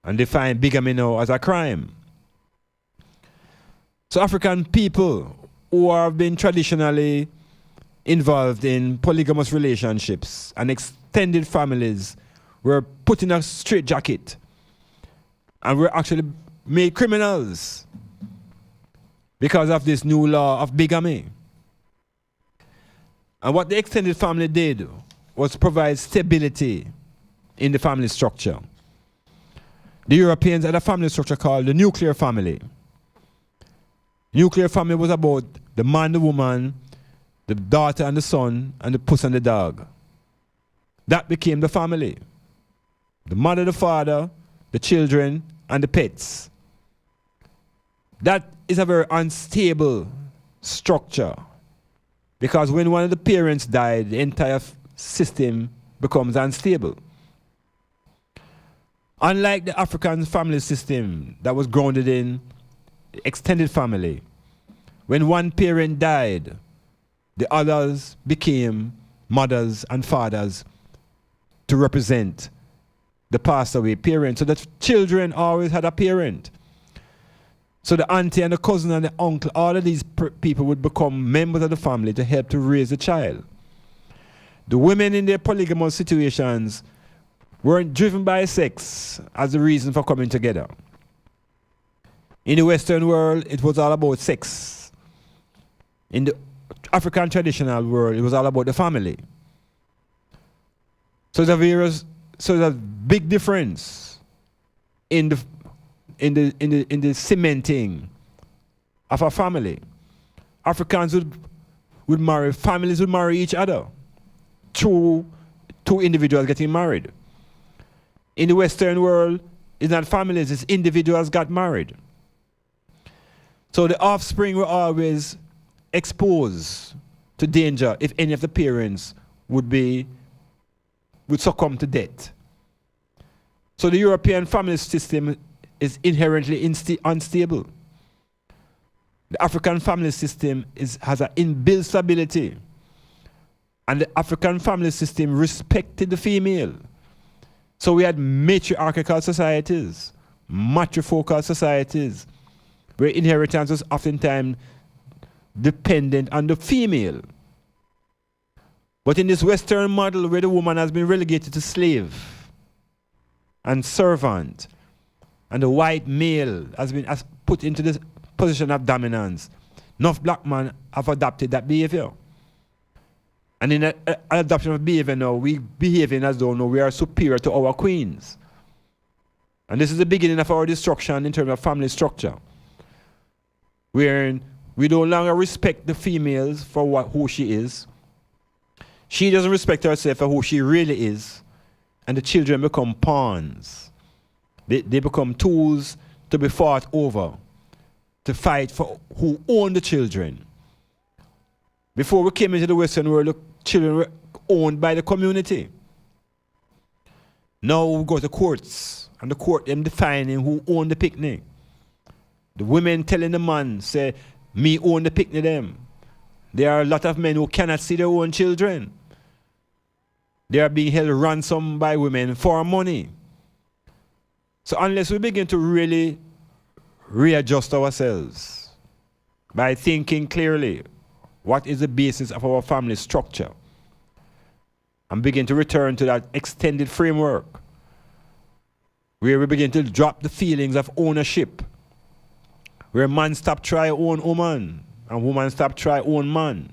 And define bigamy now as a crime. So African people who have been traditionally involved in polygamous relationships and extended families were put in a straitjacket and were actually made criminals because of this new law of bigamy. And what the extended family did was provide stability in the family structure. The Europeans had a family structure called the nuclear family. Nuclear family was about the man, the woman, the daughter and the son, and the puss and the dog. That became the family. The mother, the father, the children, and the pets. That is a very unstable structure because when one of the parents died, the entire system becomes unstable. Unlike the African family system that was grounded in extended family, when one parent died, the others became mothers and fathers to represent the passed away parent. So that children always had a parent. So the auntie and the cousin and the uncle, all of these people would become members of the family to help to raise the child. The women in their polygamous situations weren't driven by sex as the reason for coming together. In the Western world, it was all about sex. In the African traditional world, it was all about the family. So there's a big difference in the cementing of a family. Africans would marry, families would marry each other through two individuals getting married. In the Western world, it's not families, it's individuals got married. So the offspring were always exposed to danger if any of the parents would succumb to death. So the European family system is inherently unstable. The African family system has an inbuilt stability. And the African family system respected the female. So we had matriarchal societies, matrifocal societies, where inheritance was oftentimes dependent on the female. But in this Western model where the woman has been relegated to slave and servant, and the white male has been put into this position of dominance, enough black men have adopted that behavior. And in an adoption of behavior now, we behaving as though we are superior to our queens. And this is the beginning of our destruction in terms of family structure. Where we no longer respect the females for who she is. She doesn't respect herself for who she really is. And the children become pawns. They become tools to be fought over, to fight for who own the children. Before we came into the Western world, the children were owned by the community. Now we go to courts, and the court them defining who owned the picnic. The women telling the man, say, me own the picnic them. There are a lot of men who cannot see their own children. They are being held ransom by women for money. So unless we begin to really readjust ourselves, by thinking clearly what is the basis of our family structure and begin to return to that extended framework where we begin to drop the feelings of ownership, where man stop try own woman and woman stop try own man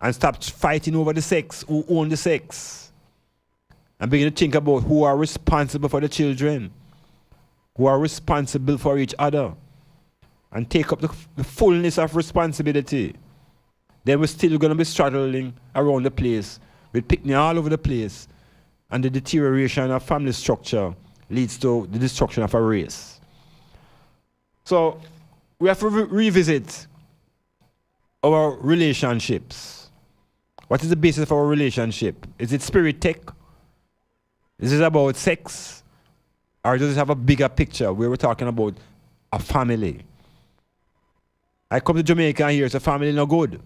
and stop fighting over the sex, who own the sex, and begin to think about who are responsible for the children, who are responsible for each other, and take up the fullness of responsibility. Then we're still going to be straddling around the place with picnic all over the place, and the deterioration of family structure leads to the destruction of a race. So we have to revisit our relationships. What is the basis of our relationship? Is it spirit tech? Is it about sex? Or does it have a bigger picture where we're talking about a family? I come to Jamaica and hear it's a family no good.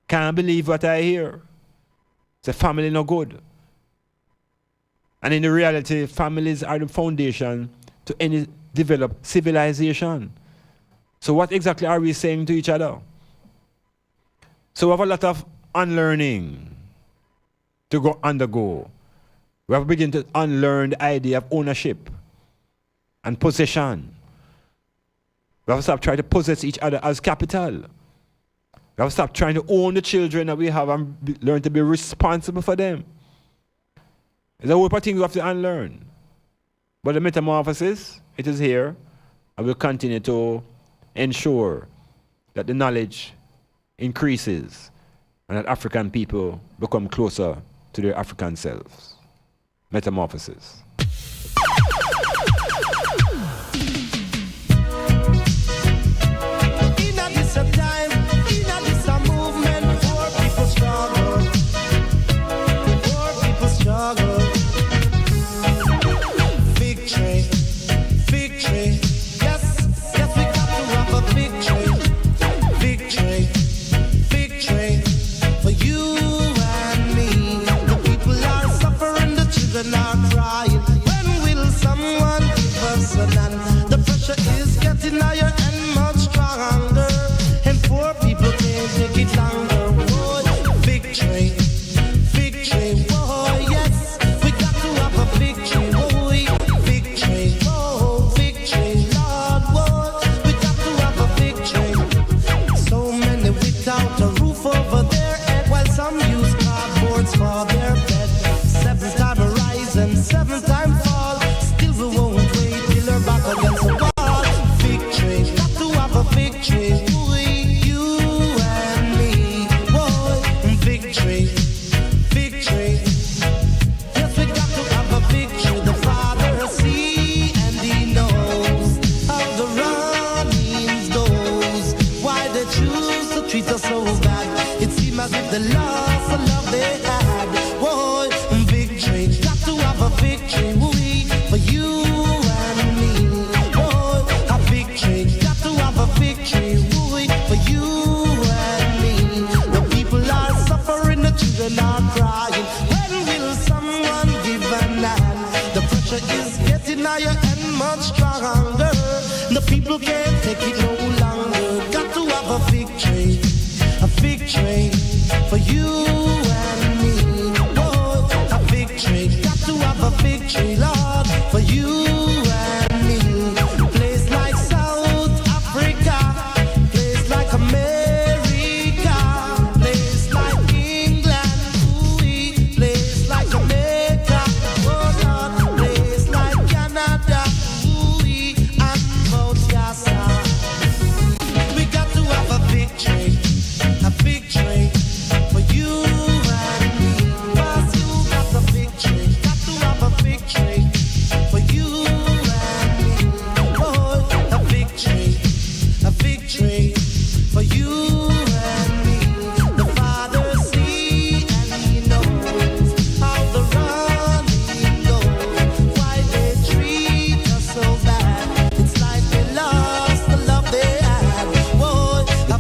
Can't believe what I hear. It's a family no good. And in the reality, families are the foundation to any developed civilization. So what exactly are we saying to each other? So we have a lot of unlearning to undergo. We have to begin to unlearn the idea of ownership and possession. We have to stop trying to possess each other as capital. We have to stop trying to own the children that we have and learn to be responsible for them. It's a whole lot of things we have to unlearn. But the metamorphosis, it is here, and will continue to ensure that the knowledge increases and that African people become closer to their African selves. Metamorphosis.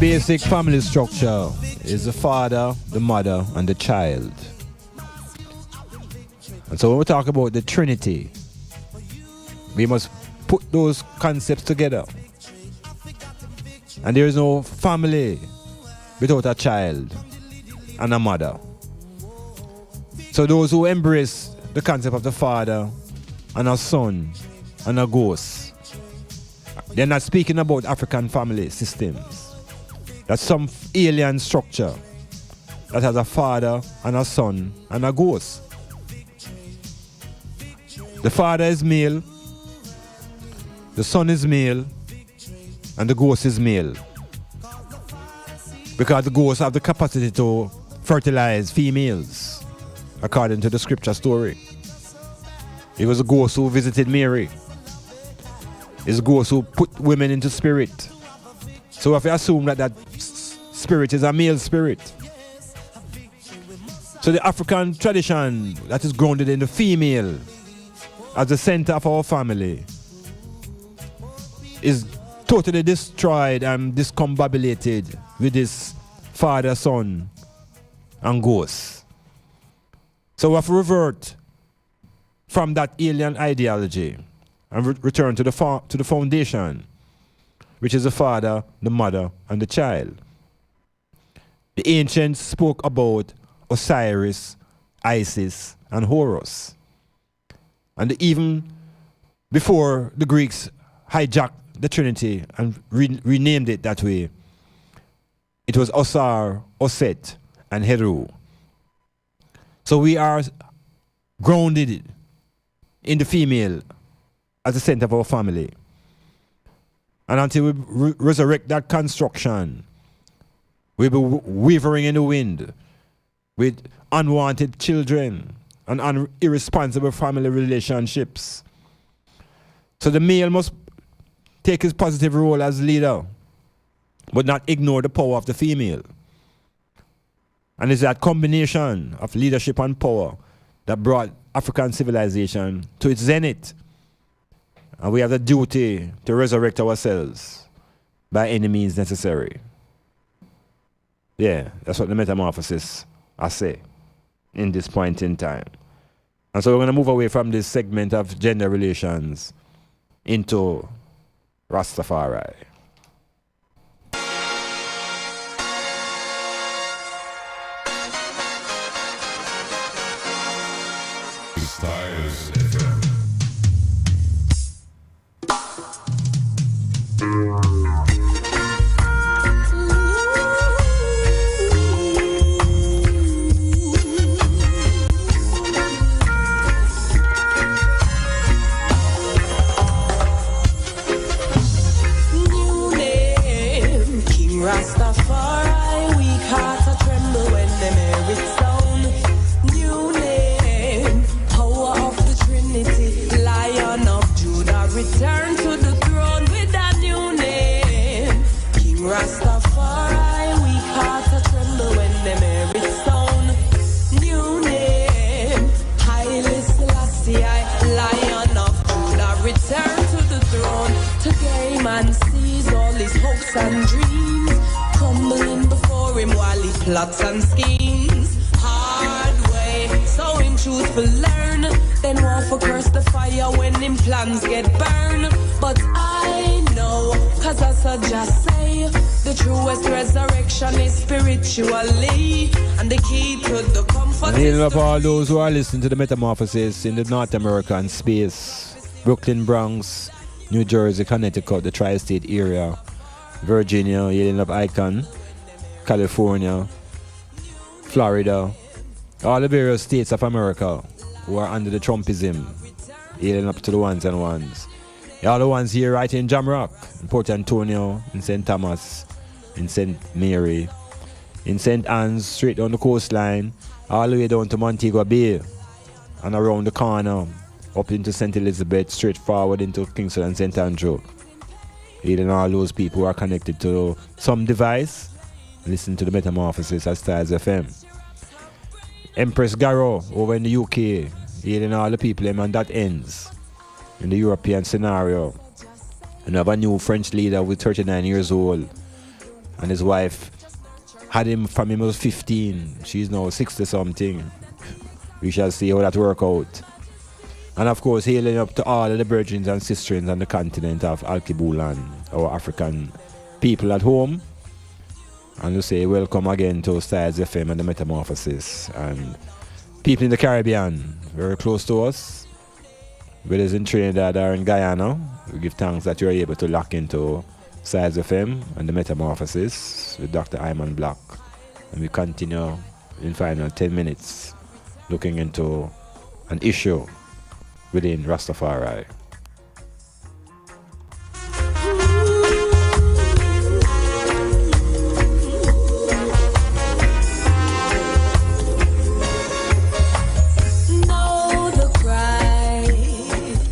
Basic family structure is the father, the mother, and the child. And so when we talk about the Trinity, we must put those concepts together. And there is no family without a child and a mother. So those who embrace the concept of the father and a son and a ghost, they're not speaking about African family systems. That's some alien structure that has a father and a son and a ghost. The father is male, the son is male, and the ghost is male. Because the ghosts have the capacity to fertilize females, according to the scripture story. It was a ghost who visited Mary. It's a ghost who put women into spirit. So if you assume that that spirit is a male spirit. So the African tradition that is grounded in the female as the center of our family is totally destroyed and discombobulated with this father, son, and ghost. So we have to revert from that alien ideology and return to the foundation, which is the father, the mother, and the child. The ancients spoke about Osiris, Isis, and Horus. And even before the Greeks hijacked the Trinity and renamed it that way, it was Osar, Oset, and Heru. So we are grounded in the female as the center of our family. And until we resurrect that construction, we'll be wavering in the wind with unwanted children and irresponsible family relationships. So the male must take his positive role as leader, but not ignore the power of the female. And it's that combination of leadership and power that brought African civilization to its zenith. And we have the duty to resurrect ourselves by any means necessary. Yeah, that's what the metamorphosis I say in this point in time. And so we're going to move away from this segment of gender relations into Rastafari. Styles FM. Rastafari, weak hearts a tremble when them hear it sound. New name, power of the Trinity, Lion of Judah, return to the throne with a new name. King Rastafari, weak hearts a tremble when them hear it sound. New name, Haile Selassie, Lion of Judah, return to the throne. Today man sees all his hopes and dreams crumbling before him while he plots and schemes. Hard way, so in truth for learn. Then war for curse the fire when him plans get burned. But I know, cause as I just say, the truest resurrection is spiritually. And the key to the comfort and healing up all those who are listening to the Metamorphosis in the North American space. Brooklyn, Bronx, New Jersey, Connecticut, the tri-state area, Virginia, healing up Icon, California, Florida, all the various states of America who are under the Trumpism, healing up to the ones and ones. All the ones here right in Jamrock, in Port Antonio, in St. Thomas, in St. Mary, in St. Anne's, straight down the coastline, all the way down to Montego Bay, and around the corner, up into St. Elizabeth, straight forward into Kingston and St. Andrew. Even all those people who are connected to some device, listen to the Metamorphosis at Styles FM. Empress Garrow over in the UK, even all the people, and that ends in the European scenario. And we have a new French leader with 39 years old, and his wife had him from him was 15. She's now 60 something. We shall see how that work out. And of course, hailing up to all of the brethren and sisters on the continent of Alkebulan, our African people at home and to say welcome again to Styles FM and the Metamorphosis. And people in the Caribbean, very close to us, whether it's in Trinidad or in Guyana, we give thanks that you're able to lock into Styles FM and the Metamorphosis with Dr. Iman Blak. And we continue in final 10 minutes looking into an issue within Rastafari.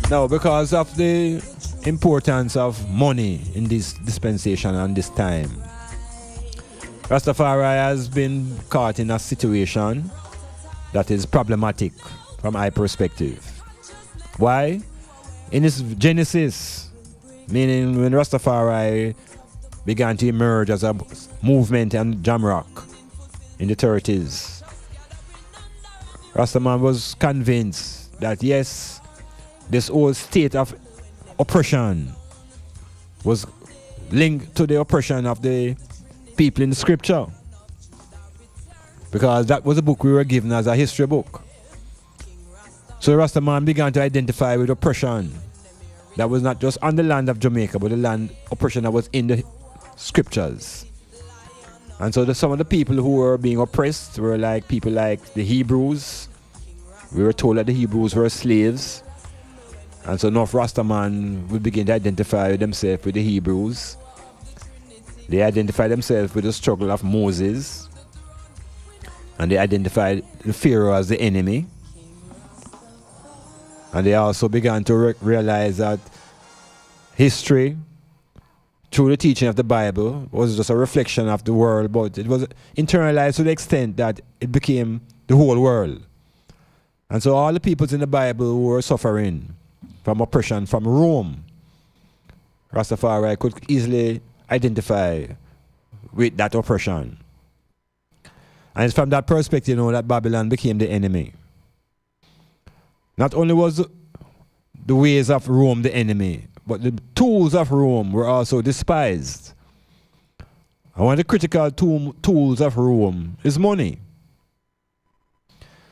Now, because of the importance of money in this dispensation and this time, Rastafari has been caught in a situation that is problematic from my perspective. Why? In its genesis, meaning when Rastafari began to emerge as a movement and Jamrock in the 30s, Rastaman was convinced that yes, this whole state of oppression was linked to the oppression of the people in the scripture, because that was a book we were given as a history book. So Rastaman began to identify with oppression that was not just on the land of Jamaica, but the land oppression that was in the scriptures. And so some of the people who were being oppressed were like people like the Hebrews. We were told that the Hebrews were slaves. And so North Rastaman would begin to identify themselves with the Hebrews. They identified themselves with the struggle of Moses. And they identified the Pharaoh as the enemy. And they also began to realize that history, through the teaching of the Bible, was just a reflection of the world, but it was internalized to the extent that it became the whole world. And so all the peoples in the Bible who were suffering from oppression from Rome, Rastafari could easily identify with that oppression. And it's from that perspective, that Babylon became the enemy. Not only was the ways of Rome the enemy, but the tools of Rome were also despised. And one of the critical tools of Rome is money.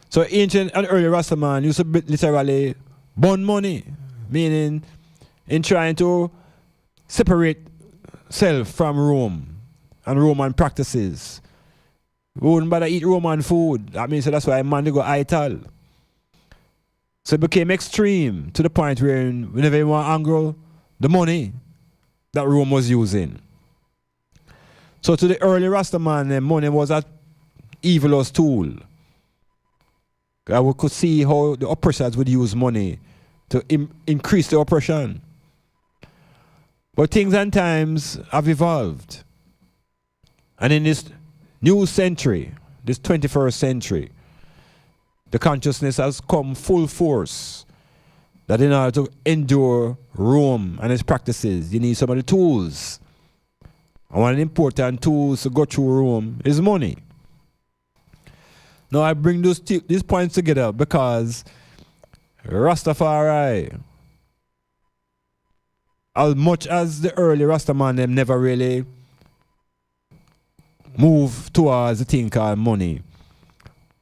So ancient and early Rastaman used to literally burn money, meaning in trying to separate self from Rome and Roman practices. We wouldn't bother eat Roman food. That means that's why man they go idle. So it became extreme to the point where whenever you want to angle the money that Rome was using. So to the early Rastaman, money was an evilous tool. We could see how the oppressors would use money to increase the oppression. But things and times have evolved. And in this new century, this 21st century, the consciousness has come full force that in order to endure Rome and its practices, you need some of the tools. And one of the important tools to go through Rome is money. Now I bring these points together because Rastafari, as much as the early Rastaman them never really moved towards the thing called money,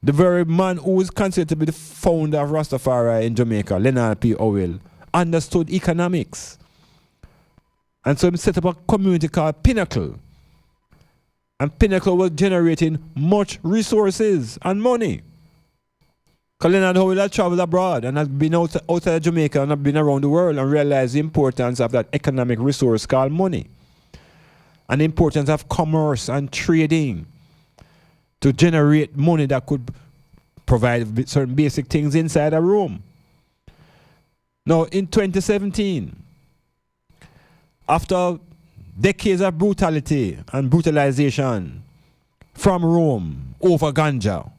the very man who is considered to be the founder of Rastafari in Jamaica, Leonard P. Howell, understood economics. And so he set up a community called Pinnacle. And Pinnacle was generating much resources and money. Because Leonard Howell had traveled abroad and has been outside of Jamaica and has been around the world and realized the importance of that economic resource called money. And the importance of commerce and trading to generate money that could provide certain basic things inside a room. Now, in 2017, after decades of brutality and brutalization from Rome over ganja,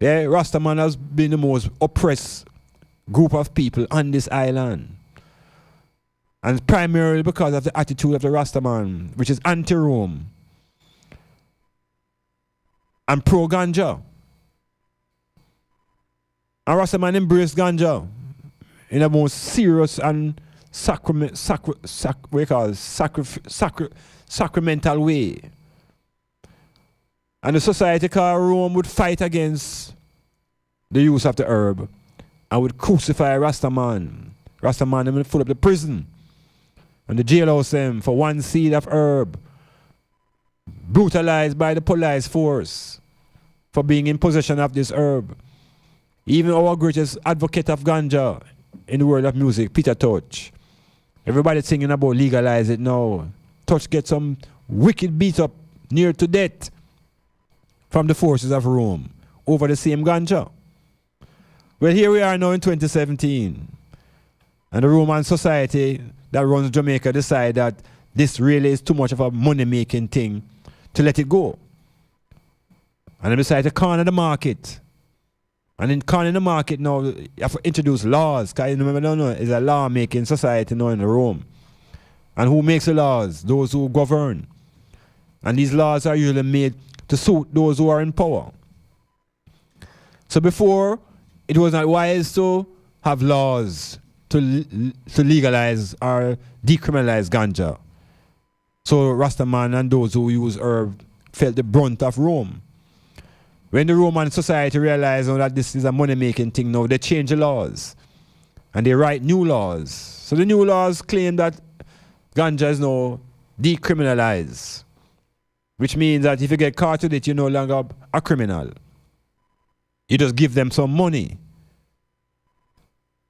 Rastaman has been the most oppressed group of people on this island. And primarily because of the attitude of the Rastaman, which is anti-Rome and pro-ganja. And Rastaman embraced ganja in a most serious and sacramental way. And the society called Rome would fight against the use of the herb and would crucify Rastaman. Rastaman would full up the prison and the jailhouse them for one seed of herb, brutalized by the police force for being in possession of this herb. Even our greatest advocate of ganja in the world of music, Peter Touch. Everybody singing about legalize it now. Touch gets some wicked beat up near to death from the forces of Rome over the same ganja. Well, here we are now in 2017. And the Roman society that runs Jamaica decide that this really is too much of a money-making thing to let it go. And they decide to corner the market. And in cornering the market now, you have to introduce laws. Because you remember, no, it's a law-making society now in Rome. And who makes the laws? Those who govern. And these laws are usually made to suit those who are in power. So before, it was not wise to have laws to legalize or decriminalize ganja. So Rastaman and those who use herb felt the brunt of Rome. When the Roman society realized that this is a money-making thing now, they change the laws. And they write new laws. So the new laws claim that ganja is now decriminalized. Which means that if you get caught with it, you're no longer a criminal. You just give them some money.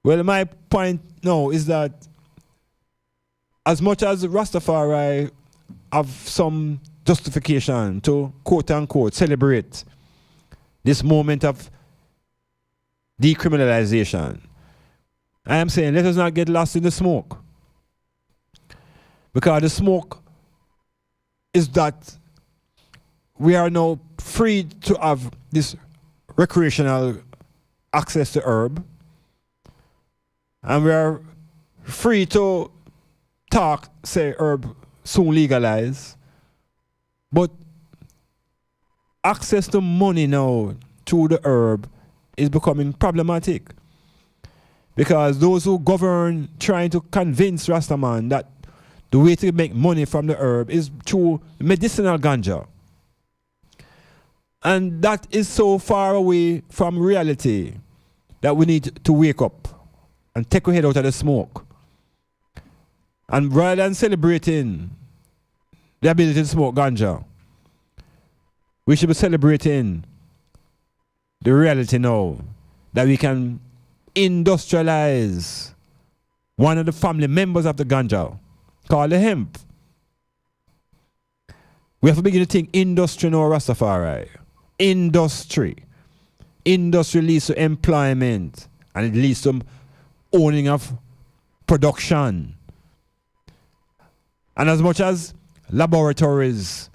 Well, my point now is that as much as Rastafari have some justification to quote-unquote celebrate this moment of decriminalization, I am saying let us not get lost in the smoke. Because the smoke is that we are now free to have this recreational access to herb, and we are free to talk, say herb soon legalize, but access to money now through the herb is becoming problematic. Because those who govern trying to convince Rastaman that the way to make money from the herb is through medicinal ganja. And that is so far away from reality that we need to wake up and take our head out of the smoke. And rather than celebrating the ability to smoke ganja, we should be celebrating the reality now that we can industrialize one of the family members of the ganja, called the hemp. We have to begin to think industry now, Rastafari. Industry. Industry leads to employment, and it leads to owning of production. And as much as laboratories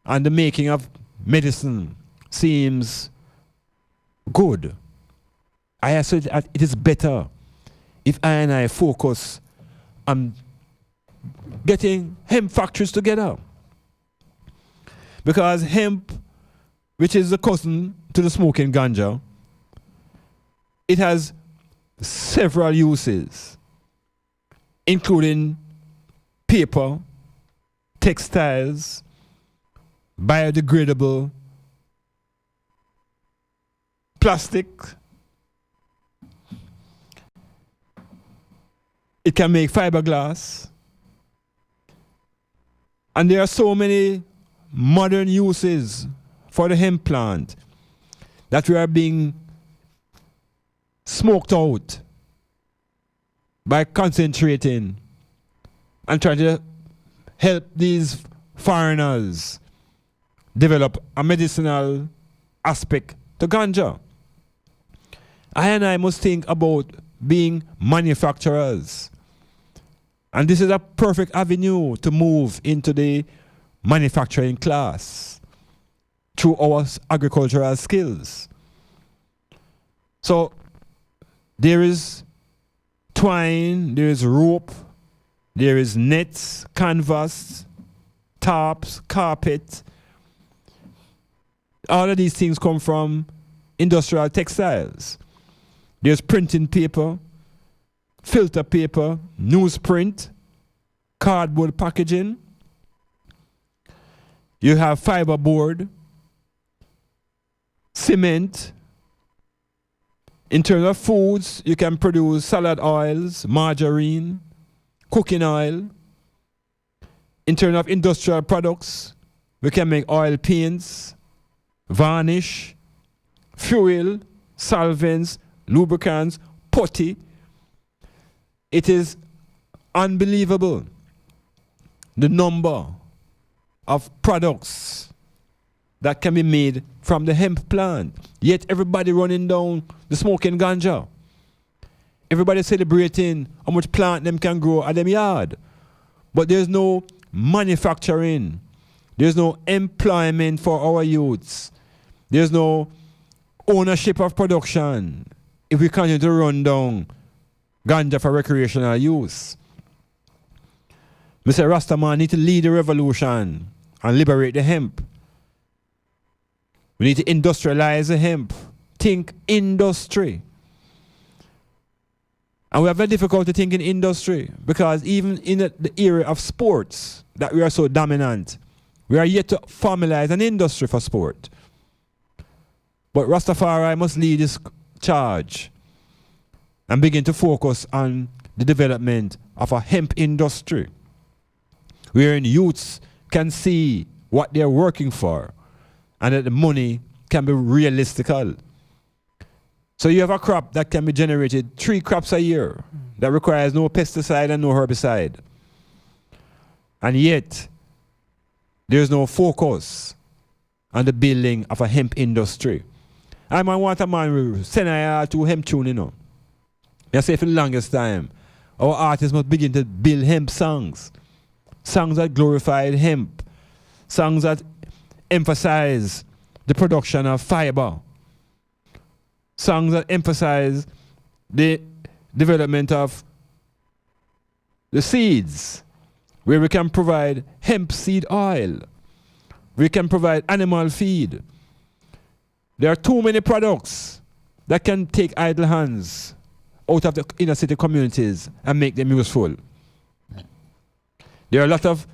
and the making of medicine seems good, I said it is better if I focus on getting hemp factories together. Because hemp, which is the cousin to the smoking ganja, it has several uses, including paper, textiles, biodegradable, plastic. It can make fiberglass. And there are so many modern uses for the hemp plant that we are being smoked out by concentrating and trying to help these foreigners develop a medicinal aspect to ganja. I must think about being manufacturers. And this is a perfect avenue to move into the manufacturing class through our agricultural skills. So there is twine, there is rope, there is nets, canvas, tarps, carpet. All of these things come from industrial textiles. There's printing paper, filter paper, newsprint, cardboard packaging. You have fiberboard, cement. In terms of foods, you can produce salad oils, margarine, cooking oil. In terms of industrial products, we can make oil paints, varnish, fuel, solvents, lubricants, putty. It is unbelievable the number of products that can be made from the hemp plant. Yet everybody running down the smoking ganja. Everybody celebrating how much plant them can grow at them yard. But there's no manufacturing. There's no employment for our youths. There's no ownership of production if we continue to run down ganja for recreational use. Mr. Rastaman need to lead the revolution and liberate the hemp. We need to industrialize the hemp. Think industry. And we have a difficulty thinking industry because even in the area of sports that we are so dominant, we are yet to formalize an industry for sport. But Rastafari must lead this charge and begin to focus on the development of a hemp industry, wherein youths can see what they're working for and that the money can be realistical. So you have a crop that can be generated 3 crops a year that requires no pesticide and no herbicide. And yet, there's no focus on the building of a hemp industry. I want a man send I to hemp tune, you know. I say for the longest time, our artists must begin to build hemp songs. Songs that glorify hemp. Songs that emphasize the production of fiber. Songs that emphasize the development of the seeds, where we can provide hemp seed oil. We can provide animal feed. There are too many products that can take idle hands out of the inner city communities and make them useful. There are a lot of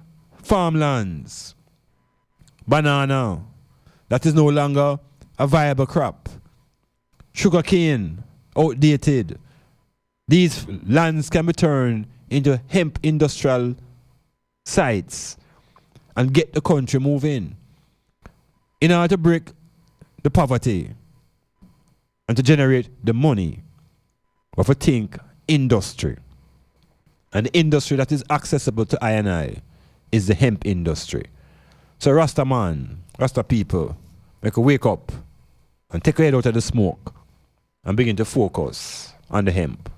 farmlands, banana, that is no longer a viable crop. Sugarcane, outdated. These lands can be turned into hemp industrial sites and get the country moving. In order to break the poverty and to generate the money, we have to think industry. And the industry that is accessible to I and I is the hemp industry. So Rasta man, Rasta people, make a wake up and take your head out of the smoke and begin to focus on the hemp.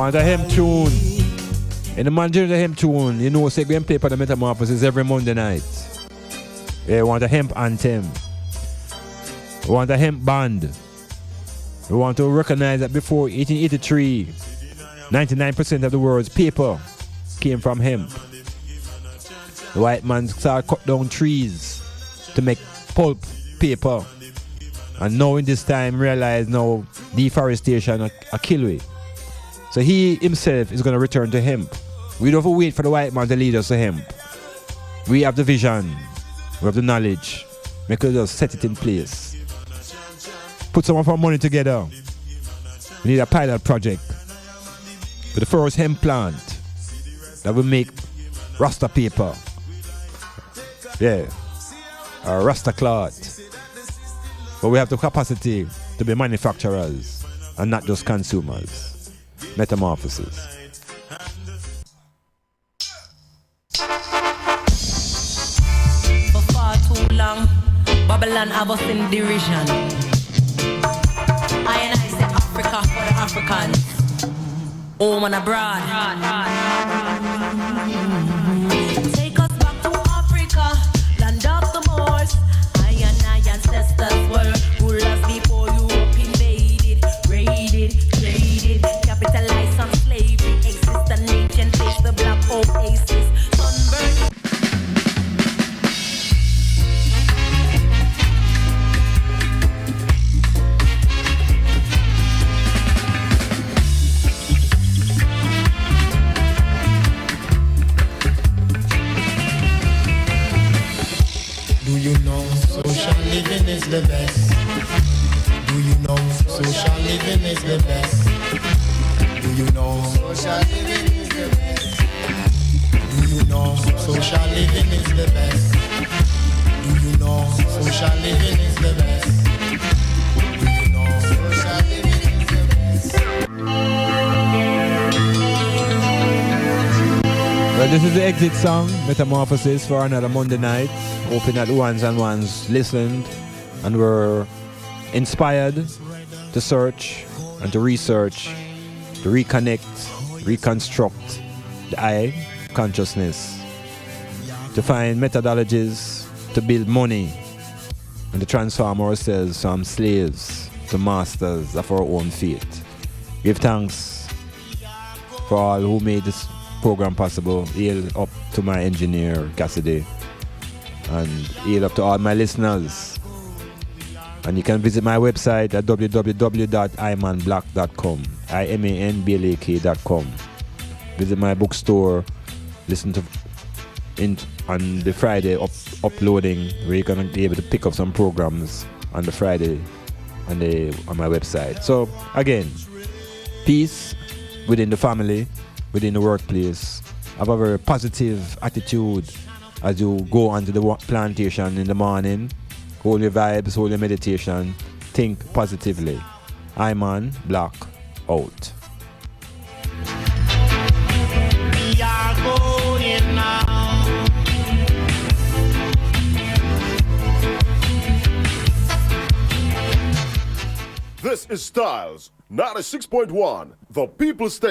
The hemp tune. In the man the hemp tune, you know, say we play for the Metamorphosis every Monday night. Yeah, we want a hemp anthem. We want a hemp band. We want to recognize that before 1883, 99% of the world's paper came from hemp. The white man started cut down trees to make pulp paper. And now in this time realize now deforestation a kill we. So he himself is going to return to hemp. We don't have to wait for the white man to lead us to hemp. We have the vision. We have the knowledge. Make us just set it in place. Put some of our money together. We need a pilot project for the first hemp plant that will make Rasta paper. Yeah. Or Rasta cloth. But we have the capacity to be manufacturers and not just consumers. Metamorphosis. For far too long, Babylon have us in derision. I say Africa for the Africans, home and abroad. Take us back to Africa, land of the Moors. I and I ancestors were rulers before Europe invaded, raided, traded, capitalized on slavery. Exist an ancient place, the black oasis, sunburned. Do you know social living is the best? Do you know social living is the best? Do you know social living is the best? Do you know social living is the best? Do you know social living is the best? Do you know social living is the best? Well, this is the exit song, Metamorphosis, for another Monday night. Hoping that ones and ones listened and were inspired to search and to research, to reconnect, reconstruct the I consciousness, to find methodologies to build money and to transform ourselves from slaves to masters of our own fate. Give thanks for all who made this program possible. Hail up to my engineer, Cassidy. And hail up to all my listeners. And you can visit my website at www.imanblak.com, imanblak.com. Visit my bookstore. Listen to on the Friday uploading, where you're gonna be able to pick up some programs on the Friday on my website. So again, peace within the family, within the workplace. Have a very positive attitude as you go onto the plantation in the morning. Hold your vibes, hold your meditation, think positively. Iman Blak out. We are going now. This is Styles 96.1, the People Station.